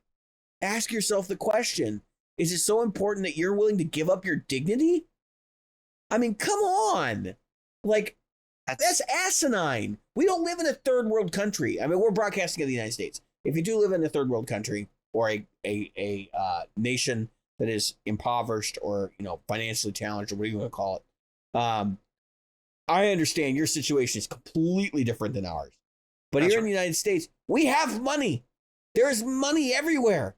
Ask yourself the question: is it so important that you're willing to give up your dignity? I mean, come on. Like, that's asinine. We don't live in a third world country. I mean, we're broadcasting in the United States. If you do live in a third world country or a nation that is impoverished or, financially challenged or whatever you want to call it, I understand your situation is completely different than ours. But here in the United States, we have money. There's money everywhere.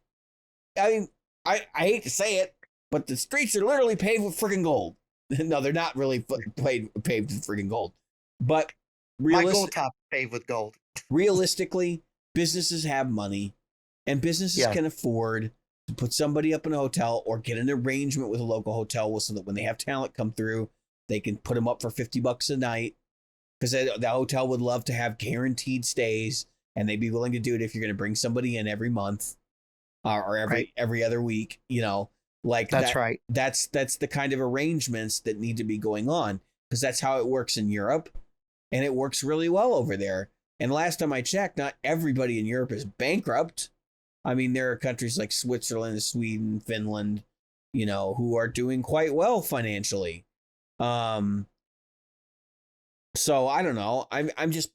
I mean, I hate to say it, but the streets are literally paved with freaking gold. No, they're not really paved with freaking gold. But my gold top paved with gold. Realistically, businesses have money, and businesses can afford to put somebody up in a hotel or get an arrangement with a local hotel so that when they have talent come through, they can put them up for $50 a night, because the hotel would love to have guaranteed stays, and they'd be willing to do it if you're going to bring somebody in every month or every other week. Like that's right. That's the kind of arrangements that need to be going on, because that's how it works in Europe, and it works really well over there. And last time I checked, not everybody in Europe is bankrupt. I mean, there are countries like Switzerland, Sweden, Finland, who are doing quite well financially. So I don't know. I'm just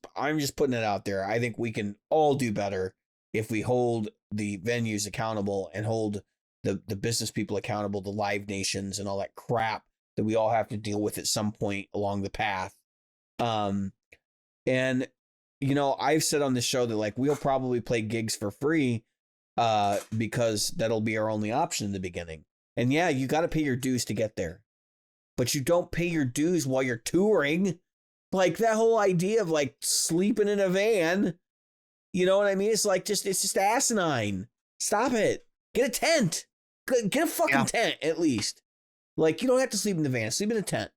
putting it out there. I think we can all do better if we hold the venues accountable and hold the business people accountable, the live nations and all that crap that we all have to deal with at some point along the path. And I've said on this show that, like, we'll probably play gigs for free because that'll be our only option in the beginning. And yeah, you got to pay your dues to get there, but you don't pay your dues while you're touring. Like, that whole idea of, like, sleeping in a van, you know what I mean? It's like, it's just asinine. Stop it. Get a tent. Get a fucking tent at least. Like, you don't have to sleep in the van. Sleep in a tent.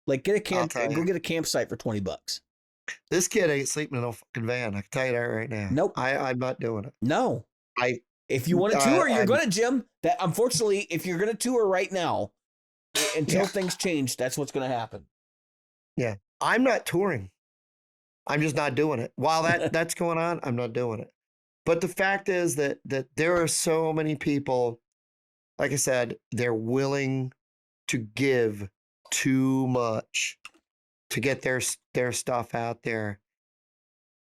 Like, get a camp. Go get a campsite for $20. This kid ain't sleeping in no fucking van. I can tell you that right now. Nope. I'm not doing it. No. If you want to tour, you're going to, Jim. That, unfortunately, if you're going to tour right now, until things change, that's what's going to happen. Yeah. I'm not touring. I'm just not doing it. While that's going on, I'm not doing it. But the fact is that there are so many people, like I said, they're willing to give too much to get their stuff out there.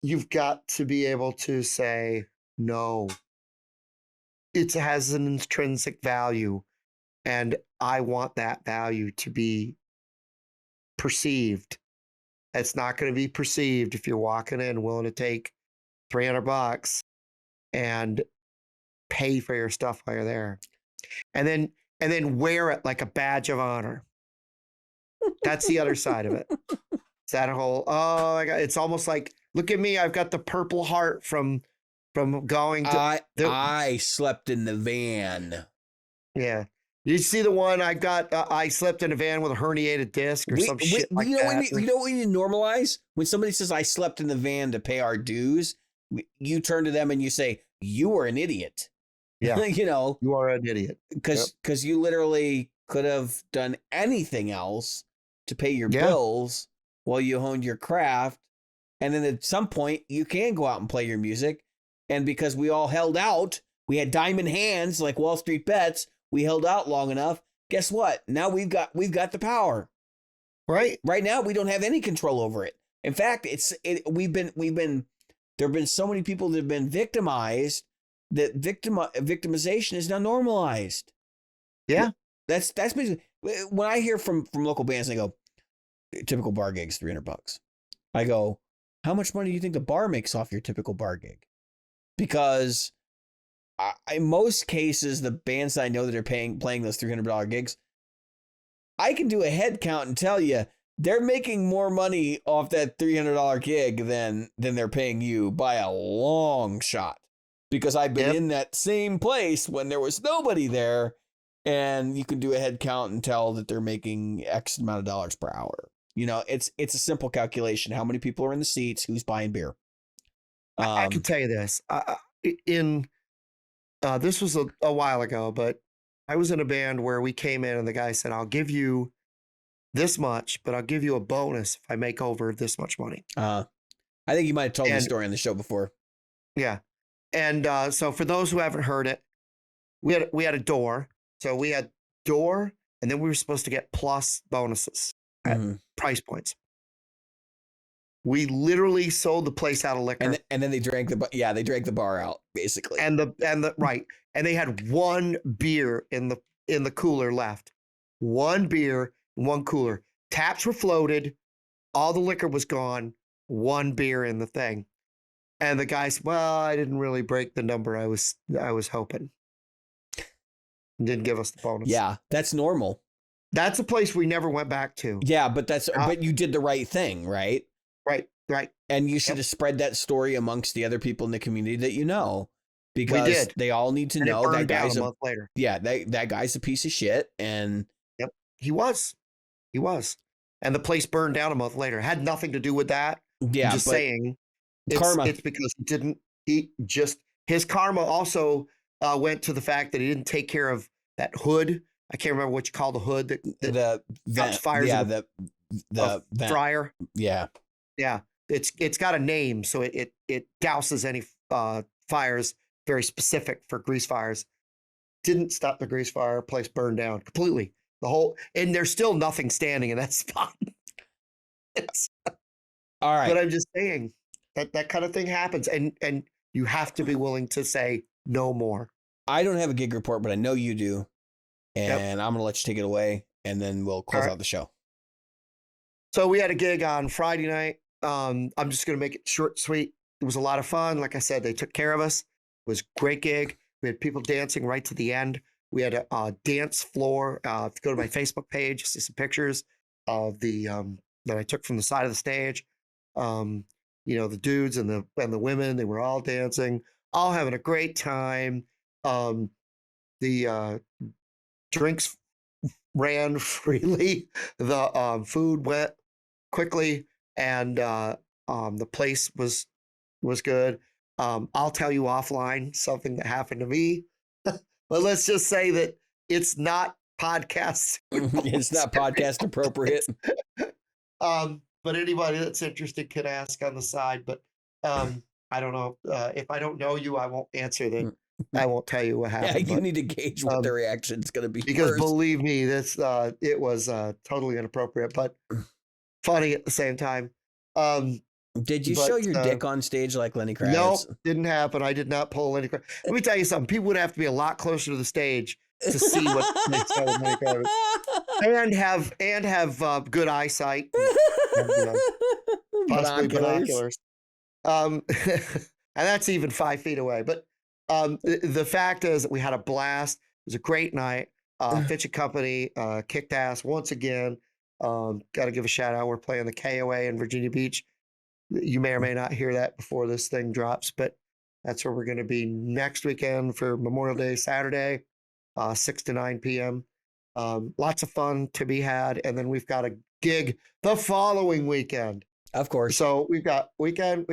You've got to be able to say no. It has an intrinsic value, and I want that value to be perceived. It's not going to be perceived if you're walking in willing to take $300 and pay for your stuff while you're there. And then and then wear it like a badge of honor. That's the other side of it. It's that whole, oh my God, it's almost like, look at me, I've got the Purple Heart from going to I slept in the van. Yeah. You see the one I got, I slept in a van with a herniated disc or some shit like that. You know what you normalize? When somebody says, I slept in the van to pay our dues, you turn to them and you say, you are an idiot. Yeah. You know, you are an idiot. Because you literally could have done anything else to pay your bills while you honed your craft. And then at some point, you can go out and play your music. And because we all held out, we had diamond hands like Wall Street Bets. We held out long enough. Guess what? Now we've got the power. Right. Right now, we don't have any control over it. In fact, there have been so many people that have been victimized that victimization is now normalized. Yeah. That's basically when I hear from local bands, they go, typical bar gig's $300. I go, how much money do you think the bar makes off your typical bar gig? Because in most cases, the bands that I know that are playing those $300 gigs, I can do a head count and tell you they're making more money off that $300 gig than they're paying you by a long shot. Because I've been in that same place when there was nobody there, and you can do a head count and tell that they're making X amount of dollars per hour. You know, it's a simple calculation. How many people are in the seats? Who's buying beer? I can tell you this. This was a while ago, but I was in a band where we came in and the guy said, I'll give you this much, but I'll give you a bonus if I make over this much money. I think you might have told the story on the show before. Yeah. And so for those who haven't heard it, we had a door. So we had door, and then we were supposed to get plus bonuses at price points. We literally sold the place out of liquor, and then they drank the bar out basically. And they had one beer in the cooler left. One beer, one cooler. Taps were floated. All the liquor was gone. One beer in the thing. And the guy said, well, I didn't really break the number I was hoping. Didn't give us the bonus. Yeah, that's normal. That's a place we never went back to. Yeah, but you did the right thing, right? Right. And you should have spread that story amongst the other people in the community that you know. Because they all need to know that guy's a month later. Yeah, that guy's a piece of shit. And he was. And the place burned down a month later. It had nothing to do with that. Yeah, I'm just saying. Karma. It's because his karma also went to the fact that he didn't take care of that hood. I can't remember what you call the hood that fires. Yeah, the fryer. Yeah. Yeah. It's got a name, so it douses any fires. Very specific for grease fires. Didn't stop the grease fire. Place burned down completely. And there's still nothing standing in that spot. All right. But I'm just saying that kind of thing happens, and you have to be willing to say no more. I don't have a gig report, but I know you do, and I'm gonna let you take it away, and then we'll close out the show. So we had a gig on Friday night. I'm just gonna make it short, sweet. It was a lot of fun. Like I said, they took care of us. It was a great gig. We had people dancing right to the end. We had a dance floor. If you go to my Facebook page, you see some pictures of the that I took from the side of the stage. The dudes and the women, they were all dancing, all having a great time. The drinks ran freely. The food went quickly, and the place was good. I'll tell you offline something that happened to me, but let's just say that it's not podcast. It's not podcast appropriate. But anybody that's interested can ask on the side. But I don't know. If I don't know you, I won't answer I won't tell you what happened. Yeah, you need to gauge what the reaction is going to be. Because first. Believe me, it was totally inappropriate, but funny at the same time. Did you show your dick on stage like Lenny Kravitz? No, didn't happen. I did not pull Lenny Kravitz. Let me tell you something. People would have to be a lot closer to the stage to see what they saw with Lenny Kravitz, and have good eyesight, and, possibly binoculars. And that's even 5 feet away. But the fact is that we had a blast. It was a great night. Fitch and Company kicked ass once again. Got to give a shout out. We're playing the KOA in Virginia Beach. You may or may not hear that before this thing drops, but that's where we're going to be next weekend for Memorial Day Saturday, 6 to 9 p.m. Lots of fun to be had. And then we've got a gig the following weekend. Of course. So we've got weekend,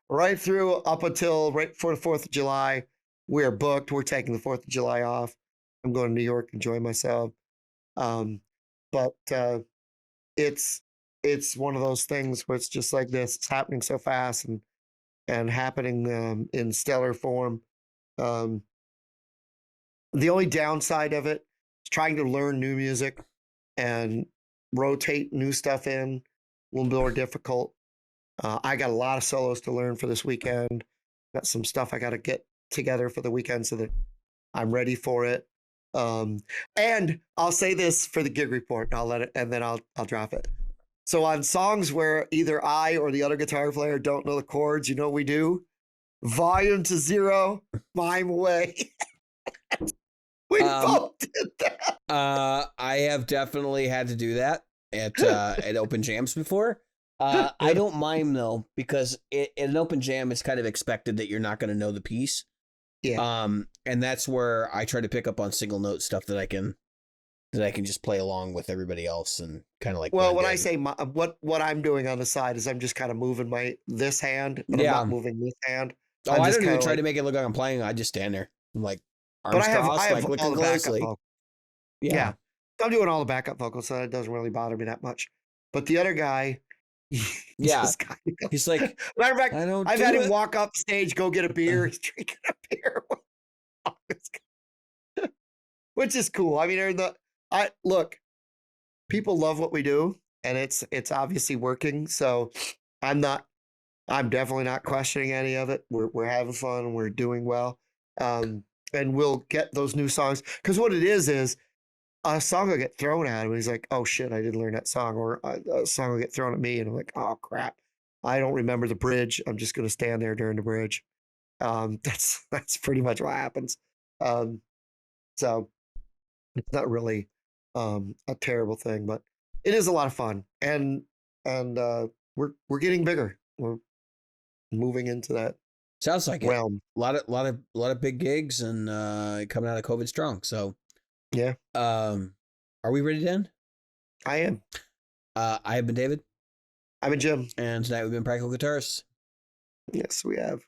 right through up until right before the 4th of July. We're booked. We're taking the 4th of July off. I'm going to New York, enjoy myself. But it's one of those things where it's just like this. It's happening so fast and happening in stellar form. The only downside of it is trying to learn new music and rotate new stuff in, a little more difficult. I got a lot of solos to learn for this weekend. Got some stuff I got to get together for the weekend so that I'm ready for it. And I'll say this for the gig report, and I'll let it, and then I'll drop it. So on songs where either I or the other guitar player don't know the chords, you know what we do? Volume to 0, mime away. We both did that. I have definitely had to do that at open jams before. I don't mind though, because in an open jam, it's kind of expected that you're not going to know the piece. Yeah. And that's where I try to pick up on single note stuff that I can just play along with everybody else and kind of like. Well, when I say what I'm doing on the side is I'm just kind of moving this hand, but I'm not moving this hand. Oh, I don't even try to make it look like I'm playing. I just stand there. I'm like, arms crossed, like looking closely. Yeah. I'm doing all the backup vocals, so it doesn't really bother me that much. But the other guy, he's like, matter of fact, I've had him walk up stage, go get a beer. He's drinking a beer, which is cool. I mean, look, people love what we do, and it's obviously working. So I'm definitely not questioning any of it. We're having fun. We're doing well, and we'll get those new songs, because what it is a song will get thrown at him. And he's like, "Oh shit, I didn't learn that song," or a song will get thrown at me, and I'm like, "Oh crap, I don't remember the bridge. I'm just going to stand there during the bridge." That's pretty much what happens. So it's not really a terrible thing, but it is a lot of fun, and we're getting bigger. We're moving into that. Sounds like realm. A lot of big gigs and coming out of COVID strong. So yeah. Are we ready to end? I am. I have been David. I've been Jim. And tonight we've been Practical Guitarists. Yes, we have.